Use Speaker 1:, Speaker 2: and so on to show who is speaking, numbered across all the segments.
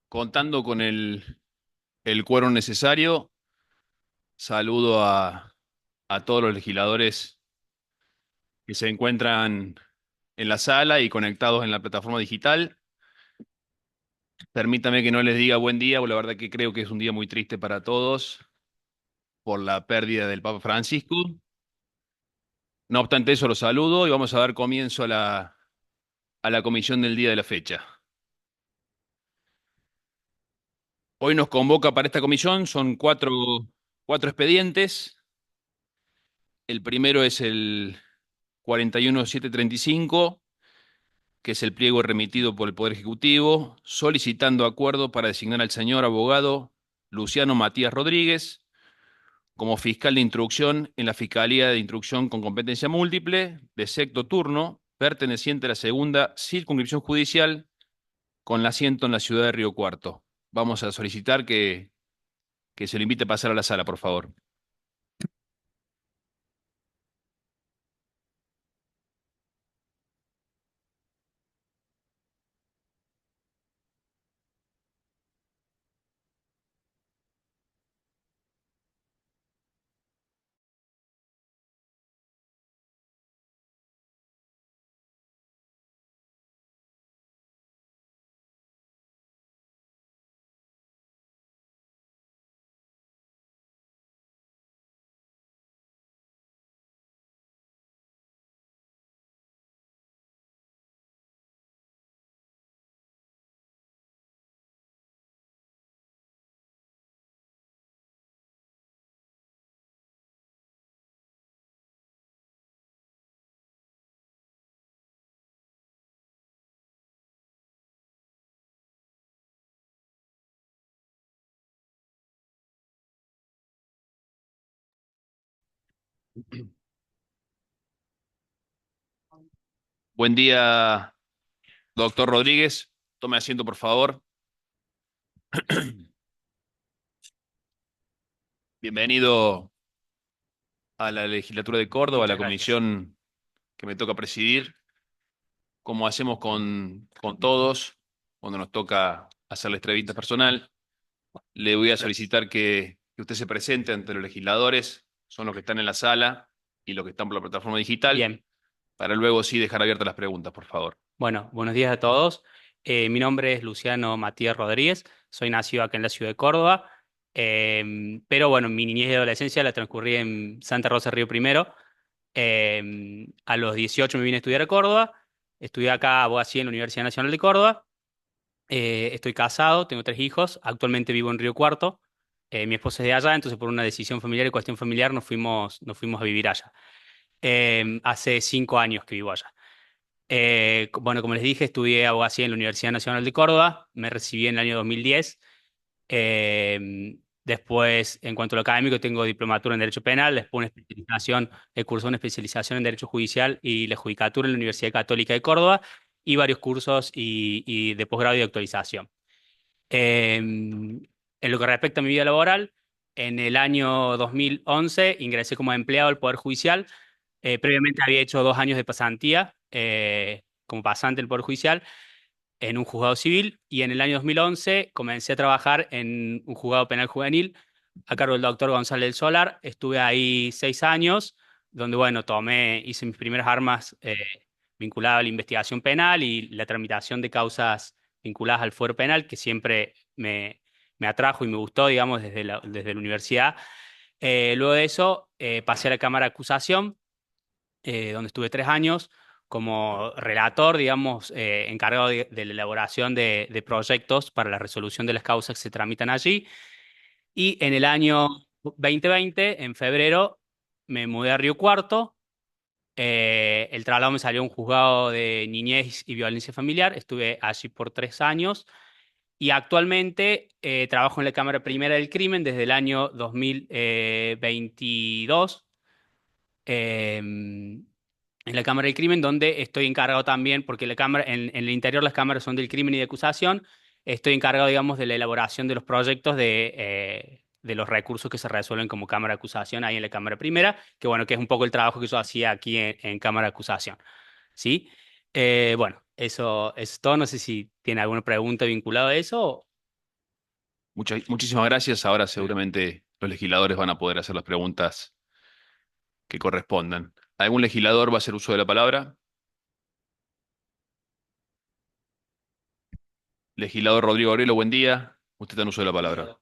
Speaker 1: Contando con el quórum necesario, saludo a todos los legisladores que se encuentran en la sala y conectados en la plataforma digital. Permítame que no les diga buen día, porque la verdad que creo que es un día muy triste para todos por la pérdida del Papa Francisco. No obstante eso, los saludo y vamos a dar comienzo a la comisión del día de la fecha. Hoy nos convoca para esta comisión, son cuatro expedientes. El primero es el 41735, que es el pliego remitido por el Poder Ejecutivo, solicitando acuerdo para designar al señor abogado Luciano Matías Rodríguez como fiscal de instrucción en la Fiscalía de Instrucción con competencia múltiple de sexto turno, perteneciente a la segunda circunscripción judicial, con asiento en la ciudad de Río Cuarto. Vamos a solicitar que se le invite a pasar a la sala, por favor. Buen día, doctor Rodríguez. Tome asiento, por favor. Bienvenido a la legislatura de Córdoba, a la
Speaker 2: Muchas gracias.
Speaker 1: comisión que me toca presidir. Como hacemos con todos, cuando nos toca hacer la entrevista personal, le voy a
Speaker 2: Gracias.
Speaker 1: solicitar que usted se presente ante los legisladores, son los que están en la sala y los que están por la plataforma digital,
Speaker 2: Bien,
Speaker 1: para luego sí dejar abiertas las preguntas, por favor.
Speaker 2: bueno, buenos días a todos. Mi nombre es Luciano Matías Rodríguez, soy nacido acá en la ciudad de Córdoba, pero bueno, mi niñez y adolescencia la transcurrí en Santa Rosa Río Primero. A los 18 me vine a estudiar a Córdoba, estudié acá abogacía en la Universidad Nacional de Córdoba. Estoy casado, tengo tres hijos, actualmente vivo en Río Cuarto. Mi esposa es de allá, entonces por una decisión familiar y cuestión familiar nos fuimos a vivir allá. Hace 5 años que vivo allá. Bueno, como les dije, estudié abogacía en la Universidad Nacional de Córdoba, me recibí en el año 2010. Después, en cuanto a lo académico, tengo diplomatura en Derecho Penal, después una especialización, he cursado una especialización en Derecho Judicial y la Judicatura en la Universidad Católica de Córdoba y varios cursos y de posgrado y de actualización. En lo que respecta a mi vida laboral, en el año 2011 ingresé como empleado del Poder Judicial. Previamente había hecho 2 años de pasantía como pasante del Poder Judicial en un juzgado civil y en el año 2011 comencé a trabajar en un juzgado penal juvenil a cargo del doctor González del Solar. Estuve ahí 6 años, donde, bueno, hice mis primeras armas vinculadas a la investigación penal y la tramitación de causas vinculadas al fuero penal, que siempre me atrajo y me gustó, digamos, desde la universidad. Luego de eso, pasé a la Cámara de Acusación, donde estuve 3 años como relator, digamos, encargado de la elaboración de proyectos para la resolución de las causas que se tramitan allí. Y en el año 2020, en febrero, me mudé a Río Cuarto. El traslado me salió a un juzgado de niñez y violencia familiar. Estuve allí por 3 años. Y actualmente trabajo en la Cámara Primera del Crimen desde el año 2022. En la Cámara del Crimen, donde estoy encargado también, porque en el interior las cámaras son del crimen y de acusación, estoy encargado, digamos, de la elaboración de los proyectos de los recursos que se resuelven como Cámara de Acusación ahí en la Cámara Primera, que bueno, que es un poco el trabajo que yo hacía aquí en Cámara de Acusación. ¿Sí? Bueno, Eso es todo. No sé si tiene alguna pregunta vinculada a eso.
Speaker 1: Muchísimas gracias. Ahora seguramente los legisladores van a poder hacer las preguntas que correspondan. ¿Algún legislador va a hacer uso de la palabra? Legislador Rodrigo Aurelo, buen día. Usted está en uso de la palabra.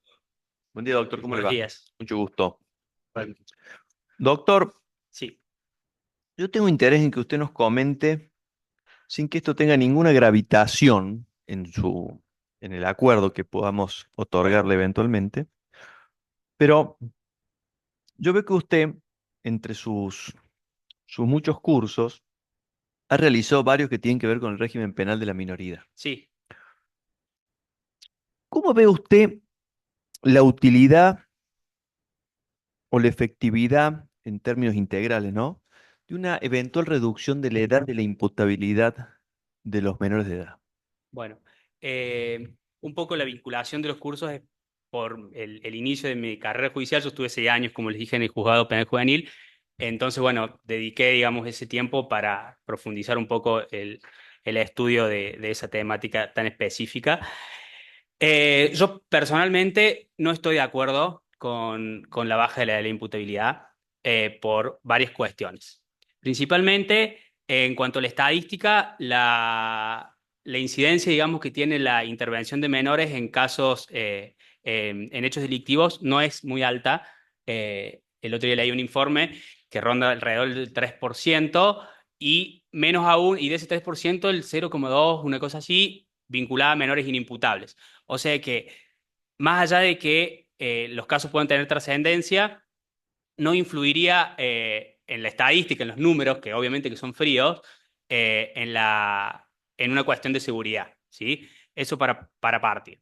Speaker 3: Buen día, doctor, ¿cómo le
Speaker 2: Buenos
Speaker 3: va?
Speaker 2: días.
Speaker 3: Mucho gusto. Doctor,
Speaker 2: Sí,
Speaker 3: yo tengo interés en que usted nos comente, sin que esto tenga ninguna gravitación en el acuerdo que podamos otorgarle eventualmente, pero yo veo que usted, entre sus muchos cursos, ha realizado varios que tienen que ver con el régimen penal de la minoría.
Speaker 2: sí.
Speaker 3: ¿Cómo ve usted la utilidad o la efectividad en términos integrales, ¿no? De una eventual reducción de la edad de la imputabilidad de los menores de edad?
Speaker 2: Bueno, un poco la vinculación de los cursos es por el inicio de mi carrera judicial. Yo estuve 6 años, como les dije, en el juzgado penal juvenil. Entonces, bueno, dediqué, digamos, ese tiempo para profundizar un poco el estudio de esa temática tan específica. Yo personalmente no estoy de acuerdo con la baja de la imputabilidad por varias cuestiones. Principalmente, en cuanto a la estadística, la incidencia, digamos, que tiene la intervención de menores en casos, en hechos delictivos, no es muy alta. El otro día leí un informe que ronda alrededor del 3% y menos aún, y de ese 3% el 0,2, una cosa así, vinculada a menores inimputables. O sea que, más allá de que los casos puedan tener trascendencia, no influiría en la estadística, en los números, que obviamente que son fríos, en una cuestión de seguridad, ¿sí? Eso para partir.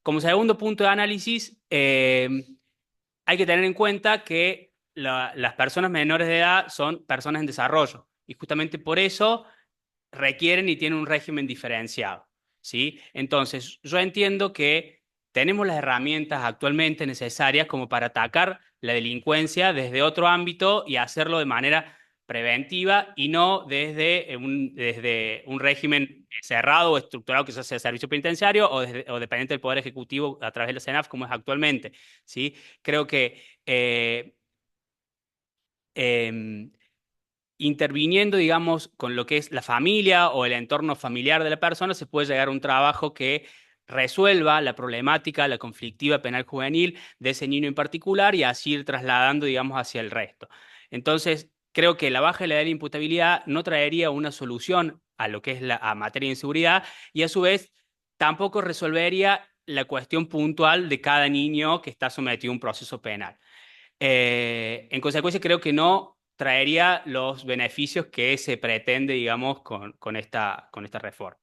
Speaker 2: Como segundo punto de análisis, hay que tener en cuenta que las personas menores de edad son personas en desarrollo y justamente por eso requieren y tienen un régimen diferenciado, ¿sí? Entonces, yo entiendo que tenemos las herramientas actualmente necesarias como para atacar la delincuencia desde otro ámbito y hacerlo de manera preventiva y no desde un régimen cerrado o estructurado que se hace de servicio penitenciario o dependiente del Poder Ejecutivo a través de la CENAF como es actualmente, ¿sí? Creo que em, interviniendo, digamos, con lo que es la familia o el entorno familiar de la persona, se puede llegar a un trabajo que resuelva la problemática, la conflictiva penal juvenil de ese niño en particular y así ir trasladando, digamos, hacia el resto. Entonces, creo que la baja de la edad de imputabilidad no traería una solución a lo que es la a materia de inseguridad y a su vez tampoco resolvería la cuestión puntual de cada niño que está sometido a un proceso penal. En consecuencia, creo que no traería los beneficios que se pretende, digamos, con esta reforma.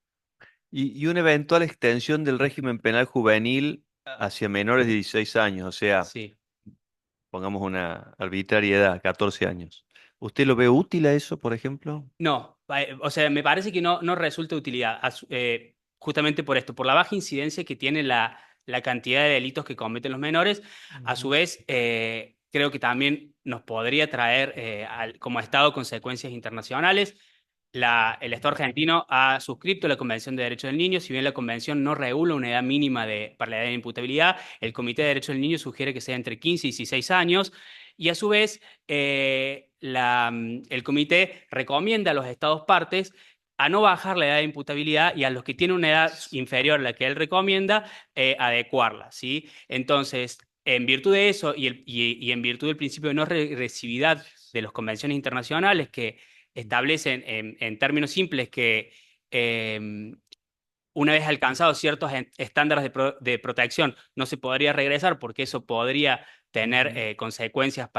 Speaker 3: Y una eventual extensión del régimen penal juvenil hacia menores de 16 años, o sea,
Speaker 2: Sí.
Speaker 3: pongamos una arbitrariedad, 14 años. ¿Usted lo ve útil a eso, por ejemplo?
Speaker 2: No, o sea, me parece que no resulta de utilidad, justamente por esto, por la baja incidencia que tiene la cantidad de delitos que cometen los menores. A su
Speaker 3: Ujú.
Speaker 2: vez, creo que también nos podría traer como Estado consecuencias internacionales. El Estado argentino ha suscrito la Convención de Derechos del Niño. Si bien la Convención no regula una edad mínima para la edad de imputabilidad, el Comité de Derechos del Niño sugiere que sea entre 15 y 16 años. Y a su vez, el comité recomienda a los estados partes a no bajar la edad de imputabilidad y a los que tienen una edad inferior a la que él recomienda, adecuarla, ¿sí? Entonces, en virtud de eso y en virtud del principio de no regresividad de las convenciones internacionales que establecen en términos simples que una vez alcanzados ciertos estándares de protección, no se podría regresar porque eso podría tener
Speaker 3: Ujú,
Speaker 2: consecuencias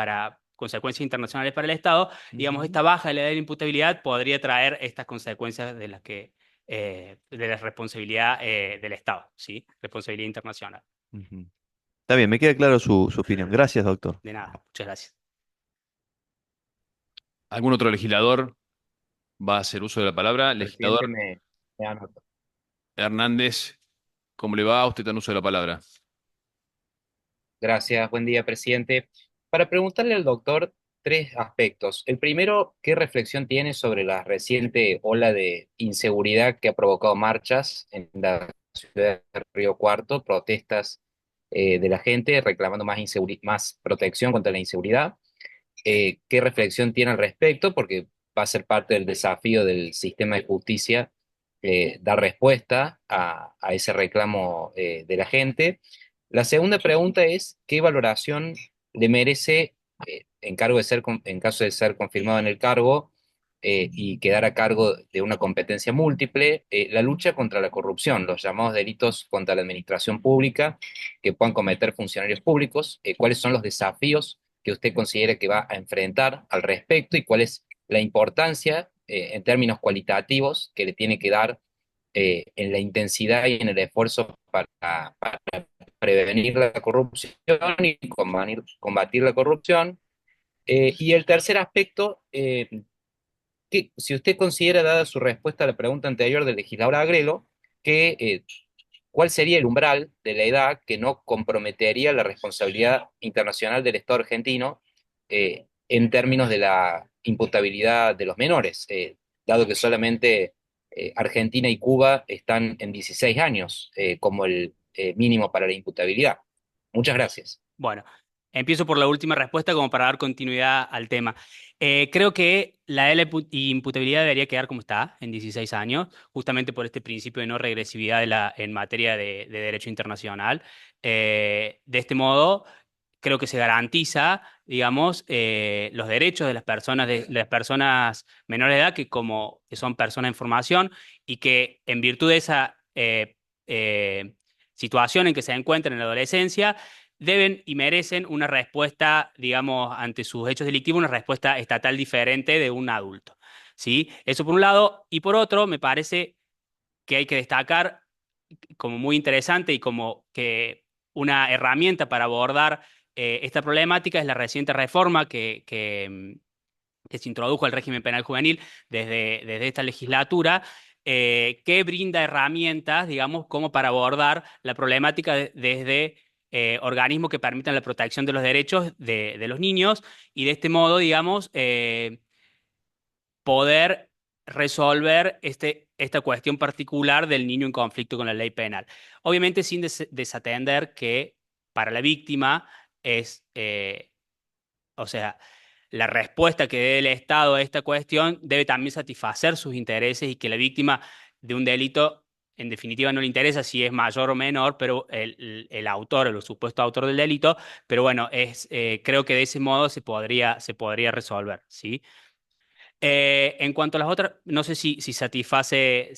Speaker 2: internacionales para el Estado. Digamos,
Speaker 3: ujú,
Speaker 2: esta baja de la edad de imputabilidad podría traer estas consecuencias de la responsabilidad del Estado, ¿sí? Responsabilidad internacional.
Speaker 3: ujú. Está bien, me queda claro su opinión. Gracias, doctor.
Speaker 2: De nada, muchas gracias.
Speaker 1: ¿Algún otro legislador va a hacer uso de la palabra?
Speaker 4: Presidente,
Speaker 1: Legislador
Speaker 4: me anoto.
Speaker 1: Hernández, ¿cómo le va? Usted está en uso de la palabra.
Speaker 4: Gracias, buen día, presidente. Para preguntarle al doctor, tres aspectos. El primero, ¿qué reflexión tiene sobre la reciente ola de inseguridad que ha provocado marchas en la ciudad de Río Cuarto, protestas de la gente reclamando más protección contra la inseguridad? ¿Qué reflexión tiene al respecto? Porque va a ser parte del desafío del sistema de justicia dar respuesta a ese reclamo de la gente. La segunda pregunta es, ¿qué valoración le merece, en caso de ser confirmado en el cargo y quedar a cargo de una competencia múltiple, la lucha contra la corrupción, los llamados delitos contra la administración pública que puedan cometer funcionarios públicos? ¿Cuáles son los desafíos que usted considere que va a enfrentar al respecto y cuál es la importancia en términos cualitativos que le tiene que dar en la intensidad y en el esfuerzo para prevenir la corrupción y combatir la corrupción? Y el tercer aspecto, que si usted considera, dada su respuesta a la pregunta anterior del legislador Agrelo, que ¿cuál sería el umbral de la edad que no comprometería la responsabilidad internacional del Estado argentino en términos de la imputabilidad de los menores, dado que solamente Argentina y Cuba están en 16 años como el mínimo para la imputabilidad? Muchas gracias.
Speaker 2: Bueno, empiezo por la última respuesta como para dar continuidad al tema. Creo que la imputabilidad debería quedar como está, en 16 años, justamente por este principio de no regresividad en materia de derecho internacional. De este modo, creo que se garantiza, digamos, los derechos de las personas menores de edad, que son personas en formación y que en virtud de esa situación en que se encuentran en la adolescencia, deben y merecen una respuesta, digamos, ante sus hechos delictivos, una respuesta estatal diferente de un adulto. ¿Sí? Eso por un lado. Y por otro, me parece que hay que destacar como muy interesante y como que una herramienta para abordar esta problemática es la reciente reforma que se introdujo al régimen penal juvenil desde esta legislatura, que brinda herramientas, digamos, como para abordar la problemática desde organismos que permitan la protección de los derechos de los niños y de este modo, digamos, poder resolver esta cuestión particular del niño en conflicto con la ley penal. Obviamente sin desatender que para la víctima es, o sea, la respuesta que dé el Estado a esta cuestión debe también satisfacer sus intereses y que la víctima de un delito, en definitiva, no le interesa si es mayor o menor, pero el autor, el supuesto autor del delito, pero bueno, creo que de ese modo se podría resolver, ¿sí? En cuanto a las otras, no sé si satisface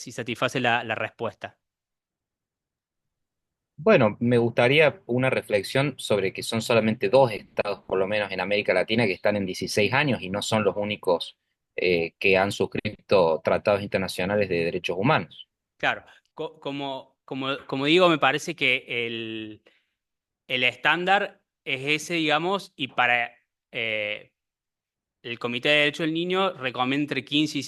Speaker 2: la respuesta.
Speaker 4: Bueno, me gustaría una reflexión sobre que son solamente dos estados, por lo menos en América Latina, que están en 16 años y no son los únicos que han suscrito tratados internacionales de derechos humanos.
Speaker 2: Claro, como digo, me parece que el estándar es ese, digamos, y para el Comité de Derechos del Niño recomienda entre 15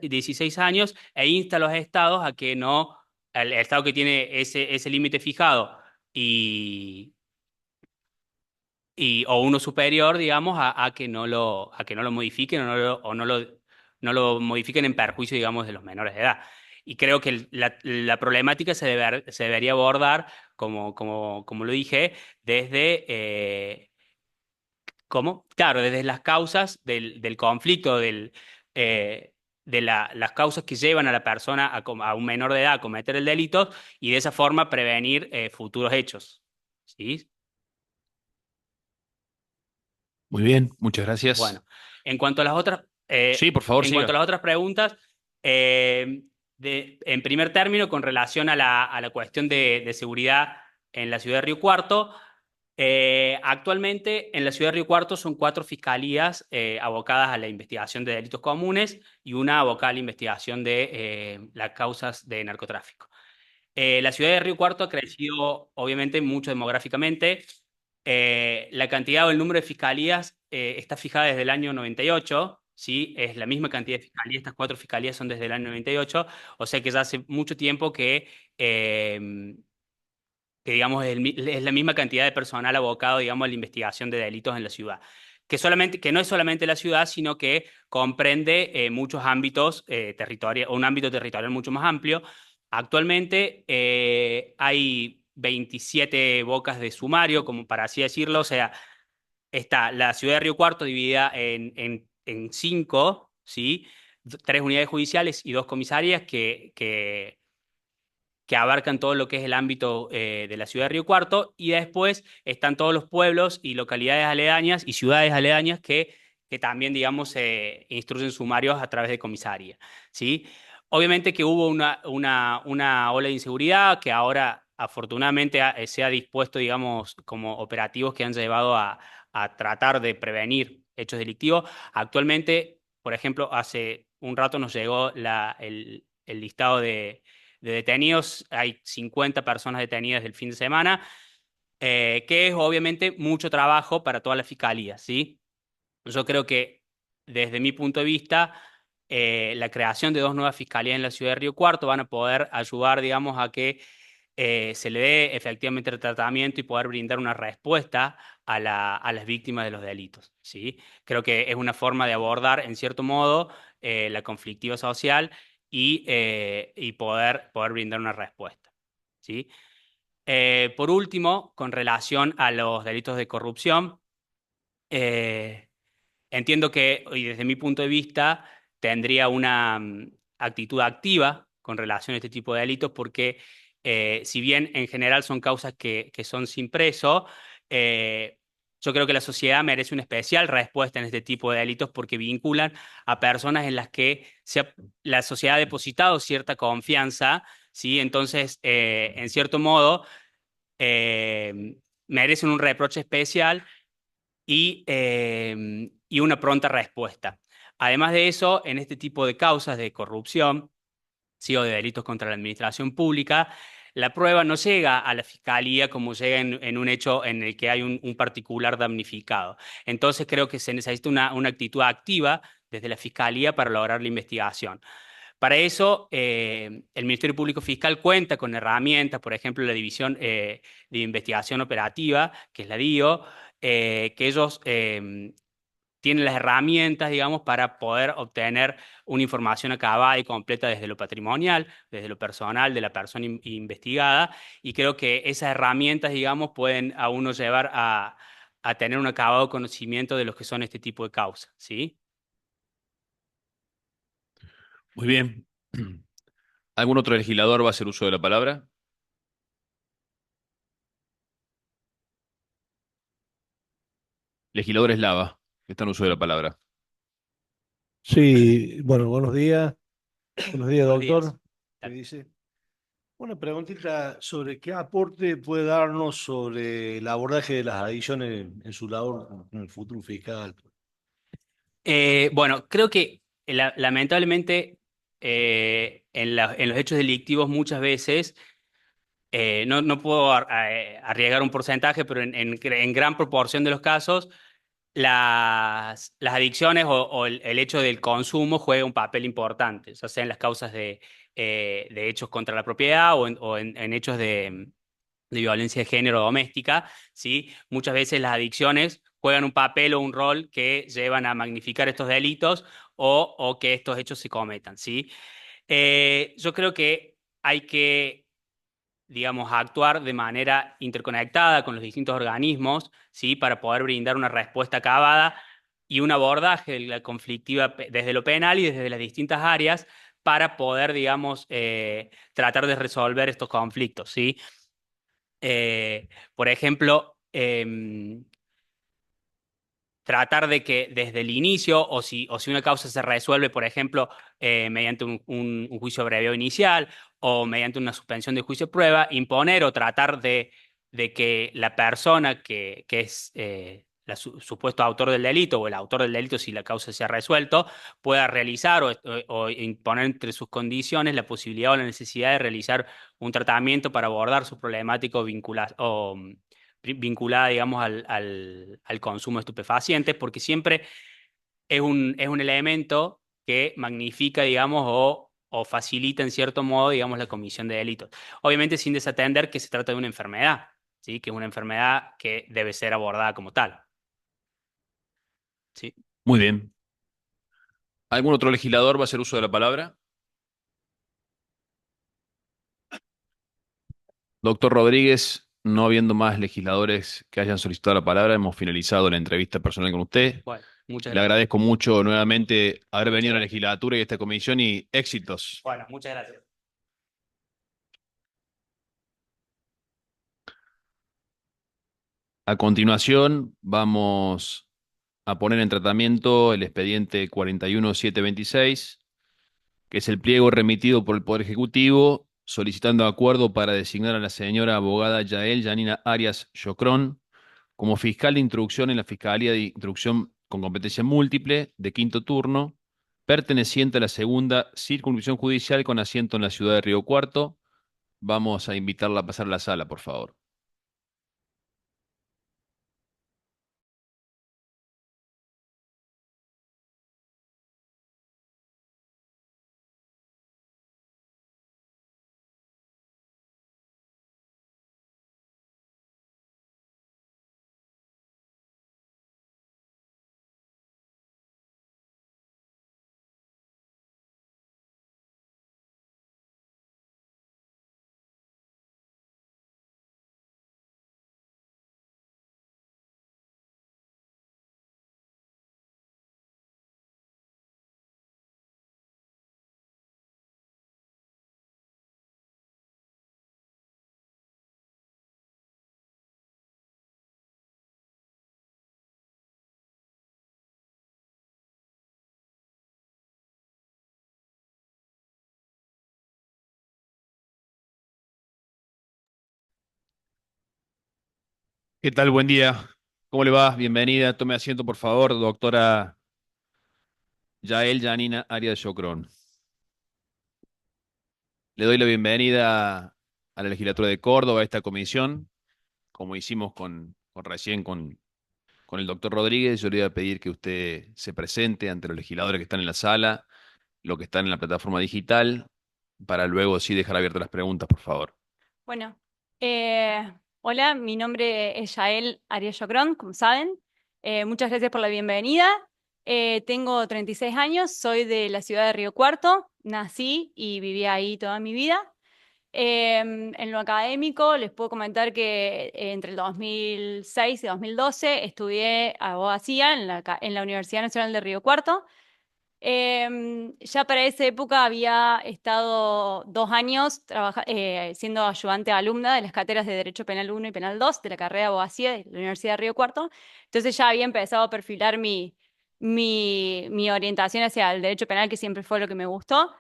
Speaker 2: y 16 años e insta a los estados a que no, el estado que tiene ese límite fijado y, o uno superior, digamos, a que no lo modifiquen o no lo modifiquen en perjuicio, digamos, de los menores de edad. Y creo que la problemática se debería abordar, como lo dije, desde, ¿cómo? Claro, desde las causas del conflicto, las causas que llevan a la persona, a un menor de edad a cometer el delito y de esa forma prevenir futuros hechos. ¿Sí?
Speaker 1: Muy bien, muchas gracias.
Speaker 2: Bueno, en cuanto a las otras,
Speaker 1: Sí, por favor,
Speaker 2: en cuanto a
Speaker 1: siga.
Speaker 2: las otras preguntas, en primer término, con relación a la cuestión de seguridad en la ciudad de Río Cuarto, actualmente en la ciudad de Río Cuarto son 4 fiscalías abocadas a la investigación de delitos comunes y una abocada a la investigación de las causas de narcotráfico. La ciudad de Río Cuarto ha crecido, obviamente, mucho demográficamente. La cantidad o el número de fiscalías está fijada desde el año 98, ¿sí? Es la misma cantidad de fiscalías, estas 4 fiscalías son desde el año 98, o sea que ya hace mucho tiempo que digamos, es la misma cantidad de personal abocado, digamos, a la investigación de delitos en la ciudad. que no es solamente la ciudad, sino que comprende muchos ámbitos territoriales, un ámbito territorial mucho más amplio. Actualmente hay 27 bocas de sumario, como para así decirlo, o sea, está la ciudad de Río Cuarto dividida en cinco, ¿sí? Tres unidades judiciales y dos comisarías que abarcan todo lo que es el ámbito de la ciudad de Río Cuarto, y después están todos los pueblos y localidades aledañas y ciudades aledañas que también, digamos, instruyen sumarios a través de comisaría, ¿sí? Obviamente que hubo una ola de inseguridad que ahora afortunadamente se ha dispuesto, digamos, como operativos que han llevado a tratar de prevenir hechos delictivos. Actualmente, por ejemplo, hace un rato nos llegó el listado de detenidos. Hay 50 personas detenidas del fin de semana, que es obviamente mucho trabajo para toda la fiscalía, ¿sí? Yo creo que desde mi punto de vista, la creación de dos nuevas fiscalías en la ciudad de Río Cuarto van a poder ayudar, digamos, a que se le dé efectivamente el tratamiento y poder brindar una respuesta a las víctimas de los delitos, ¿sí? Creo que es una forma de abordar, en cierto modo, la conflictiva social y poder brindar una respuesta, ¿sí? Por último, con relación a los delitos de corrupción, eh, entiendo que, y desde mi punto de vista, tendría una actitud activa con relación a este tipo de delitos, porque si bien en general son causas que son sin preso, eh, yo creo que la sociedad merece una especial respuesta en este tipo de delitos porque vinculan a personas en las que la sociedad ha depositado cierta confianza, ¿sí? Entonces, en cierto modo, merecen un reproche especial y una pronta respuesta. Además de eso, en este tipo de causas de corrupción, sí, o de delitos contra la administración pública, la prueba no llega a la fiscalía como llega en un hecho en el que hay un particular damnificado. Entonces creo que se necesita una actitud activa desde la fiscalía para lograr la investigación. Para eso, el Ministerio Público Fiscal cuenta con herramientas, por ejemplo, la División de Investigación Operativa, que es la DIO, que ellos tienen las herramientas, digamos, para poder obtener una información acabada y completa desde lo patrimonial, desde lo personal de la persona investigada, y creo que esas herramientas, digamos, pueden a uno llevar a tener un acabado conocimiento de lo que son este tipo de causas, ¿sí?
Speaker 1: Muy bien. ¿Algún otro legislador va a hacer uso de la palabra? Legislador Eslava, que está en uso de la palabra.
Speaker 5: Sí, bueno, buenos días. Buenos días,
Speaker 2: Buenos días.
Speaker 5: doctor. ¿Qué dice? Una preguntita sobre qué aporte puede darnos sobre el abordaje de las adicciones en su labor en el futuro fiscal.
Speaker 2: Bueno, creo que lamentablemente en los hechos delictivos muchas veces, no puedo arriesgar un porcentaje, pero en gran proporción de los casos, las adicciones o el hecho del consumo juega un papel importante, ya sea en las causas de hechos contra la propiedad o en hechos de violencia de género doméstica, ¿sí? Muchas veces las adicciones juegan un papel o un rol que llevan a magnificar estos delitos o que estos hechos se cometan, ¿sí? Yo creo que hay que, digamos, actuar de manera interconectada con los distintos organismos, ¿sí? Para poder brindar una respuesta acabada y un abordaje de la conflictiva desde lo penal y desde las distintas áreas para poder, digamos, tratar de resolver estos conflictos, ¿sí? Por ejemplo, tratar de que desde el inicio, o si una causa se resuelve, por ejemplo, mediante un juicio abreviado inicial o mediante una suspensión de juicio de prueba, imponer o tratar de que la persona que es el supuesto autor del delito o el autor del delito, si la causa se ha resuelto, pueda realizar o imponer entre sus condiciones la posibilidad o la necesidad de realizar un tratamiento para abordar su problemático vinculada, digamos, al consumo de estupefacientes, porque siempre es un elemento que magnifica, digamos, o facilita en cierto modo, digamos, la comisión de delitos. Obviamente sin desatender que se trata de una enfermedad, ¿sí? Que es una enfermedad que debe ser abordada como tal. Sí.
Speaker 1: Muy bien. ¿Algún otro legislador va a hacer uso de la palabra? Doctor Rodríguez, no habiendo más legisladores que hayan solicitado la palabra, hemos finalizado la entrevista personal con usted.
Speaker 2: Bueno, muchas
Speaker 1: Le
Speaker 2: gracias.
Speaker 1: agradezco mucho nuevamente haber
Speaker 2: Muchas
Speaker 1: venido a la
Speaker 2: gracias.
Speaker 1: legislatura y a esta comisión y éxitos.
Speaker 2: Bueno, muchas gracias.
Speaker 1: A continuación, vamos a poner en tratamiento el expediente 41726, que es el pliego remitido por el Poder Ejecutivo solicitando acuerdo para designar a la señora abogada Yael Yanina Arias Chocrón como fiscal de instrucción en la Fiscalía de Instrucción con competencia múltiple de quinto turno, perteneciente a la segunda circunscripción judicial con asiento en la ciudad de Río Cuarto. Vamos a invitarla a pasar a la sala, por favor. ¿Qué tal? Buen día. ¿Cómo le va? Bienvenida. Tome asiento, por favor, doctora Yael Yanina Arias Chocrón. Le doy la bienvenida a la legislatura de Córdoba, a esta comisión, como hicimos recién con el doctor Rodríguez. Yo le voy a pedir que usted se presente ante los legisladores que están en la sala, los que están en la plataforma digital, para luego sí dejar abiertas las preguntas, por favor.
Speaker 6: Bueno, hola, mi nombre es Yael Arias Chocrón, como saben. Muchas gracias por la bienvenida. Tengo 36 años, soy de la ciudad de Río Cuarto, nací y viví ahí toda mi vida. En lo académico les puedo comentar que entre el 2006 y 2012 estudié abogacía en la Universidad Nacional de Río Cuarto. Ya para esa época había estado 2 años siendo ayudante alumna de las cátedras de Derecho Penal 1 y Penal 2 de la carrera de abogacía de la Universidad de Río Cuarto. Entonces ya había empezado a perfilar mi orientación hacia el derecho penal, que siempre fue lo que me gustó.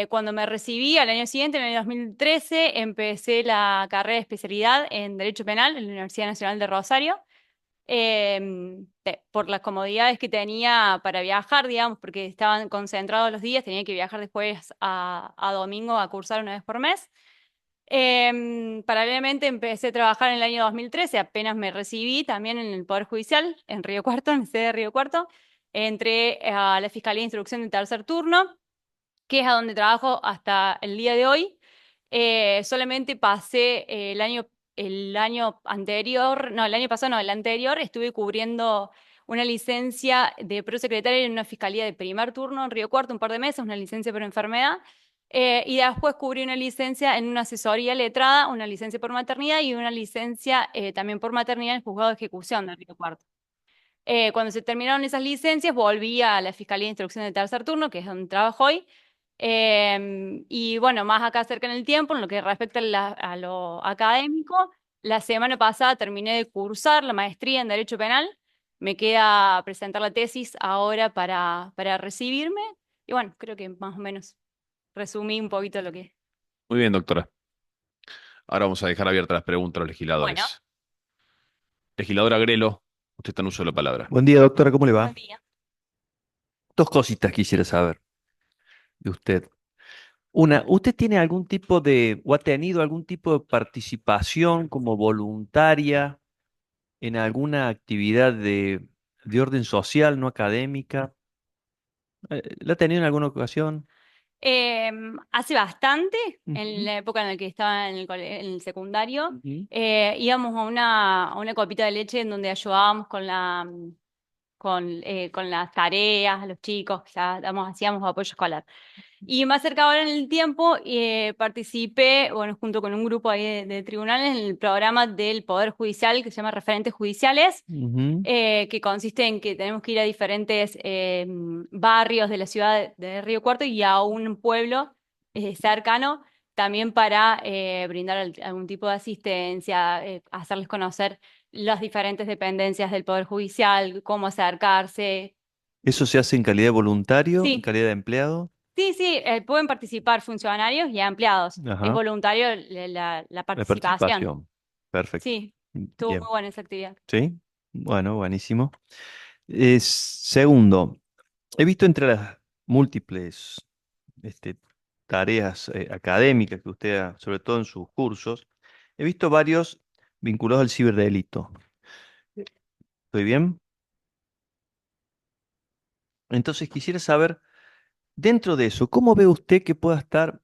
Speaker 6: Cuando me recibí al año siguiente, en el año 2013, empecé la carrera de especialidad en Derecho Penal en la Universidad Nacional de Rosario por las comodidades que tenía para viajar, digamos, porque estaban concentrados los días, tenía que viajar de jueves a domingo a cursar una vez por mes. Paralelamente empecé a trabajar en el año 2013, apenas me recibí también en el Poder Judicial, en Río Cuarto, en la sede de Río Cuarto. Entré a la Fiscalía de Instrucción de Tercer Turno, que es a donde trabajo hasta el día de hoy. Solamente pasé el año anterior, no, el año pasado no, el anterior, estuve cubriendo una licencia de prosecretaria en una fiscalía de primer turno en Río Cuarto un par de meses, una licencia por enfermedad. Y después cubrí una licencia en una asesoría letrada, una licencia por maternidad y una licencia también por maternidad en el juzgado de ejecución de Río Cuarto. Cuando se terminaron esas licencias, volví a la Fiscalía de Instrucción de Tercer Turno, que es donde trabajo hoy. Y bueno, más acá cerca en el tiempo, en lo que respecta a lo académico, la semana pasada terminé de cursar la maestría en Derecho Penal. Me queda presentar la tesis ahora para recibirme. Y bueno, creo que más o menos resumí un poquito lo que...
Speaker 1: Muy bien, doctora. Ahora vamos a dejar abiertas las preguntas a los
Speaker 6: Bueno,
Speaker 1: legisladores. Legisladora Grelo, usted está en uso de la palabra.
Speaker 3: Buen día, doctora, ¿cómo le va?
Speaker 6: buen día.
Speaker 3: Dos cositas quisiera saber de usted. Una, ¿usted tiene algún tipo de, o ha tenido algún tipo de participación como voluntaria en alguna actividad de orden social, no académica? ¿La ha tenido en alguna ocasión?
Speaker 6: Hace bastante, en
Speaker 3: Ujú,
Speaker 6: la época en la que estaba en el secundario,
Speaker 3: ujú.
Speaker 6: íbamos a una copita de leche en donde ayudábamos con las tareas a los chicos, ya hacíamos apoyo escolar. Y más cerca ahora en el tiempo, participé, bueno, junto con un grupo ahí de tribunales en el programa del Poder Judicial que se llama Referentes Judiciales,
Speaker 3: Ujú.
Speaker 6: que consiste en que tenemos que ir a diferentes barrios de la ciudad de Río Cuarto y a un pueblo cercano también para brindar algún tipo de asistencia, hacerles conocer las diferentes dependencias del Poder Judicial, cómo acercarse.
Speaker 3: ¿Eso se hace en calidad de voluntario, en
Speaker 6: Sí,
Speaker 3: calidad de empleado?
Speaker 6: sí, sí, pueden participar funcionarios y empleados. Es
Speaker 3: Ajá,
Speaker 6: voluntario la
Speaker 3: la
Speaker 6: participación.
Speaker 3: participación. Perfecto.
Speaker 6: Sí, estuvo muy
Speaker 3: Bien.
Speaker 6: buena esa actividad.
Speaker 3: ¿Sí? Bueno, buenísimo. Segundo, he visto entre las múltiples este, tareas académicas que usted ha, sobre todo en sus cursos, he visto varios vinculados al ciberdelito. ¿Estoy bien? Entonces quisiera saber, dentro de eso, ¿cómo ve usted que pueda estar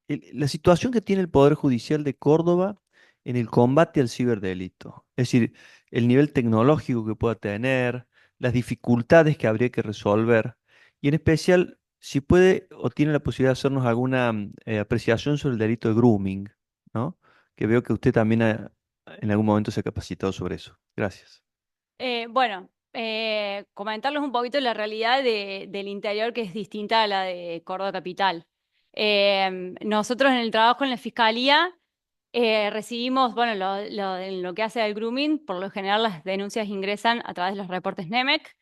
Speaker 3: la situación que tiene el Poder Judicial de Córdoba en el combate al ciberdelito? Es decir, el nivel tecnológico que pueda tener, las dificultades que habría que resolver, y en especial, si puede o tiene la posibilidad de hacernos alguna apreciación sobre el delito de grooming, ¿no? Que veo que usted también en algún momento se ha capacitado sobre eso. Gracias.
Speaker 6: Bueno, comentarles un poquito la realidad del interior que es distinta a la de Córdoba Capital. Nosotros en el trabajo en la Fiscalía recibimos, bueno, en lo que hace al grooming, por lo general las denuncias ingresan a través de los reportes NEMEC.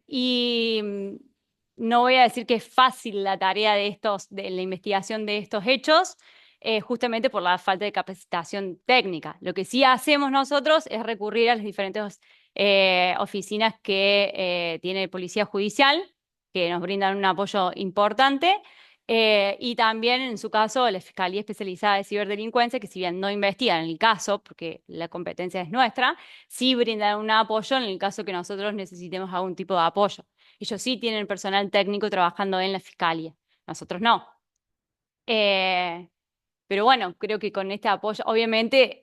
Speaker 6: Y no voy a decir que es fácil la tarea de la investigación de estos hechos, justamente por la falta de capacitación técnica. Lo que sí hacemos nosotros es recurrir a las diferentes oficinas que tiene Policía Judicial, que nos brindan un apoyo importante. Y también, en su caso, la Fiscalía Especializada de Ciberdelincuencia, que si bien no investiga en el caso, porque la competencia es nuestra, sí brindan un apoyo en el caso que nosotros necesitemos algún tipo de apoyo. Ellos sí tienen personal técnico trabajando en la fiscalía, nosotros no. Eh, pero bueno, creo que con este apoyo, obviamente,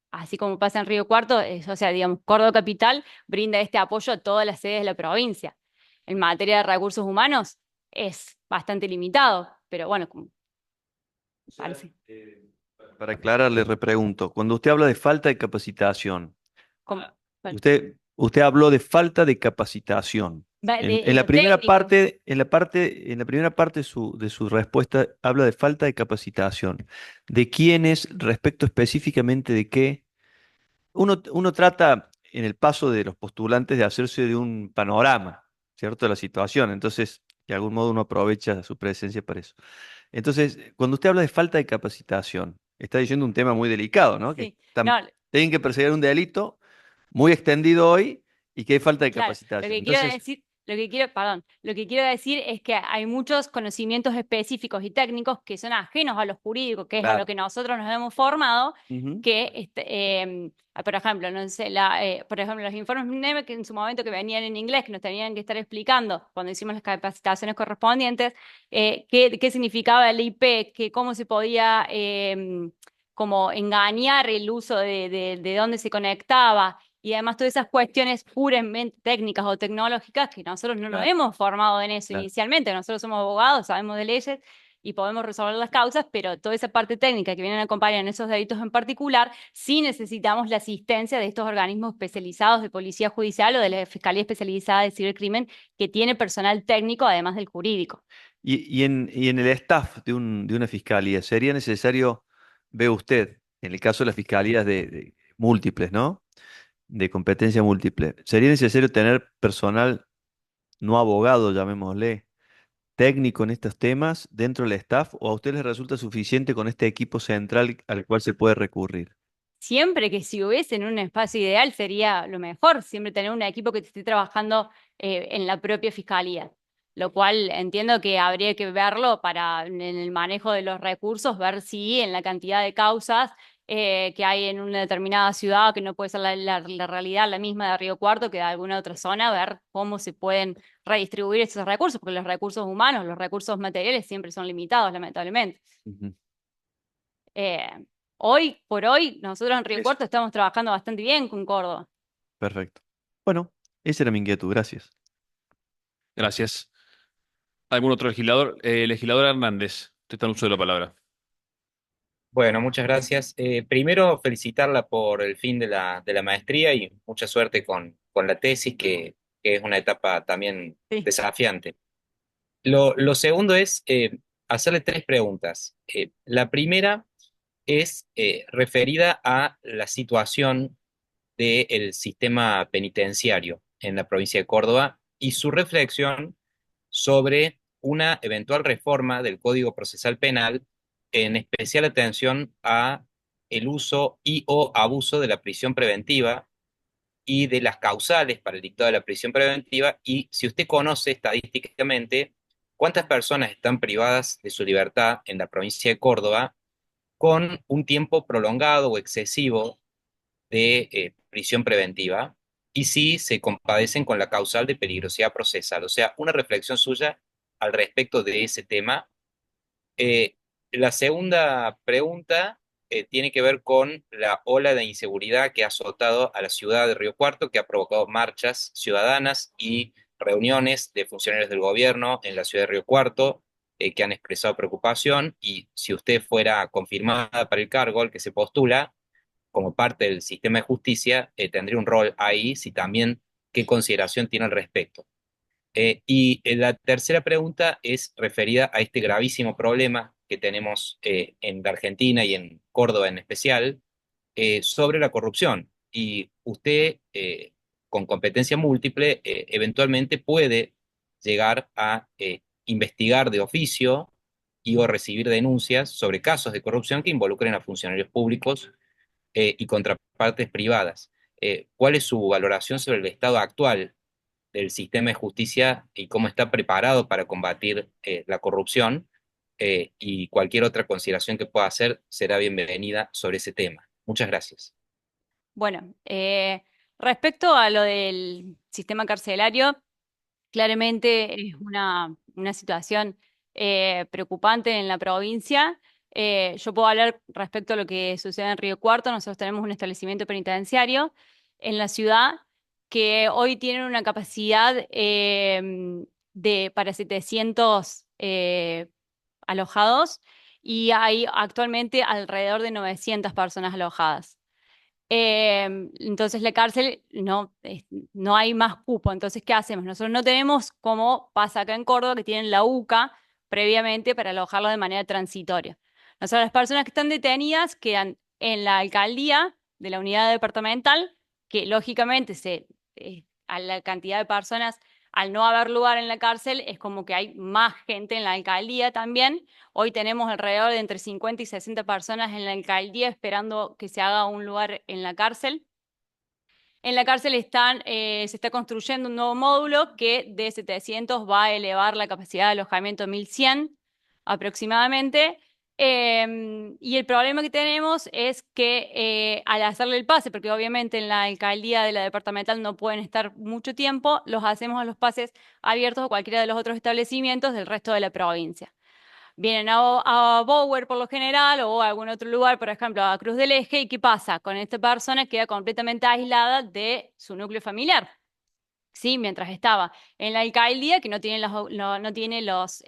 Speaker 6: así como pasa en Río Cuarto, o sea, digamos, Córdoba Capital brinda este apoyo a todas las sedes de la provincia. En materia de recursos humanos es bastante limitado, pero bueno, parece.
Speaker 3: Para aclarar, le repregunto, cuando usted habla de falta de capacitación,
Speaker 6: como- bueno,
Speaker 3: usted habló de falta de capacitación. En
Speaker 6: en
Speaker 3: la
Speaker 6: lo
Speaker 3: primera
Speaker 6: técnico.
Speaker 3: parte, en la primera parte de su respuesta habla de falta de capacitación. ¿De quiénes, respecto específicamente de qué? Uno trata en el paso de los postulantes de hacerse de un panorama, ¿cierto? De la situación. Entonces, de algún modo uno aprovecha su presencia para eso. Entonces, cuando usted habla de falta de capacitación, está diciendo un tema muy delicado, ¿no? Que
Speaker 6: Sí, no,
Speaker 3: tienen que perseguir un delito muy extendido hoy y que hay falta de
Speaker 6: claro,
Speaker 3: capacitación. Entonces,
Speaker 6: perdón, lo que quiero decir es que hay muchos conocimientos específicos y técnicos que son ajenos a lo jurídico, que es a lo
Speaker 3: claro.
Speaker 6: que nosotros nos hemos formado,
Speaker 3: Ujú.
Speaker 6: que, por ejemplo, no sé, por ejemplo, los informes NEME que en su momento que venían en inglés, que nos tenían que estar explicando cuando hicimos las capacitaciones correspondientes, qué significaba el IP, que cómo se podía como engañar el uso de dónde se conectaba y además todas esas cuestiones puramente técnicas o tecnológicas que nosotros no lo
Speaker 3: Claro,
Speaker 6: hemos formado en eso
Speaker 3: claro.
Speaker 6: inicialmente. Nosotros somos abogados, sabemos de leyes y podemos resolver las causas, pero toda esa parte técnica que vienen a acompañar en esos delitos en particular, sí necesitamos la asistencia de estos organismos especializados de policía judicial o de la Fiscalía Especializada de Cibercrimen, que tiene personal técnico además del jurídico.
Speaker 3: Y en el staff de una fiscalía, ¿sería necesario, ve usted, en el caso de las fiscalías de múltiples, ¿no? De competencia múltiple, ¿sería necesario tener personal no abogado, llamémosle, técnico en estos temas dentro del staff o a usted les resulta suficiente con este equipo central al cual se puede recurrir?
Speaker 6: Siempre que si hubiese en un espacio ideal sería lo mejor, siempre tener un equipo que te esté trabajando en la propia fiscalía, lo cual entiendo que habría que verlo para en el manejo de los recursos, ver si en la cantidad de causas que hay en una determinada ciudad, que no puede ser la realidad la misma de Río Cuarto que de alguna otra zona, ver cómo se pueden redistribuir esos recursos, porque los recursos humanos, los recursos materiales siempre son limitados, lamentablemente.
Speaker 3: Ujú.
Speaker 6: Eh, Hoy por hoy, nosotros en Río
Speaker 3: Eso.
Speaker 6: Cuarto estamos trabajando bastante bien con Córdoba.
Speaker 3: Perfecto. Bueno, esa era mi inquietud, gracias.
Speaker 1: Gracias. ¿Algún otro legislador? Legislador Hernández, te está en uso de la palabra.
Speaker 4: Bueno, muchas gracias. Primero, felicitarla por el fin de la maestría y mucha suerte con la tesis, que es una etapa también
Speaker 6: Sí.
Speaker 4: desafiante. Lo segundo es hacerle tres preguntas. La primera es referida a la situación del sistema penitenciario en la provincia de Córdoba y su reflexión sobre una eventual reforma del Código Procesal Penal, en especial atención a el uso y o abuso de la prisión preventiva y de las causales para el dictado de la prisión preventiva, y si usted conoce estadísticamente cuántas personas están privadas de su libertad en la provincia de Córdoba con un tiempo prolongado o excesivo de prisión preventiva, y si se compadecen con la causal de peligrosidad procesal. O sea, una reflexión suya al respecto de ese tema. Eh, la segunda pregunta tiene que ver con la ola de inseguridad que ha azotado a la ciudad de Río Cuarto, que ha provocado marchas ciudadanas y reuniones de funcionarios del gobierno en la ciudad de Río Cuarto, que han expresado preocupación, y si usted fuera confirmada para el cargo al que se postula, como parte del sistema de justicia, tendría un rol ahí, si también, qué consideración tiene al respecto. La tercera pregunta es referida a este gravísimo problema que tenemos en la Argentina y en Córdoba en especial, sobre la corrupción. Y usted, con competencia múltiple, eventualmente puede llegar a investigar de oficio y o recibir denuncias sobre casos de corrupción que involucren a funcionarios públicos y contrapartes privadas. ¿Cuál es su valoración sobre el estado actual del sistema de justicia y cómo está preparado para combatir la corrupción? Y cualquier otra consideración que pueda hacer será bienvenida sobre ese tema. Muchas gracias.
Speaker 6: Bueno, respecto a lo del sistema carcelario, claramente es una situación preocupante en la provincia. Yo puedo hablar respecto a lo que sucede en Río Cuarto. Nosotros tenemos un establecimiento penitenciario en la ciudad que hoy tiene una capacidad para 700 alojados, y hay actualmente alrededor de 900 personas alojadas. Entonces la cárcel no hay más cupo. Entonces, ¿qué hacemos? Nosotros no tenemos, como pasa acá en Córdoba, que tienen la UCA previamente para alojarlo de manera transitoria. Nosotros, las personas que están detenidas quedan en la alcaldía de la unidad departamental, que lógicamente a la cantidad de personas, al no haber lugar en la cárcel, es como que hay más gente en la alcaldía también. Hoy tenemos alrededor de entre 50 y 60 personas en la alcaldía esperando que se haga un lugar en la cárcel. En la cárcel se está construyendo un nuevo módulo que de 700 va a elevar la capacidad de alojamiento a 1100 aproximadamente. Y el problema que tenemos es que al hacerle el pase, porque obviamente en la alcaldía de la departamental no pueden estar mucho tiempo, los hacemos a los pases abiertos a cualquiera de los otros establecimientos del resto de la provincia. Vienen a Bower por lo general o a algún otro lugar, por ejemplo, a Cruz del Eje, ¿y qué pasa? Con esta persona queda completamente aislada de su núcleo familiar. Sí, mientras estaba en la alcaldía, que no tiene los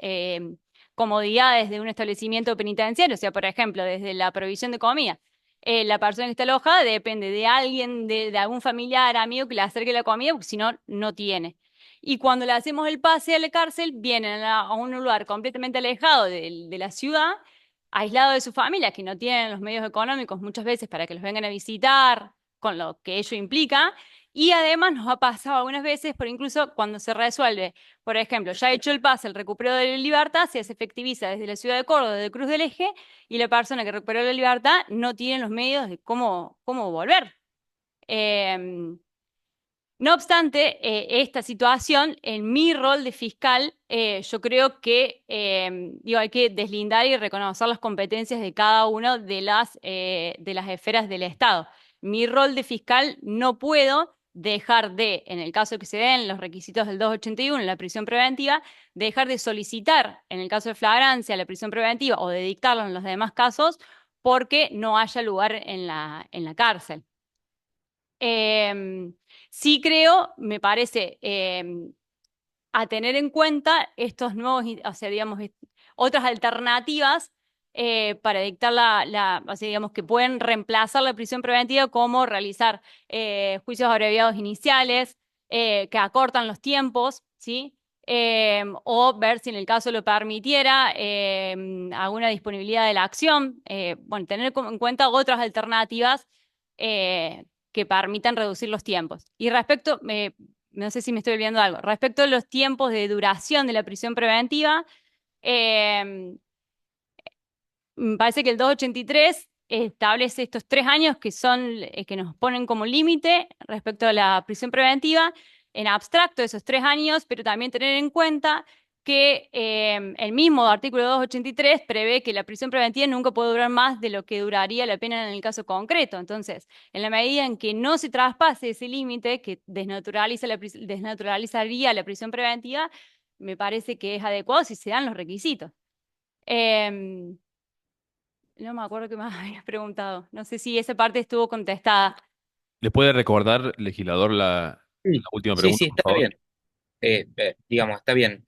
Speaker 6: comodidades de un establecimiento penitenciario, o sea, por ejemplo, desde la provisión de comida. La persona que está alojada depende de alguien, de algún familiar, amigo que le acerque la comida, porque si no, no tiene. Y cuando le hacemos el pase a la cárcel, vienen a un lugar completamente alejado de la ciudad, aislado de su familia, que no tienen los medios económicos muchas veces para que los vengan a visitar, con lo que ello implica. Y además nos ha pasado algunas veces, por incluso cuando se resuelve, por ejemplo, ya hecho el pase, el recupero de la libertad se efectiviza desde la ciudad de Córdoba, de Cruz del Eje, y la persona que recuperó la libertad no tiene los medios de cómo volver. No obstante, esta situación, en mi rol de fiscal, yo creo que hay que deslindar y reconocer las competencias de cada una de las esferas del Estado. Mi rol de fiscal no puedo dejar de, en el caso que se den los requisitos del 281, la prisión preventiva, dejar de solicitar, en el caso de flagrancia, la prisión preventiva o de dictarlo en los demás casos, porque no haya lugar en la cárcel. Sí creo, me parece, a tener en cuenta estos nuevos, o sea, digamos, otras alternativas para dictar o sea, digamos, que pueden reemplazar la prisión preventiva, como realizar juicios abreviados iniciales, que acortan los tiempos, ¿sí? O ver si en el caso lo permitiera alguna disponibilidad de la acción, bueno, tener en cuenta otras alternativas que permitan reducir los tiempos. Y respecto, no sé si me estoy olvidando algo, respecto a los tiempos de duración de la prisión preventiva, me parece que el 283 establece estos 3 años que son, que nos ponen como límite respecto a la prisión preventiva, en abstracto esos 3 años, pero también tener en cuenta que el mismo artículo 283 prevé que la prisión preventiva nunca puede durar más de lo que duraría la pena en el caso concreto. Entonces, en la medida en que no se traspase ese límite que desnaturalizaría la prisión preventiva, me parece que es adecuado si se dan los requisitos. No me acuerdo qué más habías preguntado. No sé si esa parte estuvo contestada.
Speaker 1: ¿Le puede recordar, legislador, la
Speaker 4: Sí,
Speaker 1: última
Speaker 4: sí,
Speaker 1: pregunta,
Speaker 4: sí,
Speaker 1: por
Speaker 4: está
Speaker 1: favor?
Speaker 4: bien. Digamos, está bien.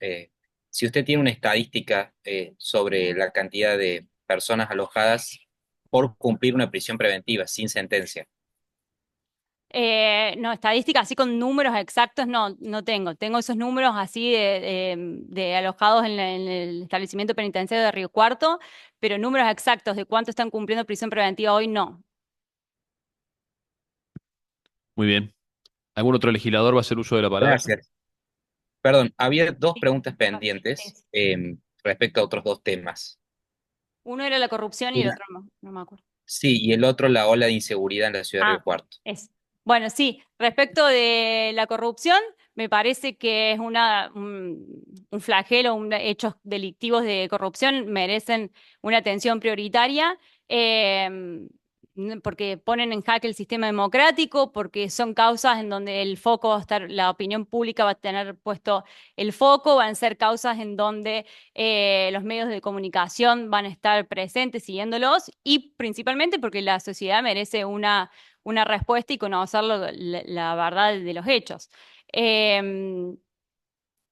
Speaker 4: Si usted tiene una estadística sobre la cantidad de personas alojadas por cumplir una prisión preventiva sin sentencia.
Speaker 6: No, estadísticas así con números exactos no tengo. Tengo esos números así de alojados en el establecimiento penitenciario de Río Cuarto, pero números exactos de cuánto están cumpliendo prisión preventiva hoy no.
Speaker 1: Muy bien. ¿Algún otro legislador va a hacer uso de la palabra?
Speaker 4: Gracias. Perdón, había dos
Speaker 6: Sí,
Speaker 4: preguntas
Speaker 6: no,
Speaker 4: pendientes
Speaker 6: es-
Speaker 4: respecto a otros dos temas.
Speaker 6: Uno era la corrupción y el
Speaker 4: Una-
Speaker 6: otro no me acuerdo.
Speaker 4: sí, y el otro, la ola de inseguridad en la ciudad de Río
Speaker 6: Ah,
Speaker 4: Cuarto.
Speaker 6: es. Bueno, sí, respecto de la corrupción, me parece que es un flagelo, hechos delictivos de corrupción merecen una atención prioritaria, porque ponen en jaque el sistema democrático, porque son causas en donde el foco va a estar, la opinión pública va a tener puesto el foco, van a ser causas en donde los medios de comunicación van a estar presentes siguiéndolos, y principalmente porque la sociedad merece una respuesta y conocer la verdad de los hechos. Eh,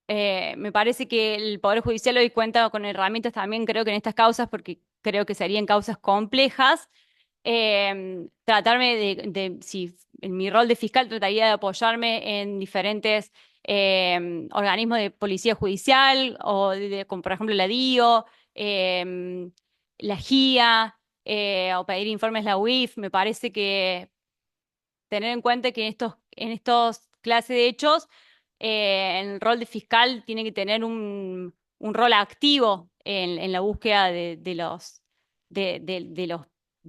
Speaker 6: Me parece que el Poder Judicial hoy cuenta con herramientas también, creo que en estas causas, porque creo que serían causas complejas. Tratarme si en mi rol de fiscal trataría de apoyarme en diferentes organismos de policía judicial, o como por ejemplo la DIO, la GIA, o pedir informes la UIF. Me parece que tener en cuenta que en estos clases de hechos, el rol de fiscal tiene que tener un rol activo en la búsqueda de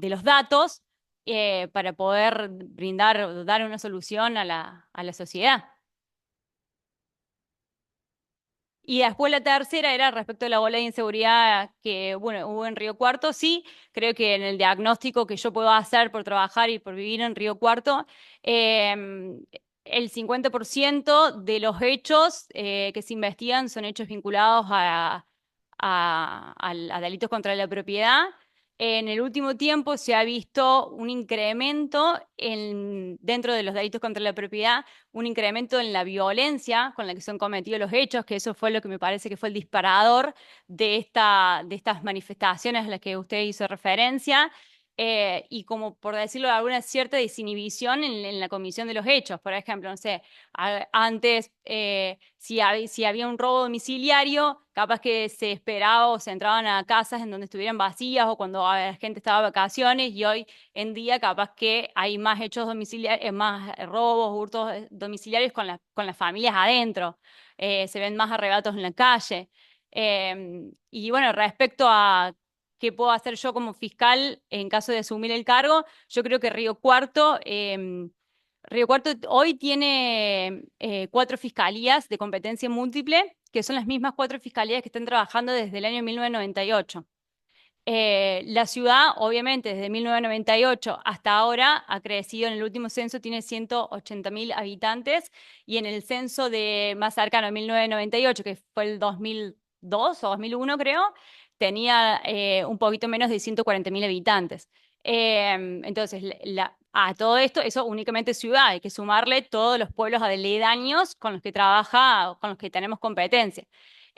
Speaker 6: los datos, para poder brindar o dar una solución a la sociedad. Y después la tercera era respecto a la ola de inseguridad que, bueno, hubo en Río Cuarto. Sí, creo que en el diagnóstico que yo puedo hacer por trabajar y por vivir en Río Cuarto, el 50% de los hechos que se investigan son hechos vinculados a delitos contra la propiedad. En el último tiempo se ha visto un incremento dentro de los delitos contra la propiedad, un incremento en la violencia con la que son cometidos los hechos, que eso fue lo que me parece que fue el disparador de estas manifestaciones a las que usted hizo referencia, y como por decirlo, alguna cierta desinhibición en la comisión de los hechos. Por ejemplo, no sé, antes, si había un robo domiciliario, capaz que se esperaba o se entraban a casas en donde estuvieran vacías o cuando la gente estaba de vacaciones, y hoy en día capaz que hay más hechos domiciliarios, más robos, hurtos domiciliarios con las familias adentro. Se ven más arrebatos en la calle. Y bueno, respecto a qué puedo hacer yo como fiscal en caso de asumir el cargo, yo creo que Río Cuarto hoy tiene 4 fiscalías de competencia múltiple, que son las mismas 4 fiscalías que están trabajando desde el año 1998. La ciudad, obviamente, desde 1998 hasta ahora ha crecido. En el último censo tiene 180.000 habitantes, y en el censo más cercano, 1998, que fue el 2002 o 2001, creo, tenía un poquito menos de 140.000 habitantes. Entonces, A todo esto, eso únicamente ciudad, hay que sumarle todos los pueblos aledaños con los que trabaja, con los que tenemos competencia.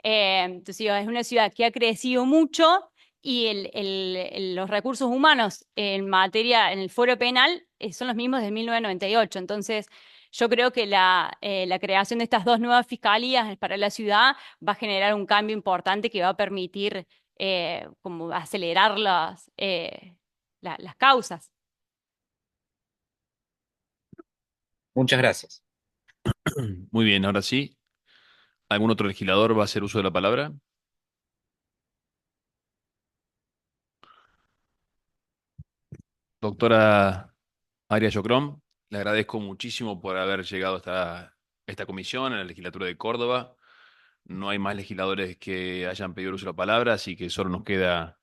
Speaker 6: Entonces, digo, es una ciudad que ha crecido mucho y los recursos humanos en materia, en el fuero penal, son los mismos de 1998. Entonces, yo creo que la creación de estas dos nuevas fiscalías para la ciudad va a generar un cambio importante que va a permitir como acelerar las causas.
Speaker 4: Muchas gracias.
Speaker 1: Muy bien, ahora sí. ¿Algún otro legislador va a hacer uso de la palabra? Doctora Aria Yocrom, le agradezco muchísimo por haber llegado hasta esta comisión en la legislatura de Córdoba. No hay más legisladores que hayan pedido el uso de la palabra, así que solo nos queda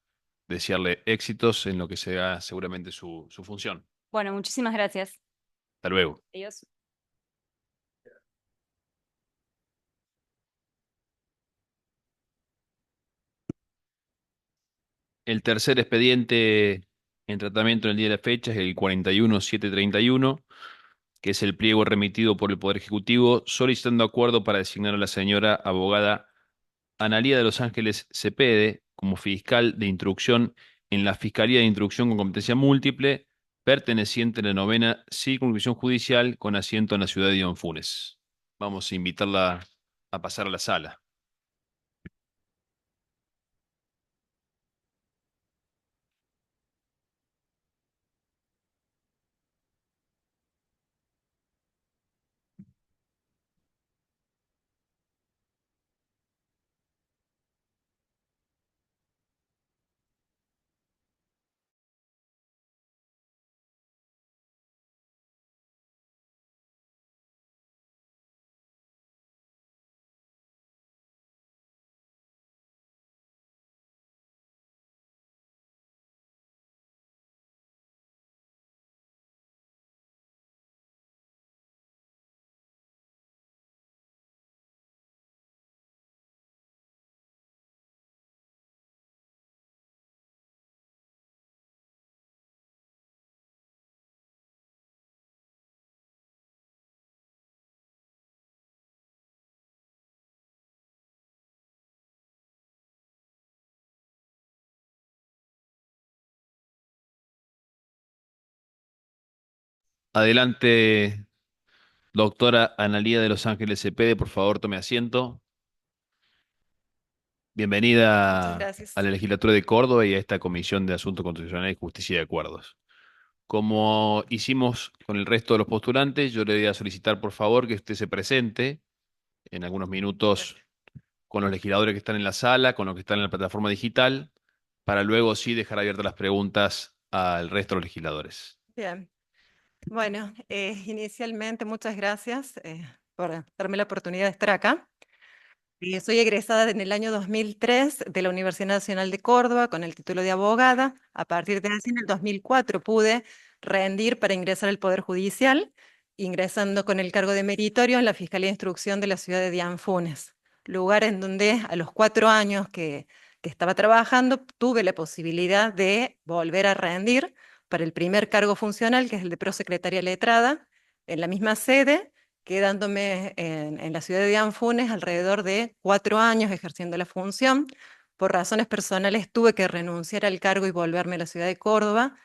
Speaker 1: desearle éxitos en lo que sea seguramente su función.
Speaker 6: Bueno, muchísimas gracias.
Speaker 1: Hasta luego.
Speaker 6: Adiós.
Speaker 1: El tercer expediente en tratamiento en el día de la fecha es el 41731, que es el pliego remitido por el Poder Ejecutivo solicitando acuerdo para designar a la señora abogada Analía de Los Ángeles Cepede como fiscal de instrucción en la Fiscalía de Instrucción con competencia múltiple, perteneciente a la 9ª Circunscripción Judicial con asiento en la ciudad de Don Funes. Vamos a invitarla a pasar a la sala. Adelante, doctora Analía de Los Ángeles Cepede, por favor, tome asiento.
Speaker 7: Muchas
Speaker 1: Bienvenida
Speaker 7: gracias.
Speaker 1: a la legislatura de Córdoba y a esta Comisión de Asuntos Constitucionales, Justicia y Acuerdos. Como hicimos con el resto de los postulantes, yo le voy a solicitar, por favor, que usted se presente en algunos minutos con los legisladores que están en la sala, con los que están en la plataforma digital, para luego sí dejar abiertas las preguntas al resto de los legisladores.
Speaker 7: Bien. Bueno, inicialmente muchas gracias por darme la oportunidad de estar acá. Soy egresada en el año 2003 de la Universidad Nacional de Córdoba con el título de abogada. A partir de así, en el 2004 pude rendir para ingresar al Poder Judicial, ingresando con el cargo de meritorio en la Fiscalía de Instrucción de la ciudad de Dianfunes, lugar en donde a los 4 años que estaba trabajando tuve la posibilidad de volver a rendir para el primer cargo funcional, que es el de prosecretaria letrada, en la misma sede, quedándome en la ciudad de Dianfunes alrededor de 4 años ejerciendo la función. Por razones personales tuve que renunciar al cargo y volverme a la ciudad de Córdoba,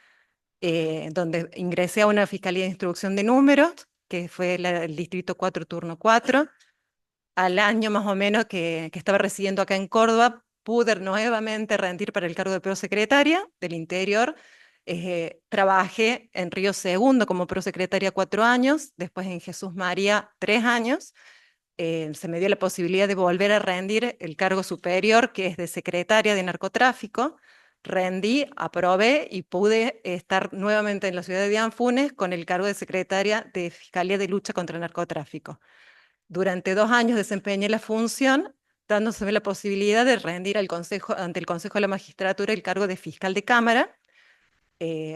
Speaker 7: donde ingresé a una Fiscalía de Instrucción de Números, que fue el Distrito 4, Turno 4. Al año más o menos que estaba residiendo acá en Córdoba, pude nuevamente rendir para el cargo de prosecretaria del Interior. Trabajé en Río Segundo como prosecretaria 4 años, después en Jesús María 3 años. Se me dio la posibilidad de volver a rendir el cargo superior, que es de secretaria de narcotráfico. Rendí, aprobé y pude estar nuevamente en la ciudad de Dianfunes con el cargo de secretaria de Fiscalía de Lucha contra el Narcotráfico. Durante 2 años desempeñé la función, dándose la posibilidad de rendir ante el Consejo de la Magistratura el cargo de fiscal de Cámara.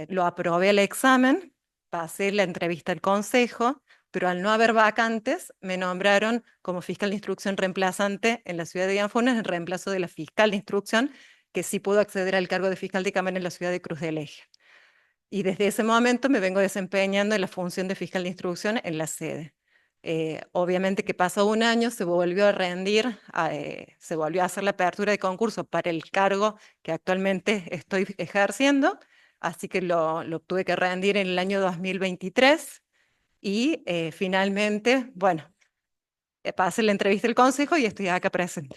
Speaker 7: Lo aprobé al examen, pasé la entrevista al Consejo, pero al no haber vacantes, me nombraron como fiscal de instrucción reemplazante en la ciudad de Dianfunes, en reemplazo de la fiscal de instrucción, que sí pudo acceder al cargo de fiscal de Cámara en la ciudad de Cruz del Eje. Y desde ese momento me vengo desempeñando en la función de fiscal de instrucción en la sede. Obviamente que pasó un año, se volvió a rendir, se volvió a hacer la apertura de concurso para el cargo que actualmente estoy ejerciendo, así que lo tuve que rendir en el año 2023 y finalmente, bueno, pasé la entrevista del consejo y estoy acá presente.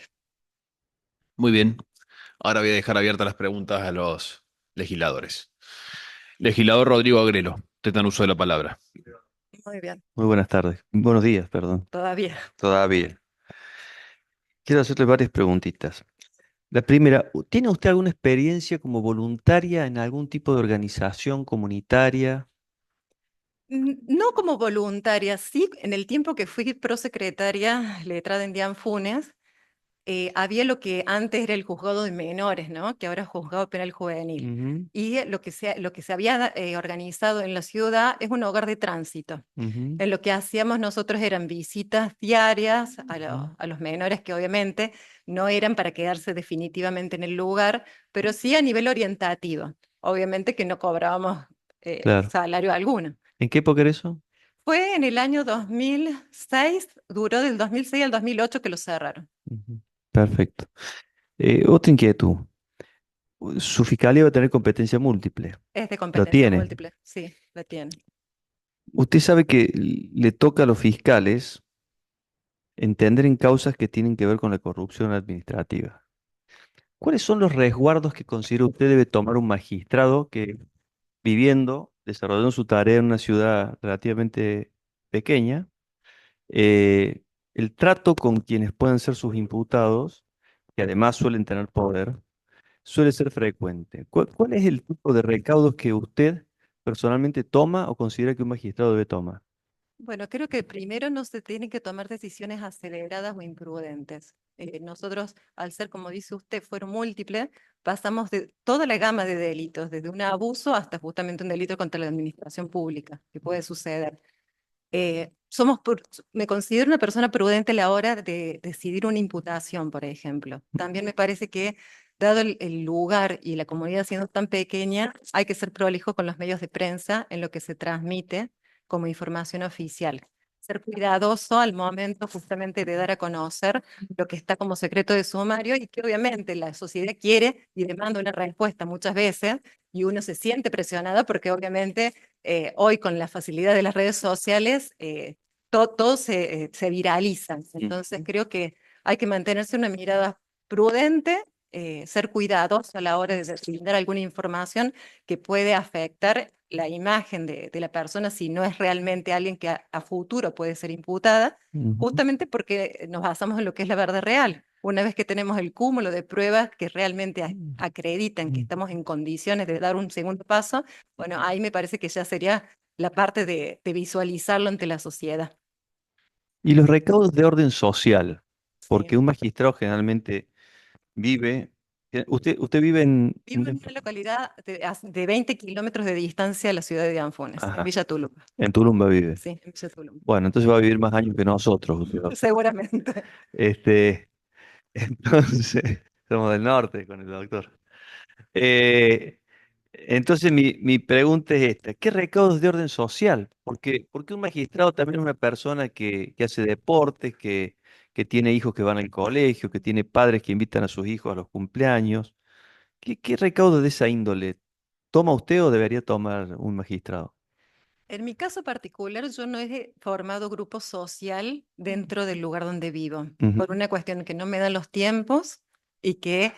Speaker 1: Muy bien. Ahora voy a dejar abiertas las preguntas a los legisladores. Legislador Rodrigo Agrelo, te dan uso de la palabra.
Speaker 7: Muy bien,
Speaker 3: Muy buenas tardes. Buenos días, perdón.
Speaker 7: todavía.
Speaker 3: Todavía. Quiero hacerle varias preguntitas. La primera, ¿tiene usted alguna experiencia como voluntaria en algún tipo de organización comunitaria?
Speaker 7: No como voluntaria, sí, en el tiempo que fui prosecretaria letrada en Dian Funes, había lo que antes era el juzgado de menores, ¿no? Que ahora es juzgado penal juvenil.
Speaker 3: Ujú,
Speaker 7: Y lo que se había organizado en la ciudad es un hogar de tránsito.
Speaker 3: ujú,
Speaker 7: En lo que hacíamos nosotros eran visitas diarias
Speaker 3: ujú.
Speaker 7: a los menores que obviamente no eran para quedarse definitivamente en el lugar, pero sí a nivel orientativo. Obviamente que no cobrábamos
Speaker 3: Claro.
Speaker 7: salario alguno.
Speaker 3: ¿En qué época era eso?
Speaker 7: Fue en el año 2006, duró del 2006 al 2008 que lo cerraron.
Speaker 3: Ujú. Perfecto. Otra inquietud. Su fiscalía va a tener competencia múltiple.
Speaker 7: Es de
Speaker 3: ¿Lo
Speaker 7: competencia
Speaker 3: tiene?
Speaker 7: múltiple, sí, la tiene.
Speaker 3: Usted sabe que le toca a los fiscales entender en causas que tienen que ver con la corrupción administrativa. ¿Cuáles son los resguardos que considera usted debe tomar un magistrado que viviendo, desarrollando su tarea en una ciudad relativamente pequeña, eh, el trato con quienes pueden ser sus imputados, que además suelen tener poder, suele ser frecuente? ¿Cuál es el tipo de recaudos que usted personalmente toma o considera que un magistrado debe tomar?
Speaker 7: Bueno, creo que primero no se tienen que tomar decisiones aceleradas o imprudentes. Nosotros, al ser, como dice usted, fueron múltiples, pasamos de toda la gama de delitos, desde un abuso hasta justamente un delito contra la administración pública, que puede suceder. Me considero una persona prudente a la hora de decidir una imputación, por ejemplo. También me parece que, dado el lugar y la comunidad siendo tan pequeña, hay que ser prolijo con los medios de prensa en lo que se transmite como información oficial. Ser cuidadoso al momento justamente de dar a conocer lo que está como secreto de sumario y que obviamente la sociedad quiere y demanda una respuesta muchas veces y uno se siente presionado porque obviamente hoy con la facilidad de las redes sociales, todo se viraliza. Entonces creo que hay que mantenerse una mirada prudente, ser cuidadosos a la hora de brindar alguna información que puede afectar la imagen de la persona si no es realmente alguien que a futuro puede ser imputada,
Speaker 3: Ujú.
Speaker 7: justamente porque nos basamos en lo que es la verdad real. Una vez que tenemos el cúmulo de pruebas que realmente acreditan que estamos en condiciones de dar un segundo paso, bueno, ahí me parece que ya sería la parte de visualizarlo ante la sociedad.
Speaker 3: Y los recaudos de orden social,
Speaker 7: Sí.
Speaker 3: porque un magistrado generalmente vive, usted vive en,
Speaker 7: Vivo en una localidad de 20 kilómetros de distancia de la ciudad de Anfunes, en
Speaker 3: ajá,
Speaker 7: Villa Tulumba.
Speaker 3: en Tulumba vive.
Speaker 7: Sí, en Villa Tulumba.
Speaker 3: Bueno, entonces va a vivir más años que nosotros, usted.
Speaker 7: Seguramente.
Speaker 3: Este, entonces, somos del norte con el doctor. Eh, entonces mi pregunta es esta, ¿qué recaudos de orden social? Porque un magistrado también es una persona que hace deportes, que tiene hijos que van al colegio, que tiene padres que invitan a sus hijos a los cumpleaños. ¿Qué recaudo de esa índole toma usted o debería tomar un magistrado?
Speaker 7: En mi caso particular, yo no he formado grupo social dentro del lugar donde vivo,
Speaker 3: Ujú,
Speaker 7: por una cuestión que no me dan los tiempos y que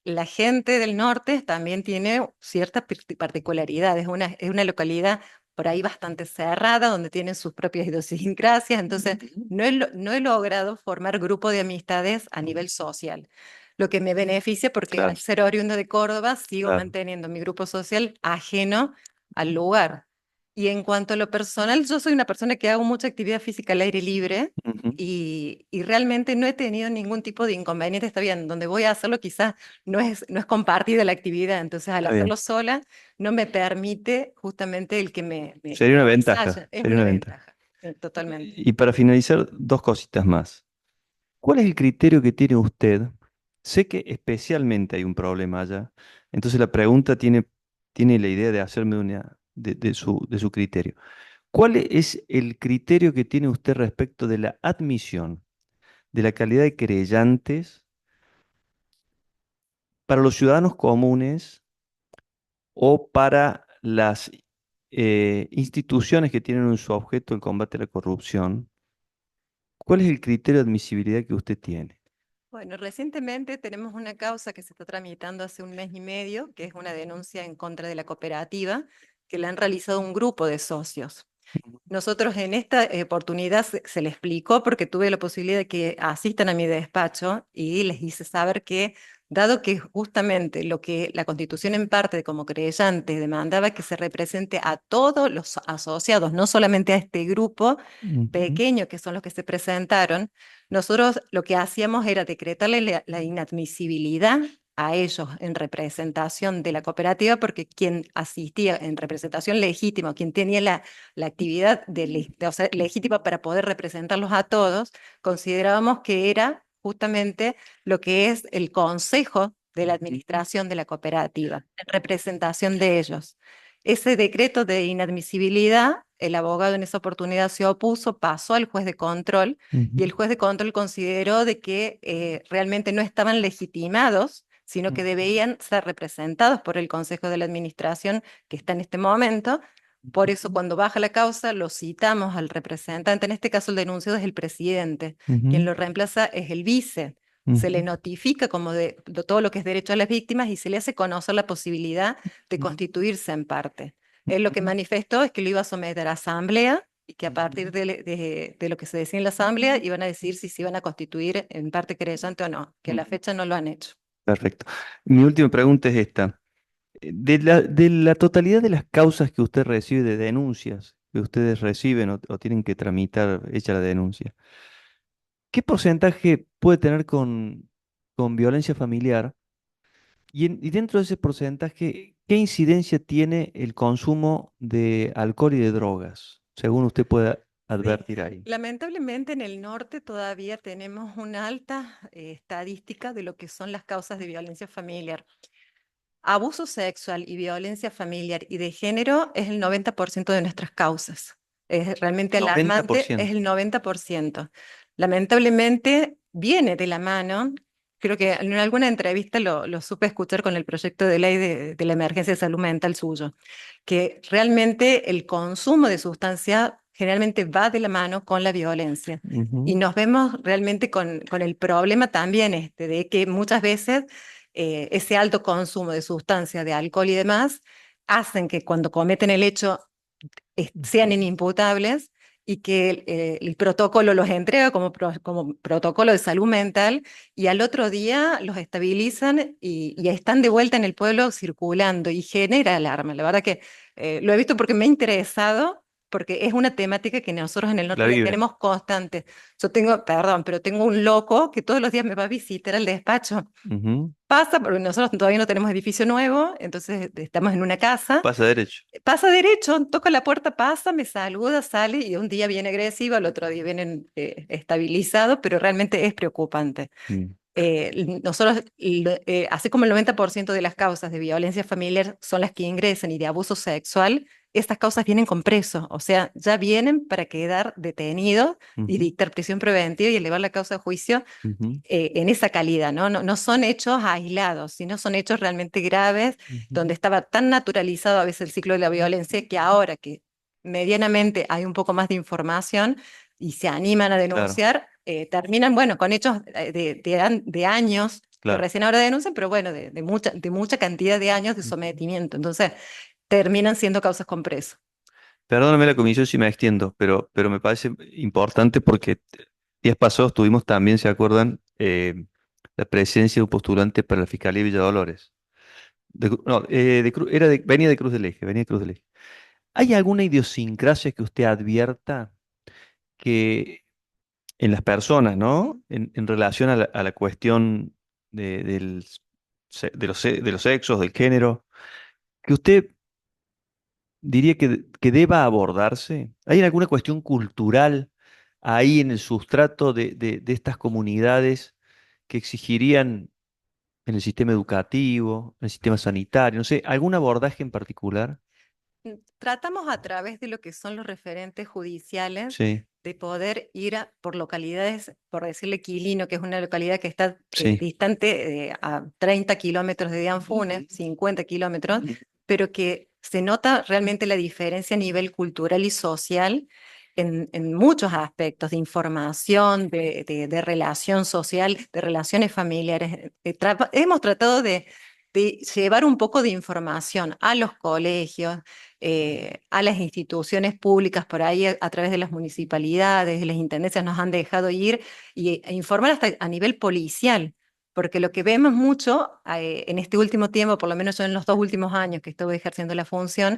Speaker 7: la gente del norte también tiene ciertas particularidades. Es una localidad por ahí bastante cerrada, donde tienen sus propias idiosincrasias, entonces no he logrado formar grupo de amistades a nivel social. Lo que me beneficia porque
Speaker 3: claro,
Speaker 7: al ser oriundo de Córdoba, sigo
Speaker 3: claro.
Speaker 7: manteniendo mi grupo social ajeno al lugar. Y en cuanto a lo personal, yo soy una persona que hago mucha actividad física al aire libre
Speaker 3: Ujú,
Speaker 7: y realmente no he tenido ningún tipo de inconveniente. Está bien, donde voy a hacerlo quizás no es compartida la actividad, entonces al
Speaker 3: está bien.
Speaker 7: hacerlo sola no me permite justamente el que
Speaker 3: Sería
Speaker 7: me
Speaker 3: una ventaja,
Speaker 7: avasalla. Es
Speaker 3: sería
Speaker 7: una
Speaker 3: una ventaja.
Speaker 7: ventaja, totalmente.
Speaker 3: Y para finalizar, dos cositas más. ¿Cuál es el criterio que tiene usted? Sé que especialmente hay un problema allá, entonces la pregunta tiene tiene la idea de hacerme de su criterio. ¿Cuál es el criterio que tiene usted respecto de la admisión de la calidad de querellantes para los ciudadanos comunes o para las instituciones que tienen en su objeto el combate a la corrupción? ¿Cuál es el criterio de admisibilidad que usted tiene?
Speaker 7: Bueno, recientemente tenemos una causa que se está tramitando hace un mes y medio, que es una denuncia en contra de la cooperativa, que la han realizado un grupo de socios. Nosotros en esta oportunidad se le explicó porque tuve la posibilidad de que asistan a mi despacho y les hice saber que, dado que justamente lo que la Constitución en parte como creyente demandaba que se represente a todos los asociados, no solamente a este grupo
Speaker 3: Ujú,
Speaker 7: pequeño que son los que se presentaron, nosotros lo que hacíamos era decretarle la inadmisibilidad a ellos en representación de la cooperativa, porque quien asistía en representación legítima, quien tenía la actividad o sea, legítima para poder representarlos a todos, considerábamos que era justamente lo que es el consejo de la administración de la cooperativa, en representación de ellos. Ese decreto de inadmisibilidad, el abogado en esa oportunidad se opuso, pasó al juez de control y el
Speaker 3: ujú,
Speaker 7: juez de control consideró de que realmente no estaban legitimados, sino que debían ser representados por el Consejo de la Administración que está en este momento. Por eso cuando baja la causa lo citamos al representante, en este caso el denunciado es el presidente, quien
Speaker 3: ujú,
Speaker 7: lo reemplaza es el vice. Se le
Speaker 3: ujú,
Speaker 7: notifica como de todo lo que es derecho a las víctimas y se le hace conocer la posibilidad de constituirse en parte. Él lo que manifestó es que lo iba a someter a asamblea y que a partir de lo que se decía en la asamblea iban a decir si se iban a constituir en parte creyente o no, que a la fecha no lo han hecho.
Speaker 3: Perfecto. Mi última pregunta es esta. De la totalidad de las causas que usted recibe de denuncias que ustedes reciben o tienen que tramitar hecha la denuncia, ¿qué porcentaje puede tener con violencia familiar? Y dentro de ese porcentaje, ¿qué incidencia tiene el consumo de alcohol y de drogas, según usted pueda
Speaker 7: Sí,
Speaker 3: advertir ahí?
Speaker 7: lamentablemente en el norte todavía tenemos una alta estadística de lo que son las causas de violencia familiar. Abuso sexual y violencia familiar y de género es el 90% de nuestras causas. Es realmente alarmante, es
Speaker 3: 90%.
Speaker 7: el 90%. Lamentablemente viene de la mano, creo que en alguna entrevista lo supe escuchar con el proyecto de ley de la emergencia de salud mental suyo, que realmente el consumo de sustancia generalmente va de la mano con la violencia. Y
Speaker 3: Ujú,
Speaker 7: nos vemos realmente con el problema también de que muchas veces ese alto consumo de sustancias, de alcohol y demás, hacen que cuando cometen el hecho sean inimputables y que el protocolo los entrega como protocolo de salud mental y al otro día los estabilizan y están de vuelta en el pueblo circulando y genera alarma. La verdad que lo he visto porque me ha interesado, porque es una temática que nosotros en el
Speaker 3: la
Speaker 7: norte la
Speaker 3: vive.
Speaker 7: tenemos constante. Yo tengo, perdón, pero tengo un loco que todos los días me va a visitar al despacho.
Speaker 3: Ujú,
Speaker 7: Pasa, porque nosotros todavía no tenemos edificio nuevo, entonces estamos en una casa.
Speaker 3: pasa derecho.
Speaker 7: Pasa derecho, toca la puerta, pasa, me saluda, sale y un día viene agresivo, al otro día viene estabilizado, pero realmente es preocupante.
Speaker 3: Mm,
Speaker 7: Nosotros, así como el 90% de las causas de violencia familiar son las que ingresan y de abuso sexual, estas causas vienen con preso, o sea, ya vienen para quedar detenidos y
Speaker 3: ujú,
Speaker 7: dictar prisión preventiva y elevar la causa a juicio
Speaker 3: ujú,
Speaker 7: en esa calidad, ¿no? No, no son hechos aislados, sino son hechos realmente graves,
Speaker 3: ujú.
Speaker 7: donde estaba tan naturalizado a veces el ciclo de la violencia que ahora que medianamente hay un poco más de información y se animan a
Speaker 3: Claro,
Speaker 7: denunciar, terminan, bueno, con hechos de años que
Speaker 3: claro.
Speaker 7: recién ahora denuncian, pero bueno, de mucha cantidad de años de sometimiento. Entonces, terminan siendo causas con preso.
Speaker 3: Perdóname la comisión si me extiendo, pero me parece importante porque días pasados tuvimos también, ¿se acuerdan? La presencia de un postulante para la Fiscalía de Villa Dolores. No, venía de Cruz del Eje, venía de Cruz del Eje. ¿Hay alguna idiosincrasia que usted advierta que en las personas, ¿no? En relación a la cuestión de los sexos, del género, que usted diría que deba abordarse? ¿Hay alguna cuestión cultural ahí en el sustrato de estas comunidades que exigirían en el sistema educativo, en el sistema sanitario, no sé, algún abordaje en particular.
Speaker 7: Tratamos a través de lo que son los referentes judiciales
Speaker 3: Sí,
Speaker 7: de poder ir por localidades, por decirle Quilino, que es una localidad que está
Speaker 3: sí.
Speaker 7: distante a 30 kilómetros de Dianfunes, 50 kilómetros, pero que se nota realmente la diferencia a nivel cultural y social en muchos aspectos, de información, de relación social, de relaciones familiares. Hemos tratado de llevar un poco de información a los colegios, a las instituciones públicas por ahí a través de las municipalidades, de las intendencias nos han dejado ir e informar hasta a nivel policial, porque lo que vemos mucho en este último tiempo, por lo menos yo en los 2 últimos años que estuve ejerciendo la función,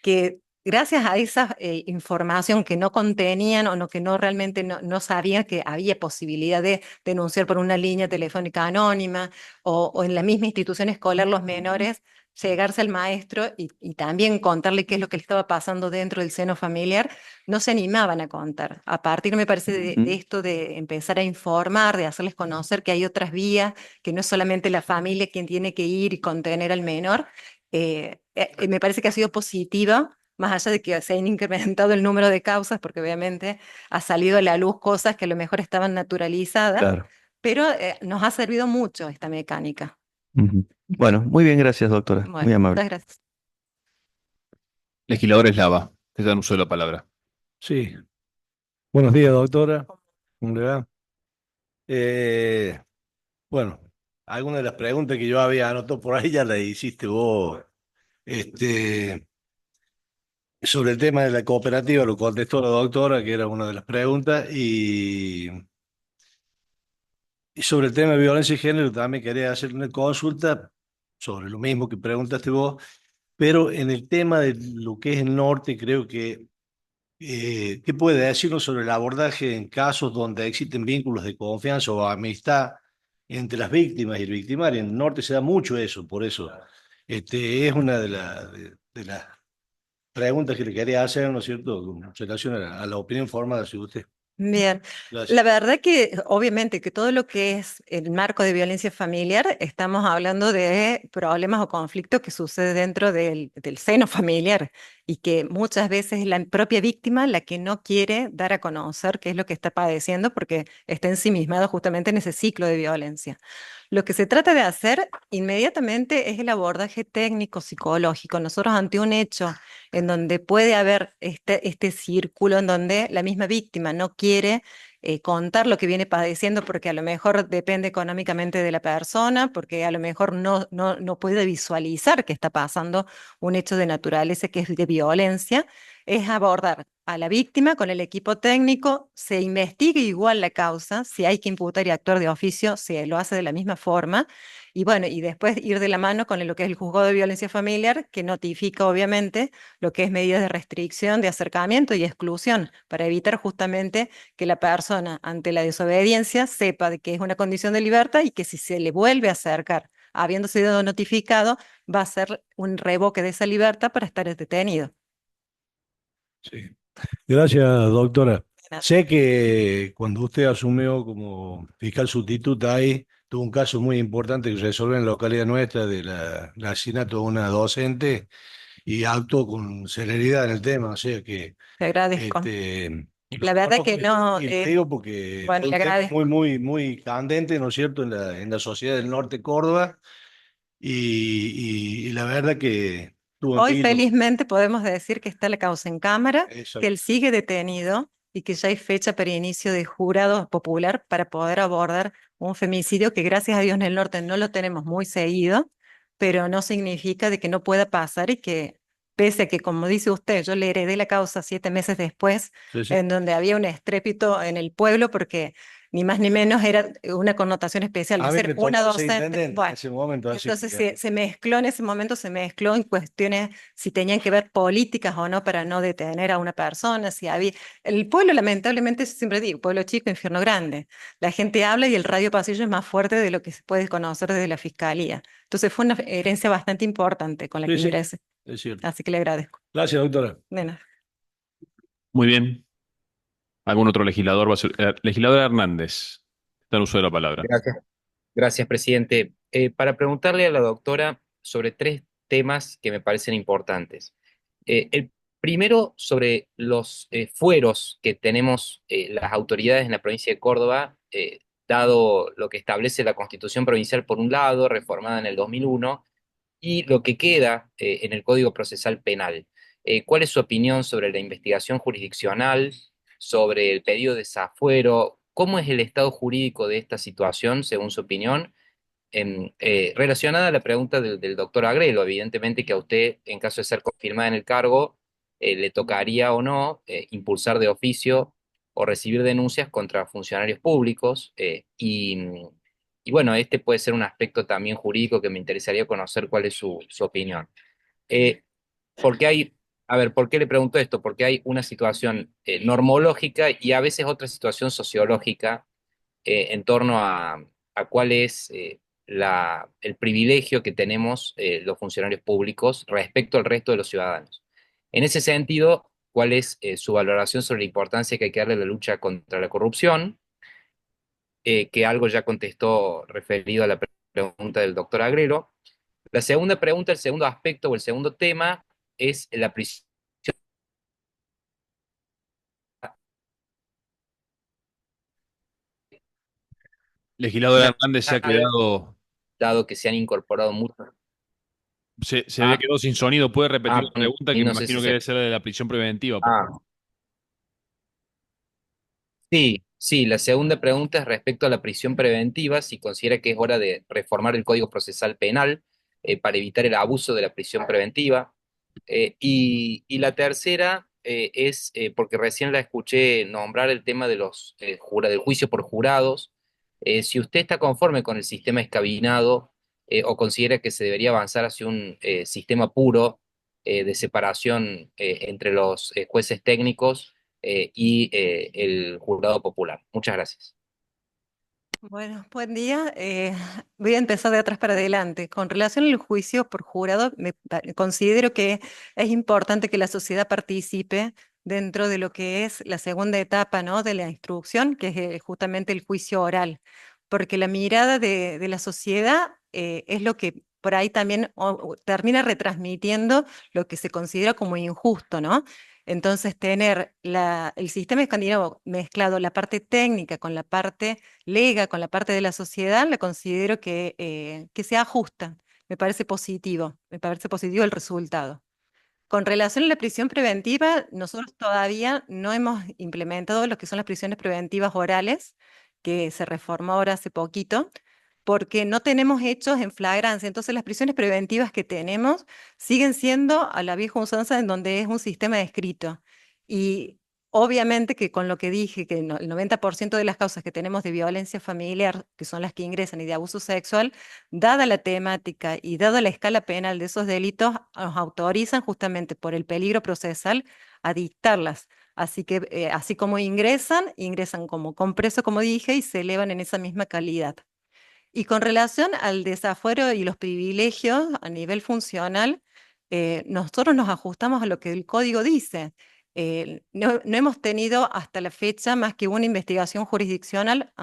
Speaker 7: que gracias a esa información que no contenían o no, que no realmente no sabían que había posibilidad de denunciar por una línea telefónica anónima o en la misma institución escolar los menores llegarse al maestro y también contarle qué es lo que le estaba pasando dentro del seno familiar, no se animaban a contar. A partir, me parece, de esto de empezar a informar, de hacerles conocer que hay otras vías, que no es solamente la familia quien tiene que ir y contener al menor, me parece que ha sido positiva, más allá de que se han incrementado el número de causas, porque obviamente ha salido a la luz cosas que a lo mejor estaban naturalizadas,
Speaker 3: Claro.
Speaker 7: pero nos ha servido mucho esta mecánica.
Speaker 3: Ujú. Bueno, muy bien, gracias, doctora. Muy
Speaker 7: Bueno,
Speaker 3: amable.
Speaker 7: muchas gracias.
Speaker 1: Legislador Eslava, que dan uso de la palabra.
Speaker 5: Sí. Buenos días, doctora. ¿Cómo le va? Eh, bueno, algunas de las preguntas que yo había anotado por ahí ya las hiciste vos. Este, sobre el tema de la cooperativa lo contestó la doctora, que era una de las preguntas, y sobre el tema de violencia de género también quería hacer una consulta sobre lo mismo que preguntaste vos, pero en el tema de lo que es el norte, creo que ¿qué puede decirnos sobre el abordaje en casos donde existen vínculos de confianza o amistad entre las víctimas y el victimario? En el norte se da mucho eso, por eso es una de las preguntas que le quería hacer, ¿no es cierto?, con relación a la opinión formada de usted.
Speaker 7: Bien, la
Speaker 5: Gracias.
Speaker 7: verdad que obviamente que todo lo que es el marco de violencia familiar, estamos hablando de problemas o conflictos que suceden dentro del seno familiar y que muchas veces es la propia víctima la que no quiere dar a conocer qué es lo que está padeciendo porque está ensimismado justamente en ese ciclo de violencia. Lo que se trata de hacer inmediatamente es el abordaje técnico psicológico. Nosotros ante un hecho en donde puede haber este círculo en donde la misma víctima no quiere contar lo que viene padeciendo porque a lo mejor depende económicamente de la persona, porque a lo mejor no puede visualizar que está pasando un hecho de naturaleza que es de violencia, es abordar a la víctima con el equipo técnico, se investigue igual la causa, si hay que imputar y actuar de oficio, se lo hace de la misma forma, y bueno, y después ir de la mano con lo que es el juzgado de violencia familiar, que notifica obviamente lo que es medidas de restricción, de acercamiento y exclusión, para evitar justamente que la persona ante la desobediencia sepa de que es una condición de libertad y que si se le vuelve a acercar, habiendo sido notificado, va a ser un revoque de esa libertad para estar detenido.
Speaker 5: Sí. Gracias, doctora.
Speaker 7: Nada.
Speaker 5: Sé que cuando usted asumió como fiscal sustituta ahí, tuvo un caso muy importante que resolver en la localidad nuestra del asesinato de una docente y actuó con celeridad en el tema, o sea que
Speaker 7: Te agradezco.
Speaker 5: y lo
Speaker 7: La verdad
Speaker 5: conozco
Speaker 7: que no,
Speaker 5: y le digo porque
Speaker 7: bueno,
Speaker 5: fue
Speaker 7: le
Speaker 5: un tema
Speaker 7: agradezco.
Speaker 5: muy candente, ¿no es cierto?, en la sociedad del norte de Córdoba y la verdad que tuvo en
Speaker 7: Hoy
Speaker 5: vilo.
Speaker 7: felizmente podemos decir que está la causa en cámara, que él
Speaker 5: Exacto.
Speaker 7: sigue detenido y que ya hay fecha para inicio de jurado popular para poder abordar un femicidio que gracias a Dios en el norte no lo tenemos muy seguido, pero no significa de que no pueda pasar y que pese a que, como dice usted, yo le heredé la causa 7 meses después,
Speaker 5: Sí, sí.
Speaker 7: en donde había un estrépito en el pueblo porque ni más ni menos era una connotación especial de
Speaker 5: A mí
Speaker 7: ser
Speaker 5: me
Speaker 7: una
Speaker 5: tocó ser
Speaker 7: docente.
Speaker 5: intendente en
Speaker 7: Bueno,
Speaker 5: ese momento, así
Speaker 7: entonces
Speaker 5: que
Speaker 7: se mezcló en ese momento, se mezcló en cuestiones si tenían que ver políticas o no para no detener a una persona, si había... El pueblo, lamentablemente, yo siempre digo, pueblo chico, infierno grande. La gente habla y el radio pasillo es más fuerte de lo que se puede conocer desde la fiscalía. Entonces fue una herencia bastante importante con la que
Speaker 5: sí, sí,
Speaker 7: ingresé,
Speaker 5: es cierto.
Speaker 7: así que le agradezco.
Speaker 5: Gracias, doctora.
Speaker 7: De nada.
Speaker 1: Muy bien. ¿Algún otro legislador? Legislador Hernández, está en uso de la palabra.
Speaker 4: Gracias, gracias, presidente. para preguntarle a la doctora sobre tres temas que me parecen importantes. El primero, sobre los fueros que tenemos las autoridades en la provincia de Córdoba, dado lo que establece la Constitución Provincial por un lado, reformada en el 2001, y lo que queda en el Código Procesal Penal. ¿Cuál es su opinión sobre la investigación jurisdiccional, sobre el pedido de desafuero? ¿Cómo es el estado jurídico de esta situación, según su opinión? Relacionada a la pregunta del doctor Agrelo, evidentemente que a usted, en caso de ser confirmada en el cargo, le tocaría o no impulsar de oficio o recibir denuncias contra funcionarios públicos. Y bueno, este puede ser un aspecto también jurídico que me interesaría conocer cuál es su opinión. Eh, porque hay, a ver, ¿por qué le pregunto esto? Porque hay una situación normológica y a veces otra situación sociológica en torno a cuál es el privilegio que tenemos los funcionarios públicos respecto al resto de los ciudadanos. En ese sentido, ¿cuál es su valoración sobre la importancia que hay que darle a la lucha contra la corrupción? Que algo ya contestó referido a la pregunta del doctor Agrelo. La segunda pregunta, el segundo aspecto o el segundo tema es la prisión,
Speaker 1: Legisladora Hernández se ha quedado,
Speaker 4: dado que se han incorporado muchos.
Speaker 1: se había quedado sin sonido. ¿Puede repetir la pregunta? Que
Speaker 4: Y
Speaker 1: me
Speaker 4: no sé
Speaker 1: imagino
Speaker 4: si
Speaker 1: que
Speaker 4: se...
Speaker 1: debe ser la de la prisión preventiva.
Speaker 4: Ah, sí, sí, la segunda pregunta es respecto a la prisión preventiva, si considera que es hora de reformar el Código Procesal Penal para evitar el abuso de la prisión preventiva. Y la tercera es, porque recién la escuché nombrar el tema de del juicio por jurados, si usted está conforme con el sistema escabinado o considera que se debería avanzar hacia un sistema puro de separación entre los jueces técnicos y el jurado popular. Muchas gracias.
Speaker 7: Bueno, buen día. Voy a empezar de atrás para adelante. Con relación al juicio por jurado, considero que es importante que la sociedad participe dentro de lo que es la segunda etapa, ¿no? De la instrucción, que es justamente el juicio oral, porque la mirada de la sociedad es lo que por ahí también termina retransmitiendo lo que se considera como injusto, ¿no? Entonces, tener el sistema escandinavo mezclado, la parte técnica con la parte lega, con la parte de la sociedad, la considero que se ajusta. Me parece positivo el resultado. Con relación a la prisión preventiva, nosotros todavía no hemos implementado lo que son las prisiones preventivas orales, que se reformó ahora hace poquito, porque no tenemos hechos en flagrancia. Entonces, las prisiones preventivas que tenemos siguen siendo a la vieja usanza en donde es un sistema escrito. Y obviamente que con lo que dije, que el 90% de las causas que tenemos de violencia familiar, que son las que ingresan, y de abuso sexual, dada la temática y dada la escala penal de esos delitos, nos autorizan justamente por el peligro procesal a dictarlas. Así que, así como ingresan como con preso, como dije, y se elevan en esa misma calidad. Y con relación al desafuero y los privilegios a nivel funcional, nosotros nos ajustamos a lo que el código dice. No hemos tenido hasta la fecha más que una investigación jurisdiccional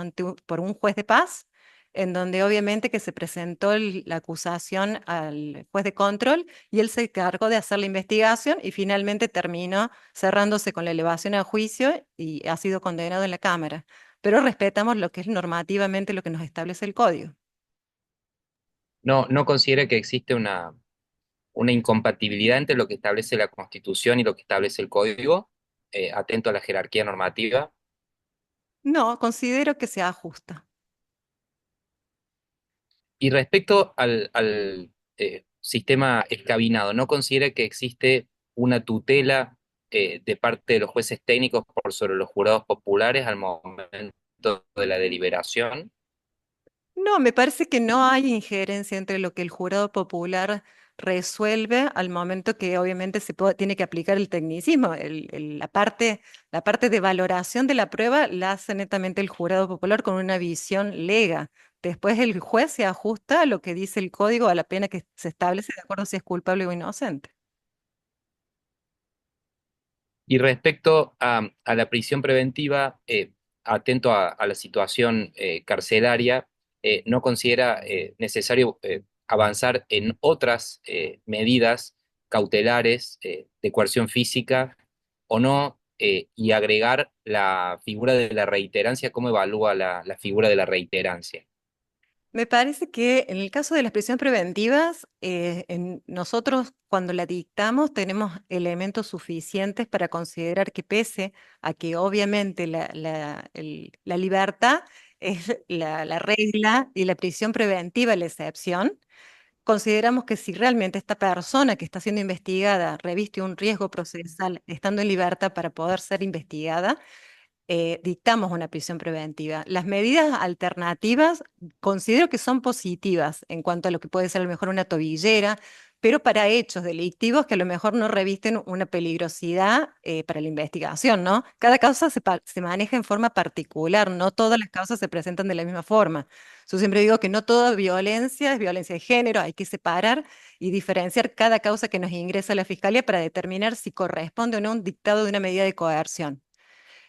Speaker 7: por un juez de paz, en donde obviamente que se presentó la acusación al juez de control y él se encargó de hacer la investigación y finalmente terminó cerrándose con la elevación a juicio y ha sido condenado en la Cámara, pero respetamos lo que es normativamente lo que nos establece el código.
Speaker 4: ¿No considera que existe una incompatibilidad entre lo que establece la Constitución y lo que establece el Código, atento a la jerarquía normativa?
Speaker 7: No, considero que se ajusta.
Speaker 4: Y respecto al sistema escabinado, ¿no considera que existe una tutela de parte de los jueces técnicos por sobre los jurados populares al momento de la deliberación?
Speaker 7: No, me parece que no hay injerencia entre lo que el jurado popular resuelve al momento que obviamente tiene que aplicar el tecnicismo. La parte de valoración de la prueba la hace netamente el jurado popular con una visión lega. Después el juez se ajusta a lo que dice el código, a la pena que se establece de acuerdo si es culpable o inocente.
Speaker 4: Y respecto a la prisión preventiva, atento a la situación carcelaria, no considera necesario avanzar en otras medidas cautelares de coerción física o no, y agregar la figura de la reiterancia, ¿cómo evalúa la figura de la reiterancia?
Speaker 7: Me parece que en el caso de las prisiones preventivas, nosotros cuando la dictamos tenemos elementos suficientes para considerar que pese a que obviamente la libertad es la regla y la prisión preventiva la excepción, consideramos que si realmente esta persona que está siendo investigada reviste un riesgo procesal estando en libertad para poder ser investigada, dictamos una prisión preventiva. Las medidas alternativas considero que son positivas en cuanto a lo que puede ser a lo mejor una tobillera, pero para hechos delictivos que a lo mejor no revisten una peligrosidad para la investigación, ¿no? Cada causa se maneja en forma particular, no todas las causas se presentan de la misma forma. Yo siempre digo que no toda violencia es violencia de género, hay que separar y diferenciar cada causa que nos ingresa a la fiscalía para determinar si corresponde o no un dictado de una medida de coerción.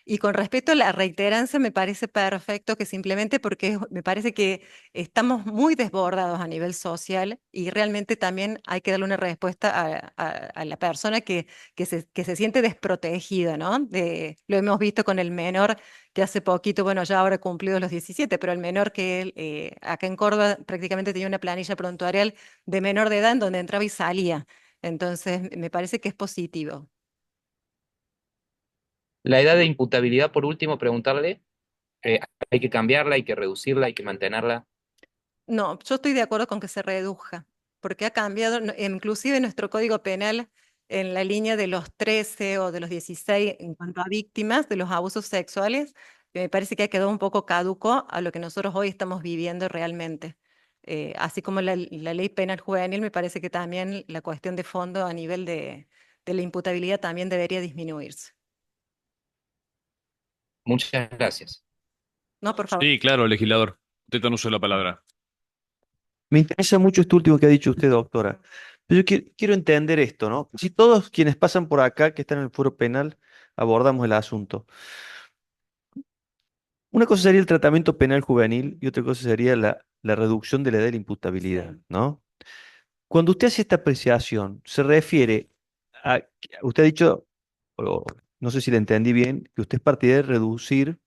Speaker 7: Y con respecto a la reiterancia, me parece perfecto que simplemente porque me parece que estamos muy desbordados a nivel social y realmente también hay que darle una respuesta a la persona que se siente desprotegida, ¿no? Lo hemos visto con el menor que hace poquito, bueno, ya ahora cumplido los 17, pero el menor que él, acá en Córdoba prácticamente tenía una planilla prontuarial de menor de edad en donde entraba y salía. Entonces, me parece que es positivo.
Speaker 4: La edad de imputabilidad, por último, preguntarle, eh, hay que cambiarla, hay que reducirla, hay que mantenerla.
Speaker 7: No, yo estoy de acuerdo con que se reduzca, porque ha cambiado, inclusive nuestro Código Penal en la línea de los 13 o de los 16 en cuanto a víctimas de los abusos sexuales, que me parece que ha quedado un poco caduco a lo que nosotros hoy estamos viviendo realmente. Así como la ley penal juvenil, me parece que también la cuestión de fondo a nivel de la imputabilidad también debería disminuirse.
Speaker 4: Muchas gracias.
Speaker 7: No, por favor.
Speaker 1: Sí, claro, legislador. Usted no uso la palabra.
Speaker 3: Me interesa mucho esto último que ha dicho usted, doctora. Pero yo quiero entender esto, ¿no? Si todos quienes pasan por acá, que están en el foro penal, abordamos el asunto. Una cosa sería el tratamiento penal juvenil y otra cosa sería la reducción de la edad de la imputabilidad, ¿no? Cuando usted hace esta apreciación, se refiere a, usted ha dicho, o no sé si le entendí bien, que usted es partidario de reducir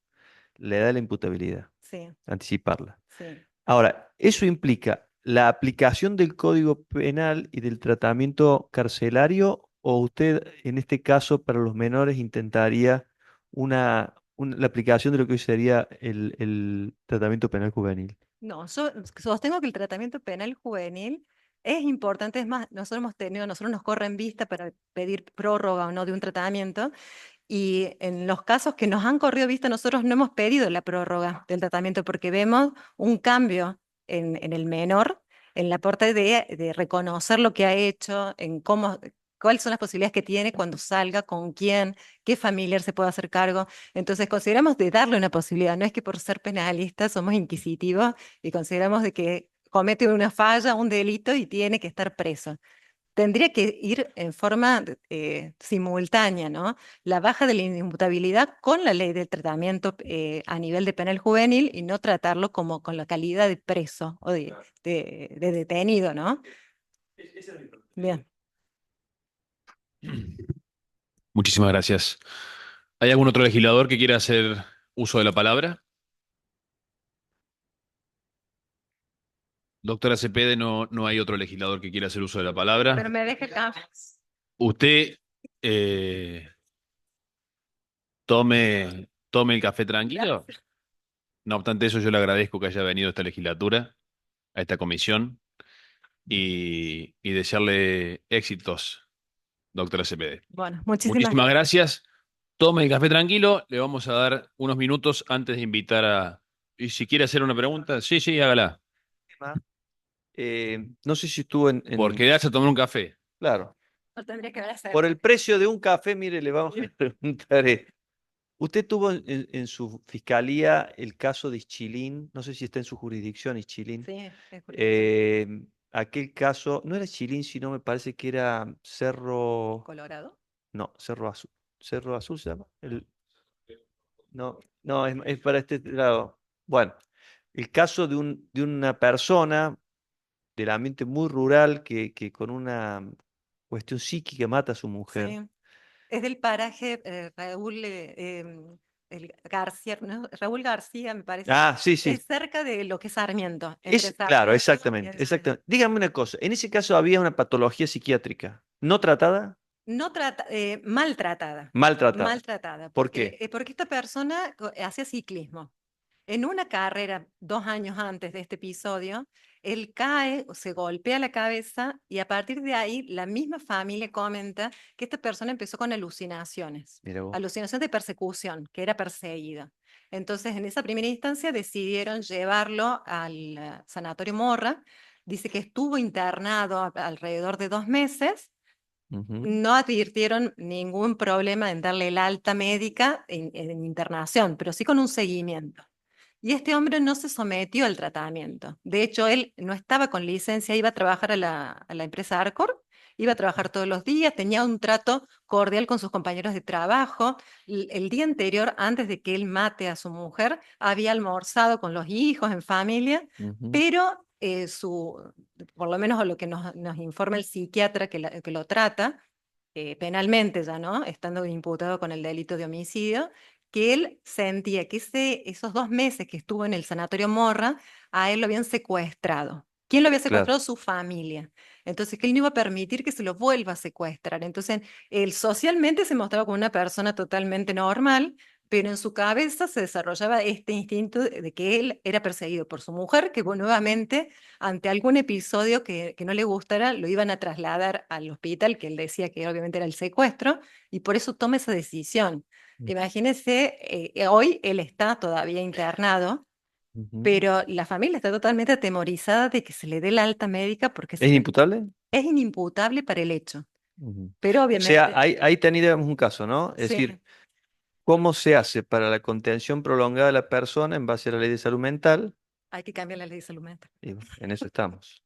Speaker 3: la edad de la imputabilidad,
Speaker 7: Sí,
Speaker 3: anticiparla.
Speaker 7: sí.
Speaker 3: Ahora, eso implica la aplicación del Código Penal y del tratamiento carcelario, o usted, en este caso, para los menores, intentaría la aplicación de lo que hoy sería el tratamiento penal juvenil.
Speaker 7: No, yo sostengo que el tratamiento penal juvenil es importante, es más, nosotros nos corren vista para pedir prórroga o no de un tratamiento, y en los casos que nos han corrido vista, nosotros no hemos pedido la prórroga del tratamiento porque vemos un cambio en el menor, en la parte de reconocer lo que ha hecho, en cómo, cuáles son las posibilidades que tiene cuando salga, con quién, qué familiar se puede hacer cargo. Entonces consideramos de darle una posibilidad, no es que por ser penalistas somos inquisitivos y consideramos de que comete una falla, un delito y tiene que estar preso. Tendría que ir en forma simultánea, ¿no? La baja de la inimputabilidad con la ley del tratamiento a nivel de penal juvenil y no tratarlo como con la calidad de preso o de detenido, ¿no? Bien.
Speaker 1: Muchísimas gracias. ¿Hay algún otro legislador que quiera hacer uso de la palabra? Doctora Cepede, no hay otro legislador que quiera hacer uso de la palabra.
Speaker 7: Pero me deja acá.
Speaker 1: Usted eh, tome el café tranquilo. No obstante eso, yo le agradezco que haya venido a esta legislatura, a esta comisión, y desearle éxitos, doctora Cepede.
Speaker 7: Bueno, muchísimas
Speaker 1: Muchísimas
Speaker 7: gracias.
Speaker 1: gracias. Tome el café tranquilo. Le vamos a dar unos minutos antes de invitar a... Y si quiere hacer una pregunta, sí, sí, hágala.
Speaker 3: No sé si estuvo
Speaker 1: Por quedarse a tomar un café.
Speaker 3: Claro.
Speaker 7: No tendría que haber
Speaker 3: Por el precio de un café, mire, le vamos a preguntar. Usted tuvo en su fiscalía el caso de Ischilín, no sé si está en su jurisdicción, Ischilín.
Speaker 7: Sí, es jurisdicción.
Speaker 3: Aquel caso, no era Ischilín, sino me parece que era Cerro,
Speaker 7: Colorado.
Speaker 3: no, Cerro Azul. ¿Cerro Azul se llama? No, no, es para este lado. Bueno, el caso de una persona del ambiente muy rural que con una cuestión psíquica mata a su mujer.
Speaker 7: Sí. Es del paraje Raúl García, ¿no? Raúl García, me parece.
Speaker 3: Ah, sí, sí.
Speaker 7: Es cerca de lo que es Sarmiento, entre
Speaker 3: Claro,
Speaker 7: Sarmiento y
Speaker 3: exactamente, exactamente. Dígame una cosa, en ese caso había una patología psiquiátrica, ¿no tratada?
Speaker 7: no trata, maltratada,
Speaker 3: Maltratada.
Speaker 7: maltratada,
Speaker 3: ¿Por qué?
Speaker 7: porque esta persona hacía ciclismo. En una carrera, 2 años antes de este episodio, él cae, o se golpea la cabeza y a partir de ahí la misma familia comenta que esta persona empezó con alucinaciones,
Speaker 3: Mira vos.
Speaker 7: alucinaciones de persecución, que era perseguido. Entonces, en esa primera instancia decidieron llevarlo al sanatorio Morra. Dice que estuvo internado alrededor de 2 meses.
Speaker 3: Ujú.
Speaker 7: No advirtieron ningún problema en darle el alta médica en internación, pero sí con un seguimiento. Y este hombre no se sometió al tratamiento. De hecho, él no estaba con licencia, iba a trabajar a la empresa Arcor, iba a trabajar todos los días, tenía un trato cordial con sus compañeros de trabajo. El día anterior, antes de que él mate a su mujer, había almorzado con los hijos en familia,
Speaker 3: Ujú.
Speaker 7: pero por lo menos a lo que nos informa el psiquiatra que lo trata, penalmente ya, ¿no? Estando imputado con el delito de homicidio, que él sentía que esos 2 meses que estuvo en el sanatorio Morra, a él lo habían secuestrado. ¿Quién lo había
Speaker 3: Claro,
Speaker 7: secuestrado? Su familia. Entonces, que él no iba a permitir que se lo vuelva a secuestrar. Entonces, él socialmente se mostraba como una persona totalmente normal, pero en su cabeza se desarrollaba este instinto de que él era perseguido por su mujer, que nuevamente, ante algún episodio que no le gustara, lo iban a trasladar al hospital, que él decía que obviamente era el secuestro, y por eso toma esa decisión. Imagínese, hoy él está todavía internado,
Speaker 3: ujú.
Speaker 7: pero la familia está totalmente atemorizada de que se le dé la alta médica porque
Speaker 3: ¿Es inimputable?
Speaker 7: es inimputable para el hecho.
Speaker 3: Ujú.
Speaker 7: Pero
Speaker 3: O sea,
Speaker 7: obviamente,
Speaker 3: ahí teníamos un caso, ¿no? Es
Speaker 7: sí,
Speaker 3: decir, ¿cómo se hace para la contención prolongada de la persona en base a la ley de salud mental?
Speaker 7: hay que cambiar la ley de salud mental.
Speaker 3: Y bueno, en eso estamos.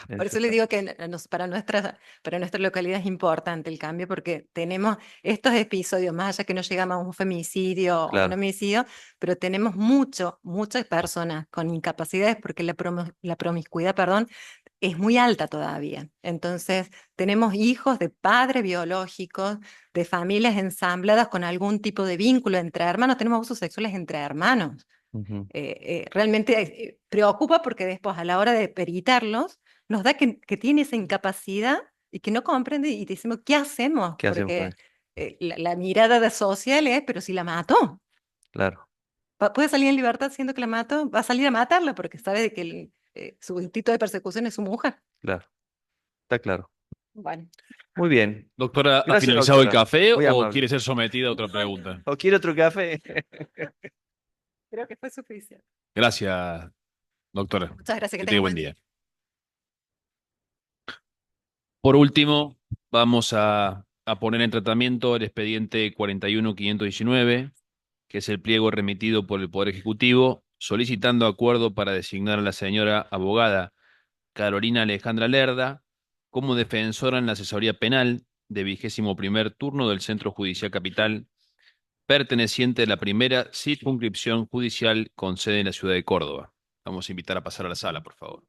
Speaker 3: En
Speaker 7: Por
Speaker 3: eso
Speaker 7: eso le
Speaker 3: estamos.
Speaker 7: digo que para nuestra localidad es importante el cambio, porque tenemos estos episodios, más allá que no llegamos a un femicidio o un
Speaker 3: Claro.
Speaker 7: homicidio, pero tenemos muchas personas con incapacidades, porque la promiscuidad, perdón, es muy alta todavía. Entonces, tenemos hijos de padres biológicos, de familias ensambladas con algún tipo de vínculo entre hermanos, tenemos abusos sexuales entre hermanos.
Speaker 3: Ujú.
Speaker 7: Realmente preocupa porque después a la hora de peritarlos nos da que tiene esa incapacidad y que no comprende y decimos, ¿qué hacemos?
Speaker 3: ¿Qué hacemos con
Speaker 7: Porque
Speaker 3: eso?
Speaker 7: la mirada de social es, pero si la mató,
Speaker 3: Claro,
Speaker 7: puede salir en libertad siendo que la mató, va a salir a matarla porque sabe de que su instinto de persecución es su mujer.
Speaker 3: claro. Está claro.
Speaker 7: Bueno,
Speaker 3: Muy bien.
Speaker 1: Doctora, ¿ha
Speaker 3: Gracias,
Speaker 1: finalizado el
Speaker 3: doctora.
Speaker 1: café
Speaker 3: Muy
Speaker 1: o
Speaker 3: amable.
Speaker 1: quiere ser sometida a otra pregunta?
Speaker 3: ¿O quiere otro café?
Speaker 7: creo que fue suficiente.
Speaker 1: Gracias, doctora.
Speaker 7: Muchas gracias, que
Speaker 1: Que
Speaker 7: tenga
Speaker 1: tenga
Speaker 7: un
Speaker 1: buen
Speaker 7: buen día.
Speaker 1: día. Por último, vamos a poner en tratamiento el expediente 41519, que es el pliego remitido por el Poder Ejecutivo, solicitando acuerdo para designar a la señora abogada Carolina Alejandra Lerda como defensora en la asesoría penal de 21º turno del Centro Judicial Capital, perteneciente a la primera circunscripción judicial con sede en la ciudad de Córdoba. Vamos a invitar a pasar a la sala, por favor.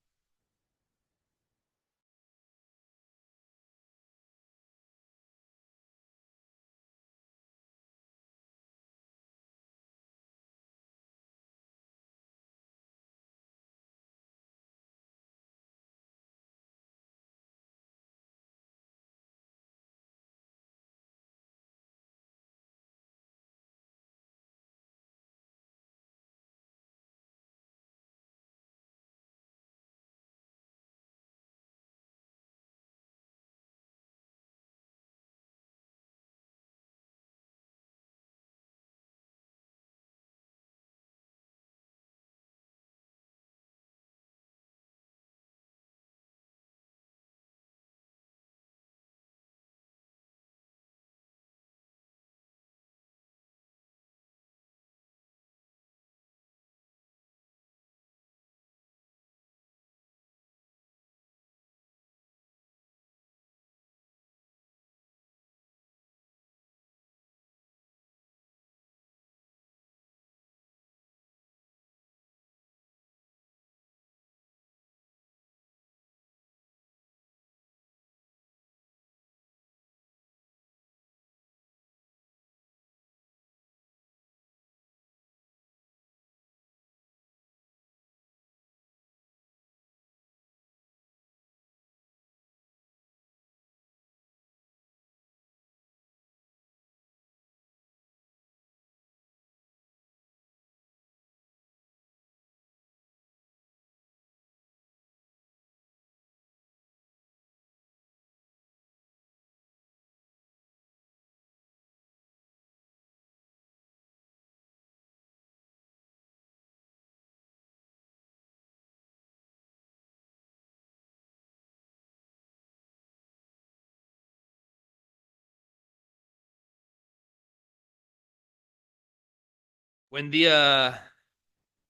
Speaker 1: Buen día,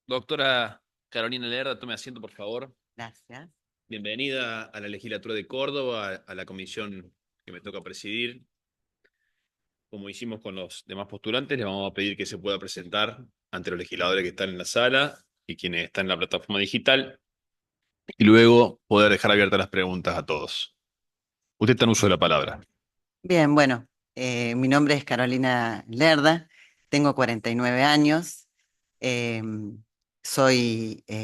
Speaker 1: doctora Carolina Lerda. Tome asiento, por favor.
Speaker 8: Gracias.
Speaker 1: Bienvenida a la legislatura de Córdoba, a la comisión que me toca presidir. Como hicimos con los demás postulantes, les vamos a pedir que se pueda presentar ante los legisladores que están en la sala y quienes están en la plataforma digital, y luego poder dejar abiertas las preguntas a todos. Usted está en uso de la palabra.
Speaker 8: Bien, bueno, mi nombre es Carolina Lerda, tengo 49 años,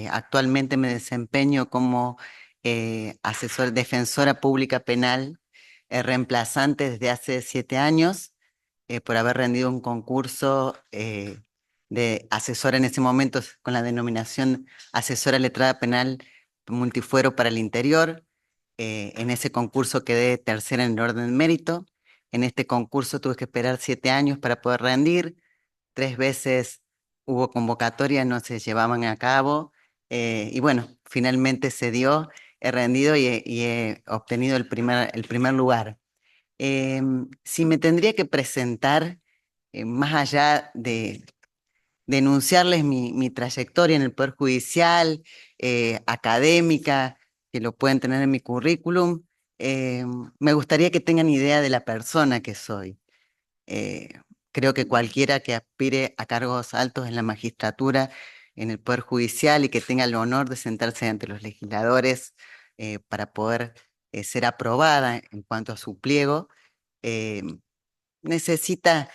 Speaker 8: actualmente me desempeño como defensora pública penal, reemplazante desde hace 7 años, por haber rendido un concurso de asesora en ese momento con la denominación asesora letrada penal multifuero para el interior. En ese concurso quedé tercera en el orden de mérito. En este concurso tuve que esperar 7 años para poder rendir. 3 veces hubo convocatoria, no se llevaban a cabo. Y bueno, finalmente se dio, he rendido y he obtenido el primer lugar. Si me tendría que presentar, más allá de denunciarles mi trayectoria en el Poder Judicial, académica, que lo pueden tener en mi currículum, me gustaría que tengan idea de la persona que soy. Eh, Creo que cualquiera que aspire a cargos altos en la magistratura, en el Poder Judicial y que tenga el honor de sentarse ante los legisladores para poder ser aprobada en cuanto a su pliego, eh, necesita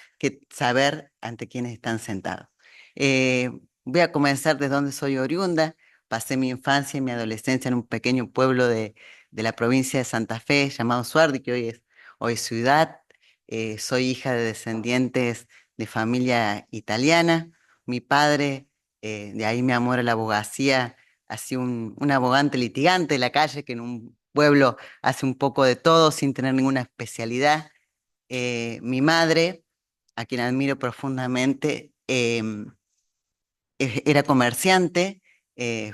Speaker 8: saber ante quiénes están sentados. Eh, Voy a comenzar desde donde soy oriunda. Pasé mi infancia y mi adolescencia en un pequeño pueblo de la provincia de Santa Fe llamado Suardi, que hoy es ciudad. Soy hija de descendientes de familia italiana. Mi padre, de ahí mi amor a la abogacía, ha sido un abogante litigante de la calle que en un pueblo hace un poco de todo sin tener ninguna especialidad. Mi madre, a quien admiro profundamente, era comerciante,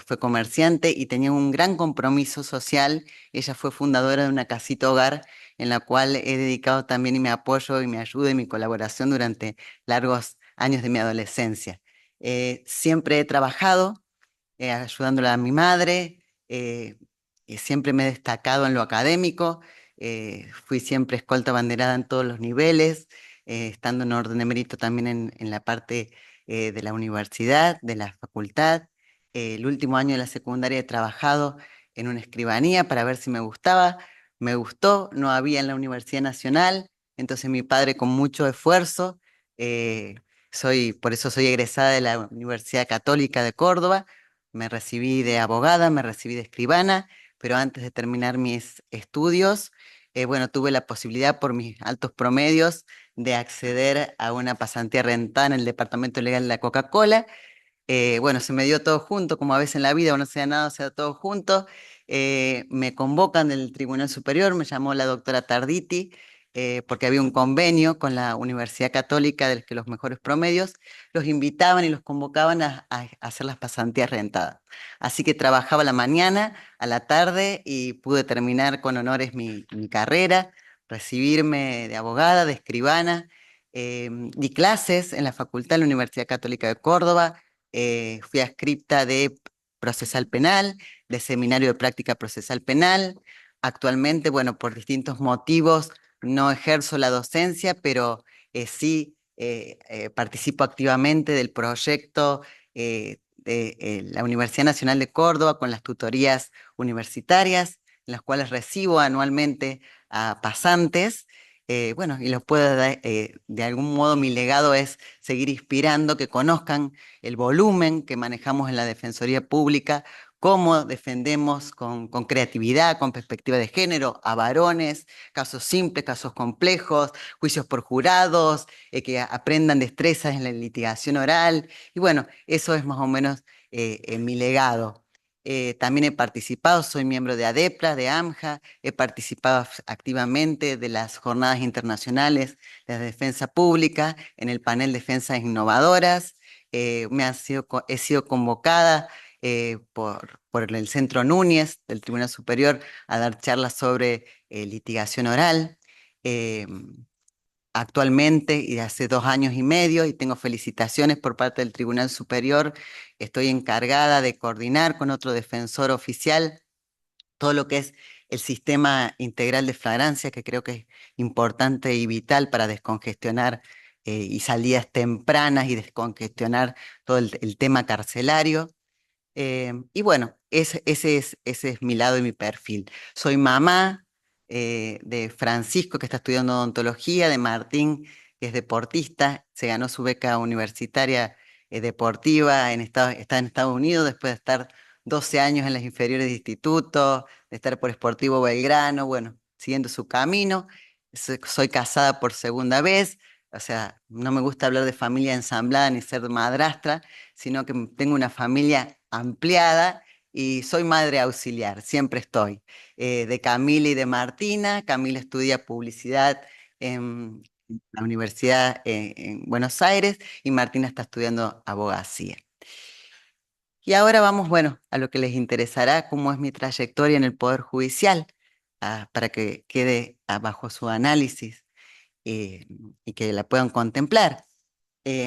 Speaker 8: fue comerciante y tenía un gran compromiso social. Ella fue fundadora de una casita hogar en la cual he dedicado también mi apoyo y mi ayuda y mi colaboración durante largos años de mi adolescencia. Siempre he trabajado ayudándola a mi madre, siempre me he destacado en lo académico, fui siempre escolta abanderada en todos los niveles, estando en orden de mérito también en la parte de la universidad, de la facultad. El último año de la secundaria he trabajado en una escribanía para ver si me gustaba. Me gustó, no había en la Universidad Nacional, entonces mi padre con mucho esfuerzo, por eso soy egresada de la Universidad Católica de Córdoba, me recibí de abogada, me recibí de escribana, pero antes de terminar mis estudios, bueno, tuve la posibilidad por mis altos promedios de acceder a una pasantía rentada en el Departamento Legal de la Coca-Cola. Bueno, se me dio todo junto, como a veces en la vida, o no sea nada, o sea todo junto. Me convocan del Tribunal Superior, me llamó la doctora Tarditi, porque había un convenio con la Universidad Católica de que los mejores promedios los invitaban y los convocaban a hacer las pasantías rentadas. Así que trabajaba a la mañana, a la tarde y pude terminar con honores mi carrera, recibirme de abogada, de escribana. Di clases en la Facultad de la Universidad Católica de Córdoba. Fui adscripta de procesal penal, de seminario de práctica procesal penal. Actualmente, bueno, por distintos motivos no ejerzo la docencia, pero sí participo activamente del proyecto de la Universidad Nacional de Córdoba con las tutorías universitarias, en las cuales recibo anualmente a pasantes. Bueno, y los puedo dar, de algún modo mi legado es seguir inspirando, que conozcan el volumen que manejamos en la Defensoría Pública, cómo defendemos con creatividad, con perspectiva de género, a varones, casos simples, casos complejos, juicios por jurados, que aprendan destrezas en la litigación oral. Y bueno, eso es más o menos mi legado. También he participado, soy miembro de ADEPLA, de AMJA, he participado activamente de las jornadas internacionales de defensa pública, en el panel Defensas Innovadoras. He sido convocada por el Centro Núñez del Tribunal Superior a dar charlas sobre litigación oral. actualmente y de hace 2 años y medio, y tengo felicitaciones por parte del Tribunal Superior. Estoy encargada de coordinar con otro defensor oficial todo lo que es el sistema integral de flagrancia, que creo que es importante y vital para descongestionar y salidas tempranas y descongestionar todo el tema carcelario. Y bueno, ese es mi lado y mi perfil. Soy mamá de Francisco, que está estudiando odontología, de Martín, que es deportista, se ganó su beca universitaria deportiva está en Estados Unidos después de estar 12 años en las inferiores de instituto, de estar por Sportivo Belgrano, bueno, siguiendo su camino. Soy casada por segunda vez, o sea, no me gusta hablar de familia ensamblada ni ser madrastra, sino que tengo una familia ampliada y soy madre auxiliar, siempre estoy. De Camila y de Martina. Camila estudia publicidad en la Universidad en Buenos Aires y Martina está estudiando abogacía. Y ahora vamos, bueno, a lo que les interesará, cómo es mi trayectoria en el Poder Judicial, para que quede bajo su análisis y que la puedan contemplar.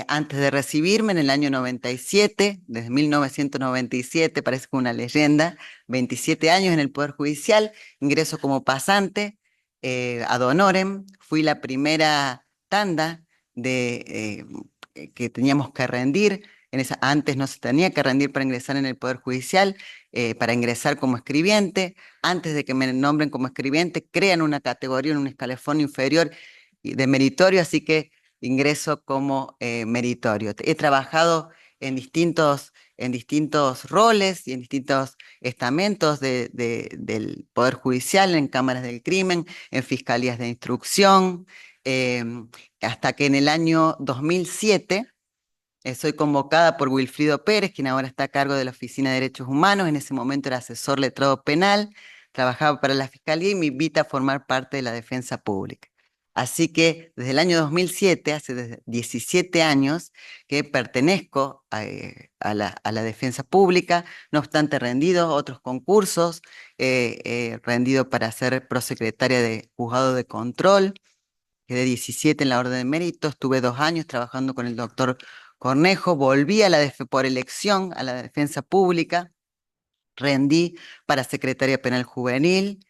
Speaker 8: Antes de recibirme en el año 97, desde 1997, parece que una leyenda, 27 años en el Poder Judicial, ingreso como pasante ad honorem, fui la primera tanda que teníamos que rendir. Antes no se tenía que rendir para ingresar en el Poder Judicial, para ingresar como escribiente. Antes de que me nombren como escribiente, crean una categoría en un escalafón inferior de meritorio, así que ingreso como meritorio. He trabajado en distintos roles y en distintos estamentos del Poder Judicial, en cámaras del crimen, en fiscalías de instrucción, hasta que en el año 2007 soy convocada por Wilfrido Pérez, quien ahora está a cargo de la Oficina de Derechos Humanos. En ese momento era asesor letrado penal, trabajaba para la Fiscalía y me invita a formar parte de la defensa pública. Así que desde el año 2007, hace 17 años, que pertenezco a la defensa pública, no obstante rendido otros concursos, rendido para ser prosecretaria de juzgado de control, quedé 17 en la orden de mérito, estuve 2 años trabajando con el doctor Cornejo, volví por elección a la defensa pública, rendí para secretaria penal juvenil,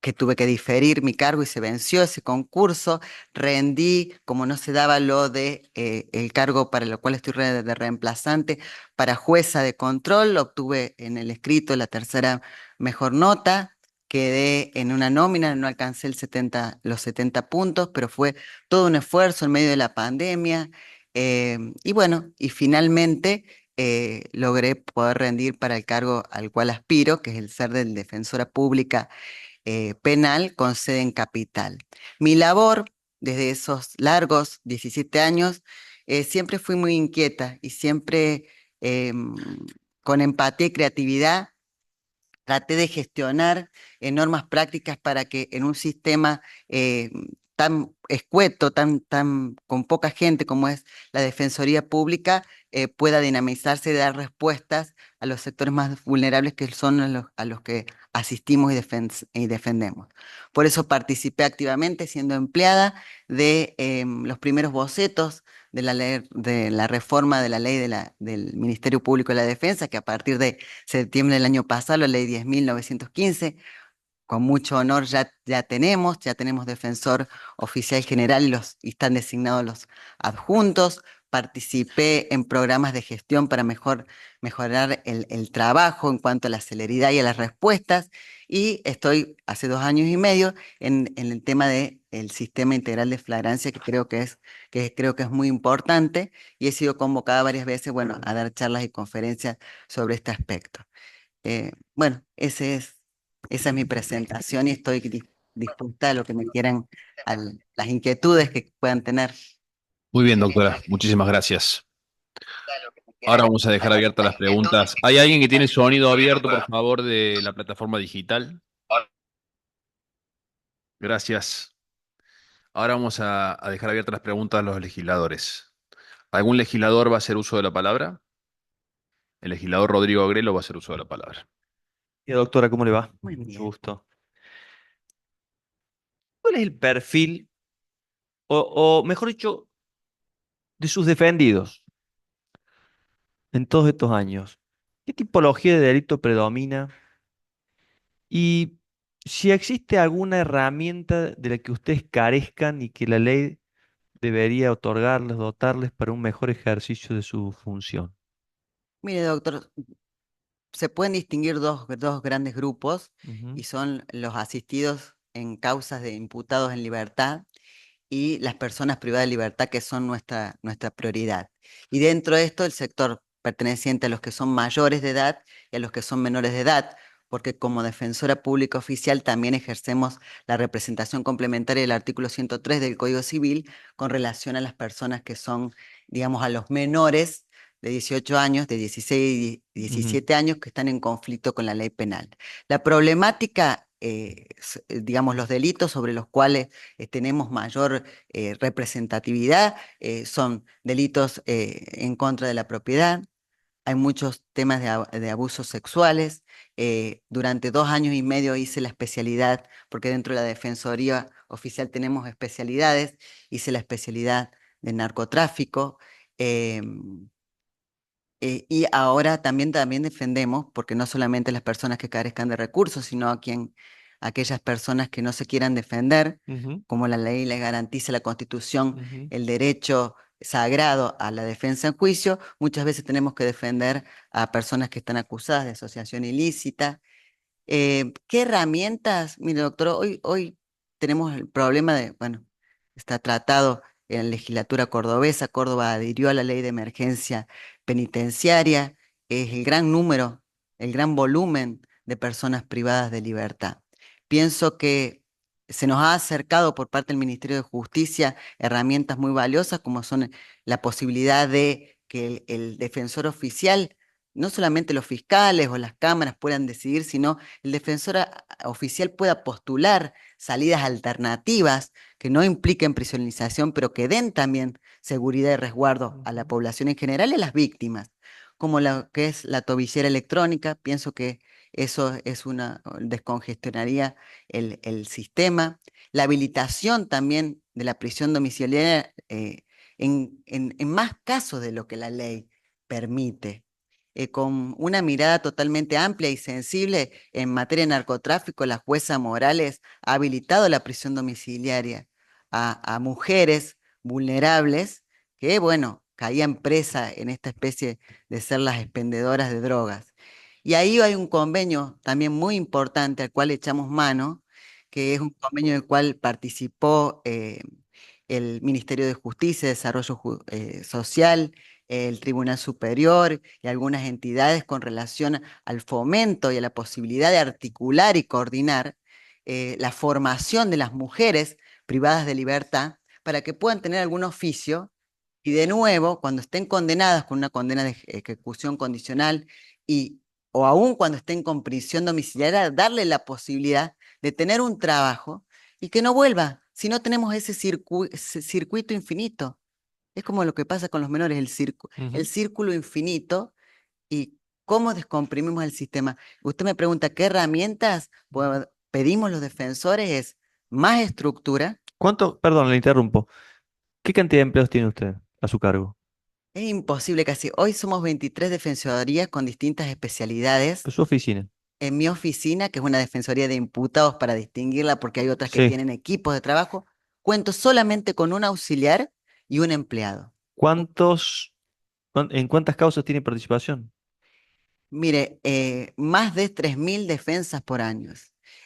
Speaker 8: que tuve que diferir mi cargo y se venció ese concurso. Rendí, como no se daba lo de el cargo para lo cual estoy de reemplazante, para jueza de control, obtuve en el escrito la tercera mejor nota. Quedé en una nómina, no alcancé los 70 puntos, pero fue todo un esfuerzo en medio de la pandemia. Y bueno, y finalmente logré poder rendir para el cargo al cual aspiro, que es el ser del defensora pública penal con sede en Capital. Mi labor, desde esos largos 17 años, siempre fui muy inquieta y siempre con empatía y creatividad traté de gestionar normas prácticas para que en un sistema tan escueto, con poca gente como es la Defensoría Pública, pueda dinamizarse y dar respuestas a los sectores más vulnerables que son a los que asistimos y defendemos. Por eso participé activamente siendo empleada de los primeros bocetos de la reforma de la ley del Ministerio Público de la Defensa, que a partir de septiembre del año pasado, la ley 10.915, con mucho honor ya tenemos defensor oficial general y están designados los adjuntos. Participé en programas de gestión para mejorar el trabajo en cuanto a la celeridad y a las respuestas, y estoy hace 2 años y medio en el tema del sistema integral de flagrancia, que creo que es muy importante, y he sido convocada varias veces, bueno, a dar charlas y conferencias sobre este aspecto. Bueno, esa es mi presentación y estoy dispuesta a lo que me quieran, las inquietudes que puedan tener.
Speaker 1: Muy bien, doctora. Muchísimas gracias. Ahora vamos a dejar abiertas las preguntas. ¿Hay alguien que tiene sonido abierto, por favor, de la plataforma digital? Gracias. Ahora vamos a dejar abiertas las preguntas a los legisladores. ¿Algún legislador va a hacer uso de la palabra? El legislador Rodrigo Agrelo va a hacer uso de la palabra.
Speaker 3: Y doctora, ¿cómo le va?
Speaker 8: Muy
Speaker 3: Mucho
Speaker 8: bien.
Speaker 3: gusto. ¿cuál es el perfil, o mejor dicho, de sus defendidos en todos estos años? ¿Qué tipología de delito predomina? Y si existe alguna herramienta de la que ustedes carezcan y que la ley debería otorgarles, dotarles para un mejor ejercicio de su función.
Speaker 8: Mire, doctor, se pueden distinguir dos grandes grupos
Speaker 3: Ujú,
Speaker 8: y son los asistidos en causas de imputados en libertad y las personas privadas de libertad, que son nuestra prioridad. Y dentro de esto, el sector perteneciente a los que son mayores de edad y a los que son menores de edad, porque como defensora pública oficial también ejercemos la representación complementaria del artículo 103 del Código Civil con relación a las personas que son, digamos, a los menores de 18 años, de 16 y
Speaker 3: ujú,
Speaker 8: 17 años que están en conflicto con la ley penal. La problemática, digamos, los delitos sobre los cuales tenemos mayor representatividad, son delitos en contra de la propiedad, hay muchos temas de abusos sexuales. Durante 2 años y medio hice la especialidad, porque dentro de la Defensoría Oficial tenemos especialidades, hice la especialidad de narcotráfico. em, y ahora también defendemos, porque no solamente las personas que carezcan de recursos, sino aquellas personas que no se quieran defender,
Speaker 3: ujú,
Speaker 8: como la ley les garantiza la Constitución,
Speaker 3: ujú.
Speaker 8: el derecho sagrado a la defensa en juicio, muchas veces tenemos que defender a personas que están acusadas de asociación ilícita. ¿Qué herramientas? Mire, doctor, hoy tenemos el problema de, bueno, está tratado en la legislatura cordobesa. Córdoba adhirió a la ley de emergencia penitenciaria. Es el gran número, el gran volumen de personas privadas de libertad. Pienso que se nos ha acercado por parte del Ministerio de Justicia herramientas muy valiosas, como son la posibilidad de que el defensor oficial, no solamente los fiscales o las cámaras puedan decidir, sino el defensor oficial pueda postular salidas alternativas que no impliquen prisionerización, pero que den también seguridad y resguardo a la
Speaker 3: Ujú.
Speaker 8: población en general y a las víctimas, como lo que es la tobillera electrónica. Pienso que eso es descongestionaría el sistema. La habilitación también de la prisión domiciliaria en más casos de lo que la ley permite, con una mirada totalmente amplia y sensible en materia de narcotráfico. La jueza Morales ha habilitado la prisión domiciliaria a mujeres vulnerables que, bueno, caían presa en esta especie de ser las expendedoras de drogas. Y ahí hay un convenio también muy importante al cual echamos mano, que es un convenio del cual participó el Ministerio de Justicia, Desarrollo Social, el Tribunal Superior y algunas entidades con relación al fomento y a la posibilidad de articular y coordinar la formación de las mujeres privadas de libertad para que puedan tener algún oficio y de nuevo, cuando estén condenadas con una condena de ejecución condicional y o aún cuando estén con prisión domiciliaria, darle la posibilidad de tener un trabajo y que no vuelva, si no tenemos ese circuito infinito. Es como lo que pasa con los menores, el
Speaker 3: Ujú.
Speaker 8: círculo infinito y cómo descomprimimos el sistema. Usted me pregunta qué herramientas pedimos los defensores, es más estructura.
Speaker 3: ¿Cuánto, perdón, le interrumpo, qué cantidad de empleados tiene usted a su cargo?
Speaker 8: Es imposible casi. Hoy somos 23 defensorías con distintas especialidades.
Speaker 3: En su oficina.
Speaker 8: En mi oficina, que es una defensoría de imputados para distinguirla porque hay otras que
Speaker 3: Sí.
Speaker 8: tienen equipos de trabajo, cuento solamente con un auxiliar y un empleado.
Speaker 3: ¿En cuántas causas tiene participación?
Speaker 8: Mire, más de 3.000 defensas por año.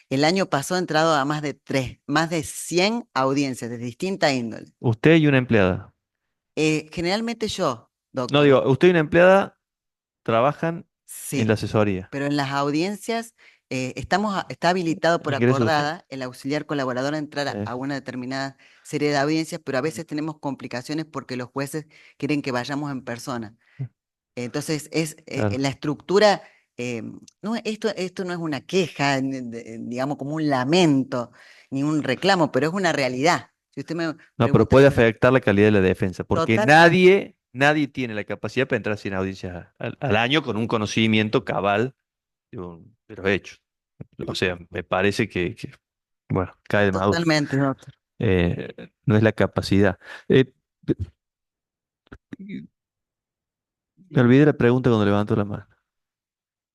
Speaker 8: El año pasado he entrado a más de 100 audiencias de distinta índole.
Speaker 3: Usted y una empleada.
Speaker 8: Generalmente yo,
Speaker 3: No
Speaker 8: doctor,
Speaker 3: digo, usted y una empleada trabajan en la
Speaker 8: sí,
Speaker 3: asesoría.
Speaker 8: pero en las audiencias está habilitado por
Speaker 3: Ingresa usted.
Speaker 8: acordada el auxiliar colaborador a entrar a una determinada serie de audiencias, pero a veces tenemos complicaciones porque los jueces quieren que vayamos en persona. Entonces,
Speaker 3: Claro.
Speaker 8: la estructura, no, esto no es una queja, digamos, como un lamento, ni un reclamo, pero es una realidad. Si usted me
Speaker 3: No, pero
Speaker 8: pregunta
Speaker 3: puede afectar la calidad de la defensa, porque
Speaker 8: totalmente,
Speaker 3: nadie tiene la capacidad para entrar 100 audiencias al año con un conocimiento cabal de los hechos. O sea, me parece que Bueno, cae de maduro.
Speaker 8: Totalmente, doctor.
Speaker 3: No es la capacidad. Eh, Me olvidé la pregunta cuando levantó la mano.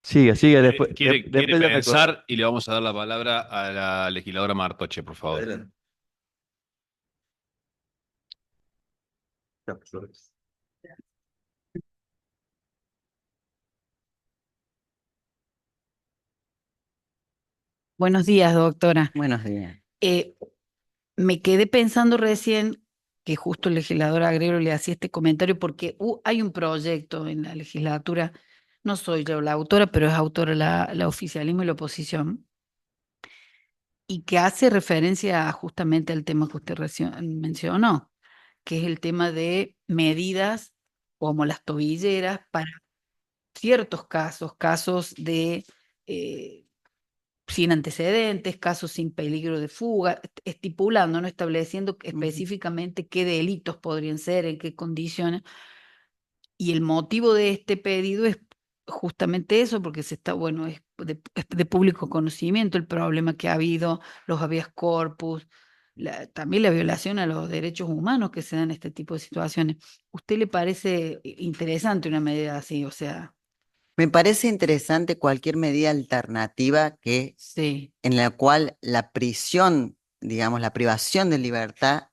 Speaker 3: Siga, siga, después,
Speaker 1: Quiere
Speaker 3: después ya me acuerdo.
Speaker 1: pensar y le vamos a dar la palabra a la legisladora Martoche, por favor.
Speaker 3: Adelante.
Speaker 9: Buenos días, doctora.
Speaker 8: Buenos días.
Speaker 9: Eh, Me quedé pensando recién que justo el legislador Agrelo le hacía este comentario porque hay un proyecto en la legislatura, no soy yo la autora, pero es autora la oficialismo y la oposición, y que hace referencia justamente al tema que usted recién mencionó, que es el tema de medidas como las tobilleras para ciertos casos, casos de eh, sin antecedentes, casos sin peligro de fuga, estipulando, no estableciendo específicamente qué delitos podrían ser, en qué condiciones. Y el motivo de este pedido es justamente eso, porque se está, bueno, es de público conocimiento el problema que ha habido, los habeas corpus, también la violación a los derechos humanos que se dan en este tipo de situaciones. ¿Usted le parece interesante una medida así? O sea,
Speaker 8: Me parece interesante cualquier medida alternativa
Speaker 9: sí.
Speaker 8: en la cual la prisión, digamos, la privación de libertad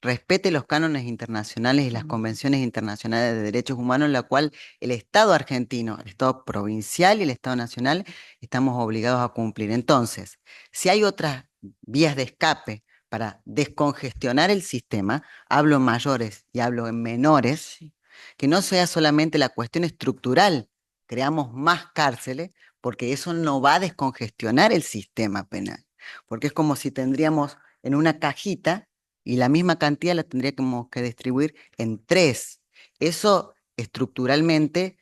Speaker 8: respete los cánones internacionales y las convenciones internacionales de derechos humanos, en la cual el Estado argentino, el Estado provincial y el Estado nacional estamos obligados a cumplir. Entonces, si hay otras vías de escape para descongestionar el sistema, hablo en mayores y hablo en menores,
Speaker 9: Sí.
Speaker 8: que no sea solamente la cuestión estructural, creamos más cárceles, porque eso no va a descongestionar el sistema penal, porque es como si tendríamos en una cajita y la misma cantidad la tendríamos que distribuir en 3. Eso estructuralmente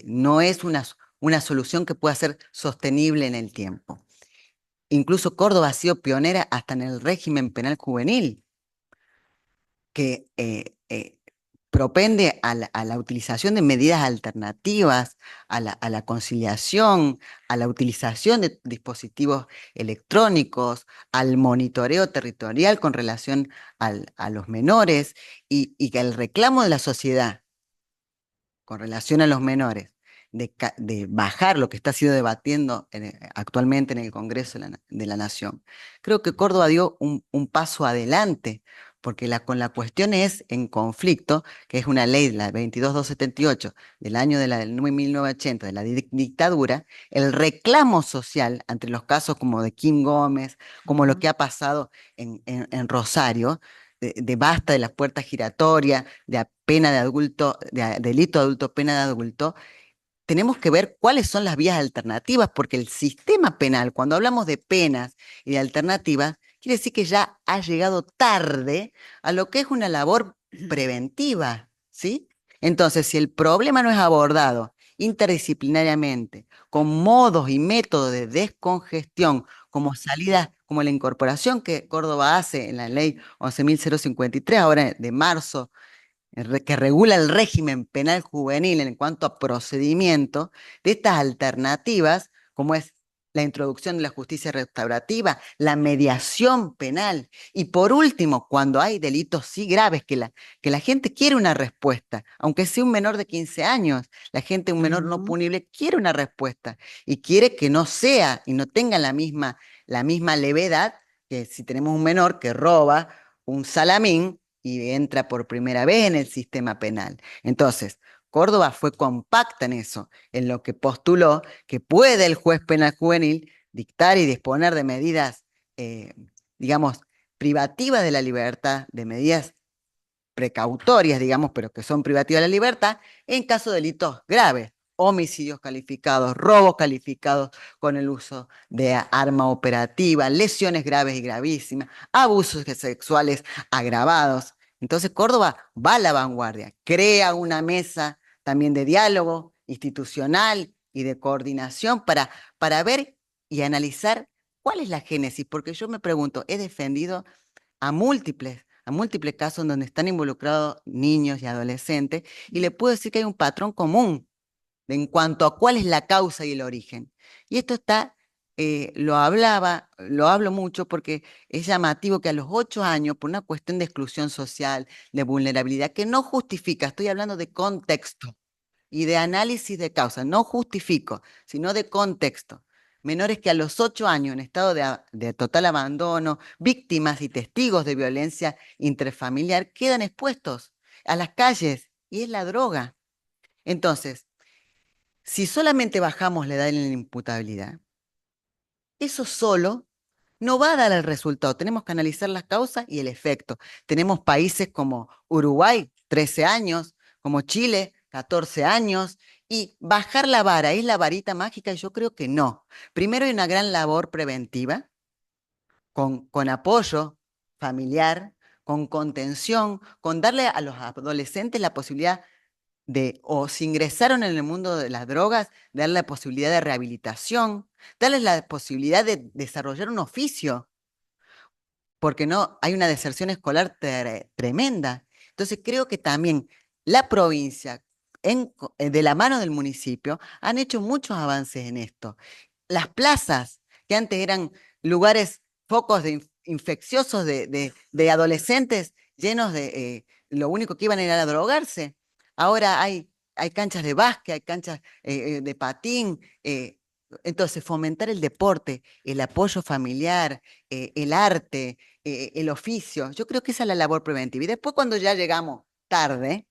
Speaker 8: no es una solución que pueda ser sostenible en el tiempo. Incluso Córdoba ha sido pionera hasta en el régimen penal juvenil, que propende a la utilización de medidas alternativas, a la conciliación, a la utilización de dispositivos electrónicos, al monitoreo territorial con relación a los menores y que el reclamo de la sociedad con relación a los menores, de bajar lo que está siendo debatiendo actualmente en el Congreso de la Nación. Creo que Córdoba dio un paso adelante, porque con la cuestión es en conflicto, que es una ley, la 22278 del año del 1980, de la dictadura, el reclamo social ante los casos como de Kim Gómez, como lo que ha pasado en Rosario, de basta de las puertas giratorias, de pena de adulto, delito de adulto, pena de adulto, tenemos que ver cuáles son las vías alternativas, porque el sistema penal, cuando hablamos de penas y de alternativas, quiere decir que ya ha llegado tarde a lo que es una labor preventiva, ¿sí? Entonces, si el problema no es abordado interdisciplinariamente, con modos y métodos de descongestión, como salidas, como la incorporación que Córdoba hace en la ley 11.053, ahora de marzo, que regula el régimen penal juvenil en cuanto a procedimiento, de estas alternativas, como es la introducción de la justicia restaurativa, la mediación penal, y por último, cuando hay delitos sí graves, que la gente quiere una respuesta, aunque sea un menor de 15 años, la gente, un menor no punible, quiere una respuesta, y quiere que no sea y no tenga la misma levedad que si tenemos un menor que roba un salamín y entra por primera vez en el sistema penal. Entonces, Córdoba fue compacta en eso, en lo que postuló que puede el juez penal juvenil dictar y disponer de medidas, digamos, privativas de la libertad, de medidas precautorias, digamos, pero que son privativas de la libertad, en caso de delitos graves, homicidios calificados, robos calificados con el uso de arma operativa, lesiones graves y gravísimas, abusos sexuales agravados. Entonces Córdoba va a la vanguardia, crea una mesa también de diálogo institucional y de coordinación para ver y analizar cuál es la génesis, porque yo me pregunto, he defendido a múltiples casos donde están involucrados niños y adolescentes, y le puedo decir que hay un patrón común en cuanto a cuál es la causa y el origen. Y esto está lo hablo mucho porque es llamativo que a los 8 años, por una cuestión de exclusión social, de vulnerabilidad, que no justifica, estoy hablando de contexto y de análisis de causa, no justifico, sino de contexto. Menores que a los 8 años en estado de total abandono, víctimas y testigos de violencia intrafamiliar, quedan expuestos a las calles y es la droga. Entonces, si solamente bajamos la edad en la imputabilidad, eso solo no va a dar el resultado. Tenemos que analizar las causas y el efecto. Tenemos países como Uruguay, 13 años, como Chile, 14 años, y bajar la vara, ¿es la varita mágica? Yo creo que no. Primero hay una gran labor preventiva, con apoyo familiar, con contención, con darle a los adolescentes la posibilidad o si ingresaron en el mundo de las drogas, darle la posibilidad de rehabilitación, darles la posibilidad de desarrollar un oficio, porque no hay una deserción escolar tremenda. Entonces creo que también la provincia, de la mano del municipio, han hecho muchos avances en esto. Las plazas, que antes eran lugares, focos infecciosos de adolescentes llenos lo único que iban era a drogarse. Ahora hay canchas de básquet, hay canchas de patín. Entonces, fomentar el deporte, el apoyo familiar, el arte, el oficio, yo creo que esa es la labor preventiva. Y después cuando ya llegamos tarde,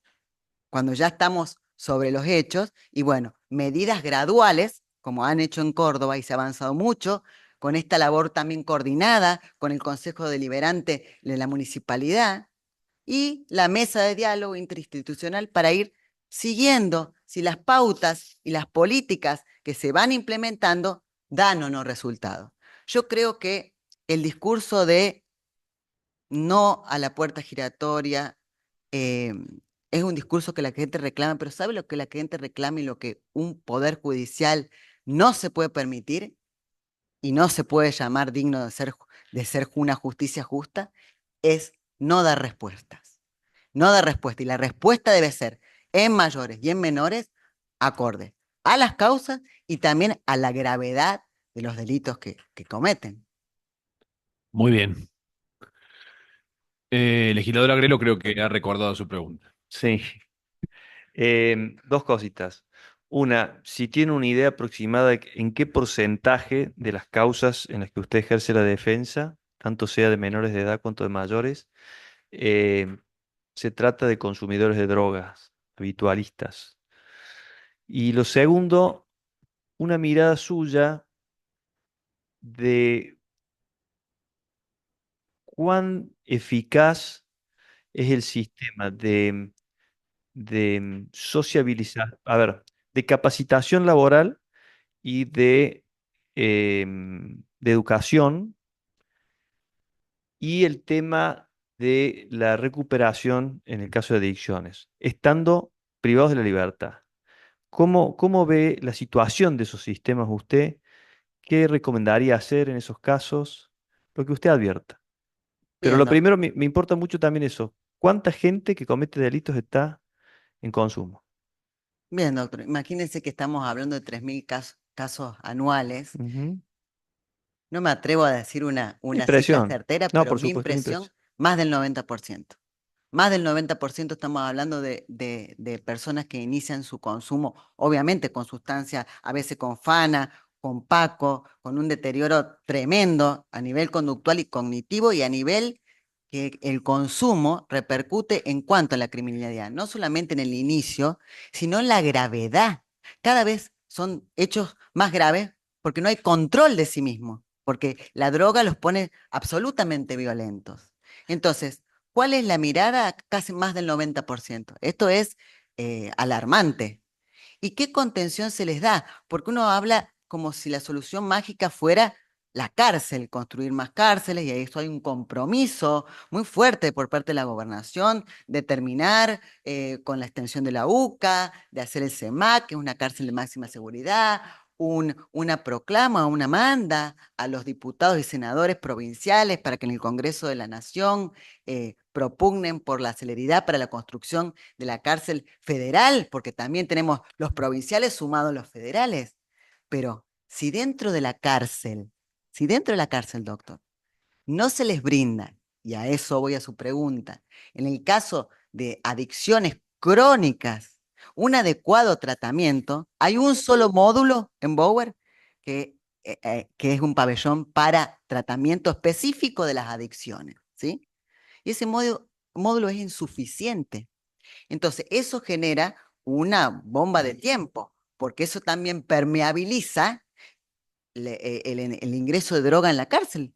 Speaker 8: cuando ya estamos sobre los hechos, y bueno, medidas graduales, como han hecho en Córdoba y se ha avanzado mucho, con esta labor también coordinada con el Consejo Deliberante de la Municipalidad y la mesa de diálogo interinstitucional para ir siguiendo si las pautas y las políticas que se van implementando dan o no resultado. Yo creo que el discurso de no a la puerta giratoria eh, es un discurso que la gente reclama, pero ¿sabe lo que la gente reclama y lo que un poder judicial no se puede permitir y no se puede llamar digno de ser una justicia justa? Es no dar respuestas. No dar respuesta. Y la respuesta debe ser en mayores y en menores acorde a las causas y también a la gravedad de los delitos que cometen.
Speaker 1: Muy bien. Legislador Agrelo creo que ha recordado su pregunta.
Speaker 3: Sí. Dos cositas. Una, si tiene una idea aproximada de en qué porcentaje de las causas en las que usted ejerce la defensa, tanto sea de menores de edad cuanto de mayores, eh, se trata de consumidores de drogas, habitualistas. Y lo segundo, una mirada suya de cuán eficaz es el sistema de sociabilizar, a ver, de capacitación laboral y de educación y el tema de la recuperación en el caso de adicciones, estando privados de la libertad. ¿Cómo ve la situación de esos sistemas usted? ¿Qué recomendaría hacer en esos casos? Lo que usted advierta. Pero
Speaker 8: Bien,
Speaker 3: lo primero, me importa mucho también eso. ¿Cuánta gente que comete delitos está en consumo?
Speaker 8: bien, doctor. Imagínense que estamos hablando de 3.000 casos anuales.
Speaker 3: Ujú.
Speaker 8: No me atrevo a decir una cifra
Speaker 3: Impresión.
Speaker 8: certera,
Speaker 3: No,
Speaker 8: pero
Speaker 3: por
Speaker 8: mi
Speaker 3: supuesto, una
Speaker 8: impresión,
Speaker 3: impresión.
Speaker 8: más del 90%. Más del 90% estamos hablando de personas que inician su consumo, obviamente con sustancias, a veces con fana, con paco, con un deterioro tremendo a nivel conductual y cognitivo y a nivel que el consumo repercute en cuanto a la criminalidad, no solamente en el inicio, sino en la gravedad. Cada vez son hechos más graves porque no hay control de sí mismo, porque la droga los pone absolutamente violentos. Entonces, ¿cuál es la mirada? Casi más del 90%. Esto es alarmante. ¿Y qué contención se les da? Porque uno habla como si la solución mágica fuera la cárcel, construir más cárceles, y eso hay un compromiso muy fuerte por parte de la gobernación de terminar con la extensión de la UCA, de hacer el CEMAC, que es una cárcel de máxima seguridad, una proclama, una manda a los diputados y senadores provinciales para que en el Congreso de la Nación propugnen por la celeridad para la construcción de la cárcel federal, porque también tenemos los provinciales sumados a los federales. Pero si dentro de la cárcel, doctor, no se les brinda, y a eso voy a su pregunta, en el caso de adicciones crónicas, un adecuado tratamiento, hay un solo módulo en Bower que es un pabellón para tratamiento específico de las adicciones, ¿sí? Y ese módulo es insuficiente. Entonces, eso genera una bomba de tiempo, porque eso también permeabiliza el ingreso de droga en la cárcel.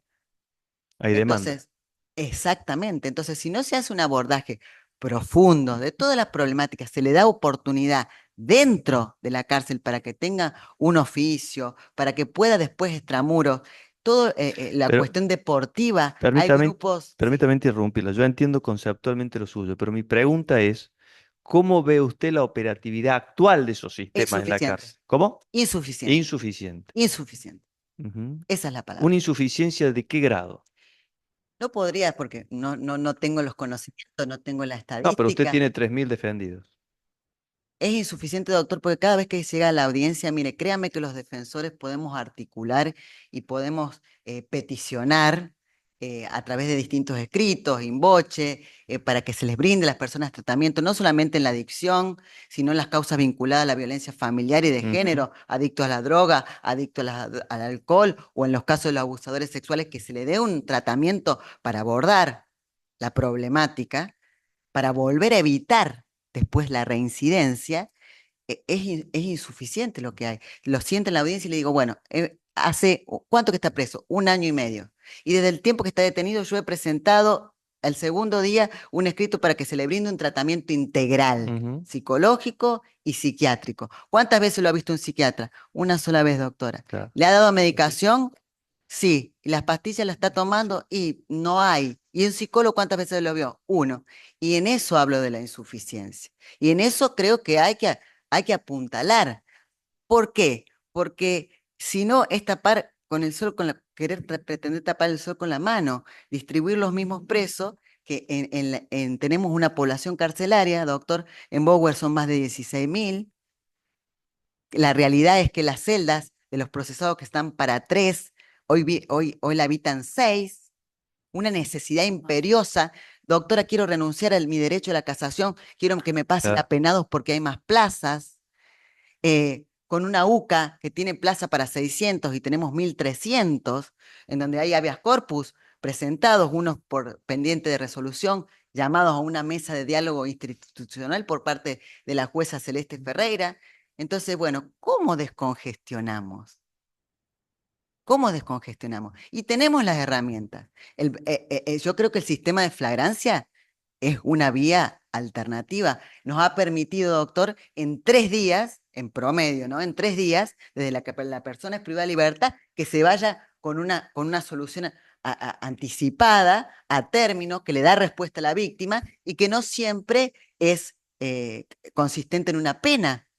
Speaker 3: Hay demanda.
Speaker 8: Entonces, exactamente. Entonces, si no se hace un abordaje profundo de todas las problemáticas, se le da oportunidad dentro de la cárcel para que tenga un oficio, para que pueda después extramuros, toda la
Speaker 3: Pero
Speaker 8: cuestión deportiva, hay
Speaker 3: permítame,
Speaker 8: grupos, sí,
Speaker 3: permítame interrumpirla. Yo entiendo conceptualmente lo suyo, pero mi pregunta es, ¿cómo ve usted la operatividad actual de esos sistemas en la
Speaker 8: insuficiente,
Speaker 3: cárcel? ¿Cómo?
Speaker 8: insuficiente,
Speaker 3: Insuficiente.
Speaker 8: insuficiente.
Speaker 3: Ujú.
Speaker 8: Esa es la palabra.
Speaker 3: ¿Una insuficiencia de qué grado?
Speaker 8: No podría porque no tengo los conocimientos, no tengo la
Speaker 3: No, pero usted
Speaker 8: estadística.
Speaker 3: tiene 3.000 defendidos.
Speaker 8: Es insuficiente, doctor, porque cada vez que llega a la audiencia, mire, créame que los defensores podemos articular y podemos peticionar a través de distintos escritos, inboche, para que se les brinde a las personas tratamiento, no solamente en la adicción, sino en las causas vinculadas a la violencia familiar y de
Speaker 3: Ujú.
Speaker 8: género, adictos a la droga, adictos al alcohol, o en los casos de los abusadores sexuales, que se le dé un tratamiento para abordar la problemática, para volver a evitar después la reincidencia. Es insuficiente lo que hay. Lo siento en la audiencia y le digo, bueno, ¿cuánto que está preso? 1 año y medio. Y desde el tiempo que está detenido yo he presentado el segundo día un escrito para que se le brinde un tratamiento integral,
Speaker 3: Ujú.
Speaker 8: psicológico y psiquiátrico. ¿Cuántas veces lo ha visto un psiquiatra? Una sola vez, doctora.
Speaker 3: Claro.
Speaker 8: ¿Le ha dado medicación? Sí. ¿Y las pastillas las está tomando? Y no hay. ¿Y un psicólogo cuántas veces lo vio? Uno. Y en eso hablo de la insuficiencia. Y en eso creo que hay que apuntalar. ¿Por qué? Porque si no es tapar con el sol, pretender tapar el sol con la mano, distribuir los mismos presos, que tenemos una población carcelaria, doctor, en Bower son más de 16.000. La realidad es que las celdas de los procesados que están para 3, hoy la habitan 6. Una necesidad imperiosa. Doctora, quiero renunciar a mi derecho a la casación, quiero que me pasen a
Speaker 3: Claro.
Speaker 8: penados porque hay más plazas. Con una UCA que tiene plaza para 600 y tenemos 1.300, en donde hay habeas corpus presentados, unos por pendiente de resolución, llamados a una mesa de diálogo institucional por parte de la jueza Celeste Ferreira. Entonces, bueno, ¿cómo descongestionamos? ¿Cómo descongestionamos? Y tenemos las herramientas. Yo creo que el sistema de flagrancia es una vía alternativa. Nos ha permitido, doctor, en 3 días, en promedio, ¿no? En 3 días, desde que la persona es privada de libertad, que se vaya con una solución anticipada, a término, que le da respuesta a la víctima y que no siempre es consistente en una pena.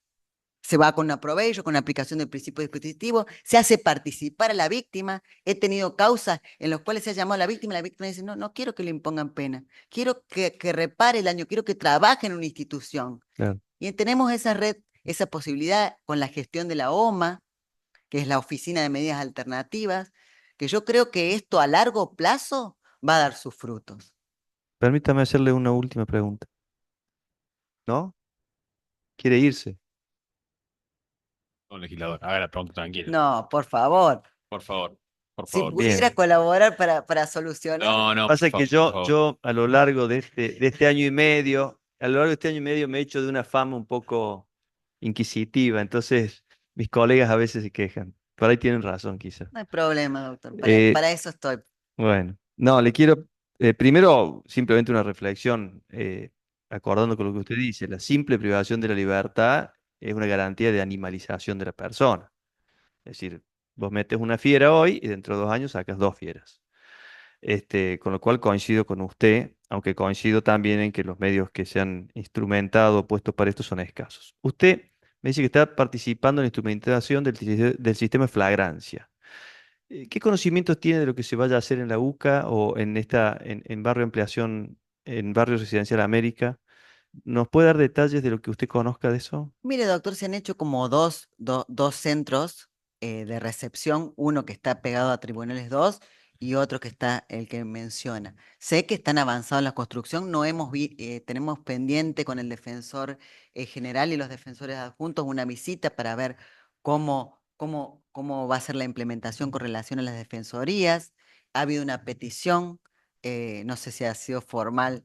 Speaker 8: Se va con una probation, con una aplicación del principio dispositivo, se hace participar a la víctima. He tenido causas en las cuales se ha llamado a la víctima y la víctima dice, no, no quiero que le impongan pena, quiero que repare el daño, quiero que trabaje en una institución.
Speaker 3: Claro.
Speaker 8: Y tenemos esa red, esa posibilidad con la gestión de la OMA, que es la Oficina de Medidas Alternativas, que yo creo que esto a largo plazo va a dar sus frutos.
Speaker 3: Permítame hacerle una última pregunta. ¿No? ¿Quiere irse?
Speaker 1: No, legislador, haga la pregunta tranquilo.
Speaker 8: No, por favor.
Speaker 1: Por favor, por
Speaker 8: Si
Speaker 1: favor.
Speaker 8: pudiera
Speaker 3: Bien.
Speaker 8: colaborar para solucionar.
Speaker 1: No,
Speaker 3: Pasa
Speaker 1: por
Speaker 3: que
Speaker 1: favor.
Speaker 3: yo a lo largo de este año y medio, a lo largo de este año y medio me he hecho de una fama un poco inquisitiva, entonces mis colegas a veces se quejan. Por ahí tienen razón, quizás.
Speaker 8: No hay problema, doctor.
Speaker 3: Eh,
Speaker 8: Para eso estoy.
Speaker 3: bueno, no, le quiero primero simplemente una reflexión, acordando con lo que usted dice, la simple privación de la libertad es una garantía de animalización de la persona. Es decir, vos metes una fiera hoy y dentro de 2 años sacas 2 fieras. Con lo cual coincido con usted, aunque coincido también en que los medios que se han instrumentado o puestos para esto son escasos. Usted me dice que está participando en la instrumentación del sistema de flagrancia. ¿Qué conocimientos tiene de lo que se vaya a hacer en la UCA o en Barrio Ampliación, en Barrio Residencial América? ¿Nos puede dar detalles de lo que usted conozca de eso?
Speaker 8: Mire, doctor, se han hecho como dos centros de recepción, uno que está pegado a Tribunales 2 y otro que está el que menciona. Sé que están avanzados en la construcción, no tenemos pendiente con el defensor general y los defensores adjuntos una visita para ver cómo va a ser la implementación con relación a las defensorías. Ha habido una petición, no sé si ha sido formal,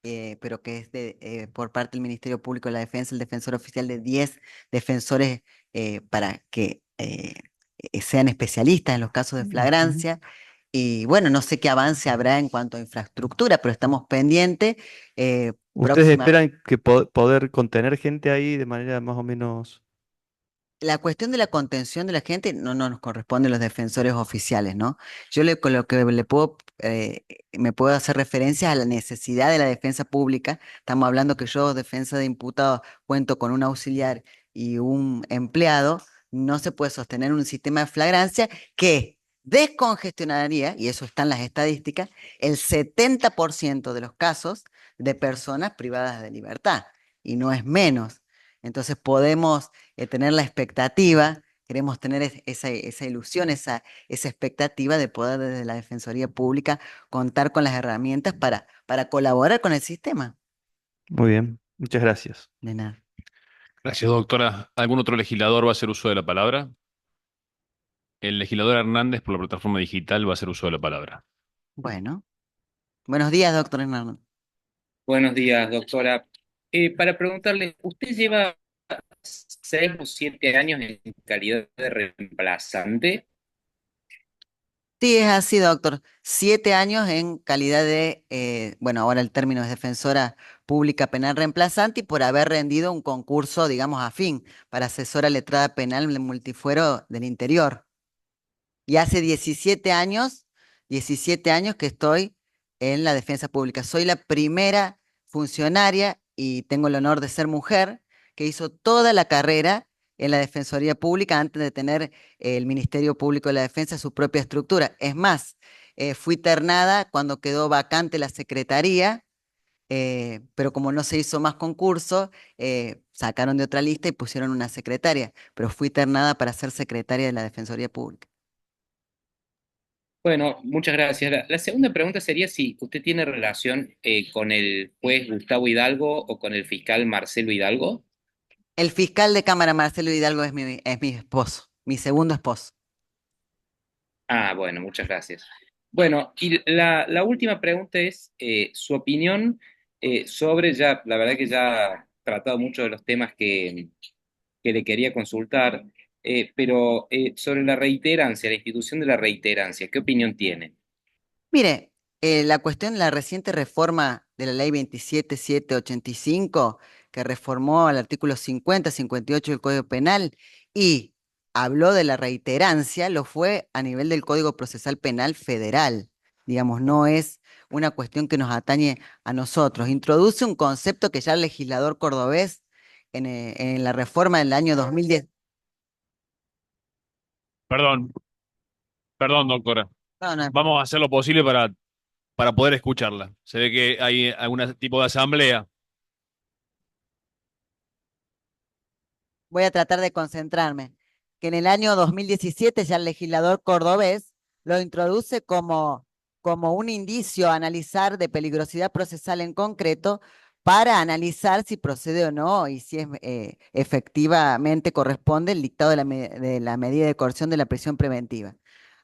Speaker 8: pero que es por parte del Ministerio Público de la Defensa, el defensor oficial de 10 defensores para que sean especialistas en los casos de flagrancia. Y bueno, no sé qué avance habrá en cuanto a infraestructura, pero estamos pendientes.
Speaker 3: ¿Ustedes
Speaker 8: próxima.
Speaker 3: esperan que poder contener gente ahí de manera más o menos?
Speaker 8: La cuestión de la contención de la gente no nos corresponde a los defensores oficiales, ¿no? Con lo que me puedo hacer referencia a la necesidad de la defensa pública. Estamos hablando que yo, defensa de imputados, cuento con un auxiliar y un empleado. No se puede sostener un sistema de flagrancia que descongestionaría, y eso está en las estadísticas, el 70% de los casos de personas privadas de libertad, y no es menos. Entonces podemos tener la expectativa, queremos tener esa ilusión, esa expectativa de poder desde la Defensoría Pública contar con las herramientas para colaborar con el sistema.
Speaker 3: Muy bien, muchas gracias.
Speaker 8: De nada.
Speaker 1: Gracias, doctora. ¿Algún otro legislador va a hacer uso de la palabra? El legislador Hernández, por la plataforma digital, va a hacer uso de la palabra.
Speaker 8: Bueno, buenos días, doctor Hernando.
Speaker 4: Buenos días, doctora. Para preguntarle, ¿usted lleva 6 o 7 años en calidad de reemplazante?
Speaker 8: Sí, es así, doctor. 7 años en calidad de, bueno, ahora el término es defensora pública penal reemplazante y por haber rendido un concurso, digamos, afín para asesora letrada penal de multifuero del interior. Y hace 17 años que estoy en la defensa pública. Soy la primera funcionaria y tengo el honor de ser mujer que hizo toda la carrera en la Defensoría Pública antes de tener el Ministerio Público de la Defensa su propia estructura. Es más, fui ternada cuando quedó vacante la secretaría, pero como no se hizo más concurso, sacaron de otra lista y pusieron una secretaria, pero fui ternada para ser secretaria de la Defensoría Pública.
Speaker 4: Bueno, muchas gracias. La segunda pregunta sería si usted tiene relación con el juez Gustavo Hidalgo o con el fiscal Marcelo Hidalgo.
Speaker 8: El fiscal de Cámara, Marcelo Hidalgo, es mi esposo, mi segundo esposo.
Speaker 4: Ah, bueno, muchas gracias. Bueno, y la última pregunta es su opinión sobre, ya, la verdad que ya ha tratado muchos de los temas que le quería consultar, pero sobre la reiterancia, la institución de la reiterancia, ¿qué opinión tiene?
Speaker 8: Mire, la cuestión de la reciente reforma de la ley 27785, que reformó al artículo 50, 58 del Código Penal y habló de la reiterancia, lo fue a nivel del Código Procesal Penal Federal. Digamos, no es una cuestión que nos atañe a nosotros. Introduce un concepto que ya el legislador cordobés en la reforma del año 2010.
Speaker 1: Perdón, perdón, doctora.
Speaker 8: No, no,
Speaker 1: Vamos a hacer lo posible para poder escucharla. Se ve que hay algún tipo de asamblea.
Speaker 8: voy a tratar de concentrarme, que en el año 2017 ya el legislador cordobés lo introduce como un indicio a analizar de peligrosidad procesal en concreto para analizar si procede o no y si efectivamente corresponde el dictado de la medida de coerción de la prisión preventiva.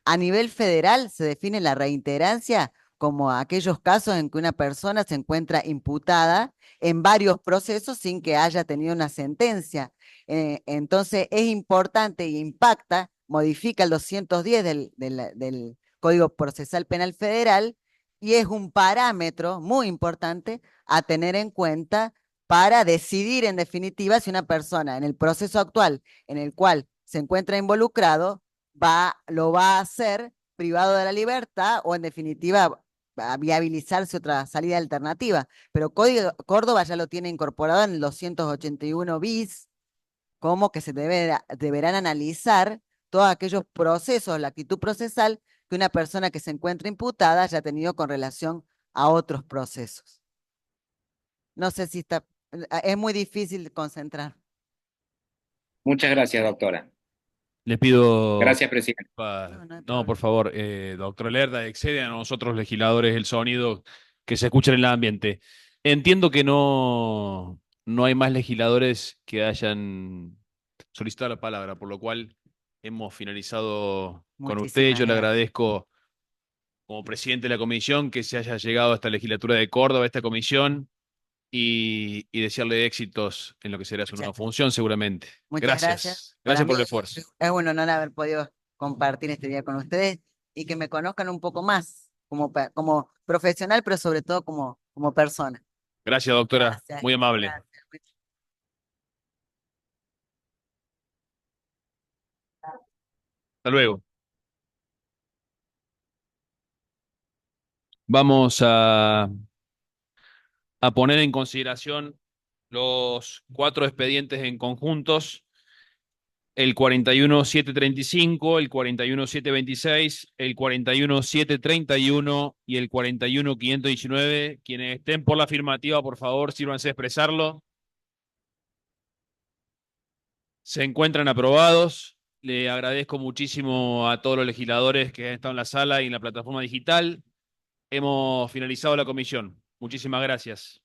Speaker 8: A nivel federal se define la reiterancia como aquellos casos en que una persona se encuentra imputada en varios procesos sin que haya tenido una sentencia. Entonces es importante e impacta, modifica el 210 del Código Procesal Penal Federal y es un parámetro muy importante a tener en cuenta para decidir en definitiva si una persona en el proceso actual en el cual se encuentra involucrado lo va a hacer privado de la libertad o en definitiva a viabilizarse otra salida alternativa. Pero Córdoba ya lo tiene incorporado en el 281 bis, como que se deberán analizar todos aquellos procesos, la actitud procesal que una persona que se encuentra imputada haya tenido con relación a otros procesos. No sé si es muy difícil concentrar.
Speaker 4: Muchas gracias, doctora.
Speaker 1: Le pido,
Speaker 4: Gracias, presidente.
Speaker 8: No hay
Speaker 1: no, por
Speaker 8: problema.
Speaker 1: favor, doctor Lerda, excede a nosotros legisladores el sonido que se escucha en el ambiente. Entiendo que no hay más legisladores que hayan solicitado la palabra, por lo cual hemos finalizado con usted.
Speaker 8: Muchísimas
Speaker 1: Yo le
Speaker 8: gracias.
Speaker 1: agradezco como presidente de la comisión que se haya llegado a esta legislatura de Córdoba, a esta comisión, y desearle éxitos en lo que será su nueva
Speaker 8: Muchas,
Speaker 1: función, seguramente.
Speaker 8: muchas gracias.
Speaker 1: Gracias.
Speaker 8: Para
Speaker 1: Gracias
Speaker 8: mí
Speaker 1: por el esfuerzo.
Speaker 8: es un honor haber podido compartir este día con ustedes y que me conozcan un poco más como profesional, pero sobre todo como persona.
Speaker 1: Gracias, doctora.
Speaker 8: Gracias.
Speaker 1: Muy amable.
Speaker 8: Gracias.
Speaker 1: Hasta luego. Vamos a poner en consideración los 4 expedientes en conjuntos: el 41.735, el 41.726, el 41.731 y el 41.519. Quienes estén por la afirmativa, por favor, sírvanse a expresarlo. Se encuentran aprobados. Le agradezco muchísimo a todos los legisladores que han estado en la sala y en la plataforma digital. Hemos finalizado la comisión. Muchísimas gracias.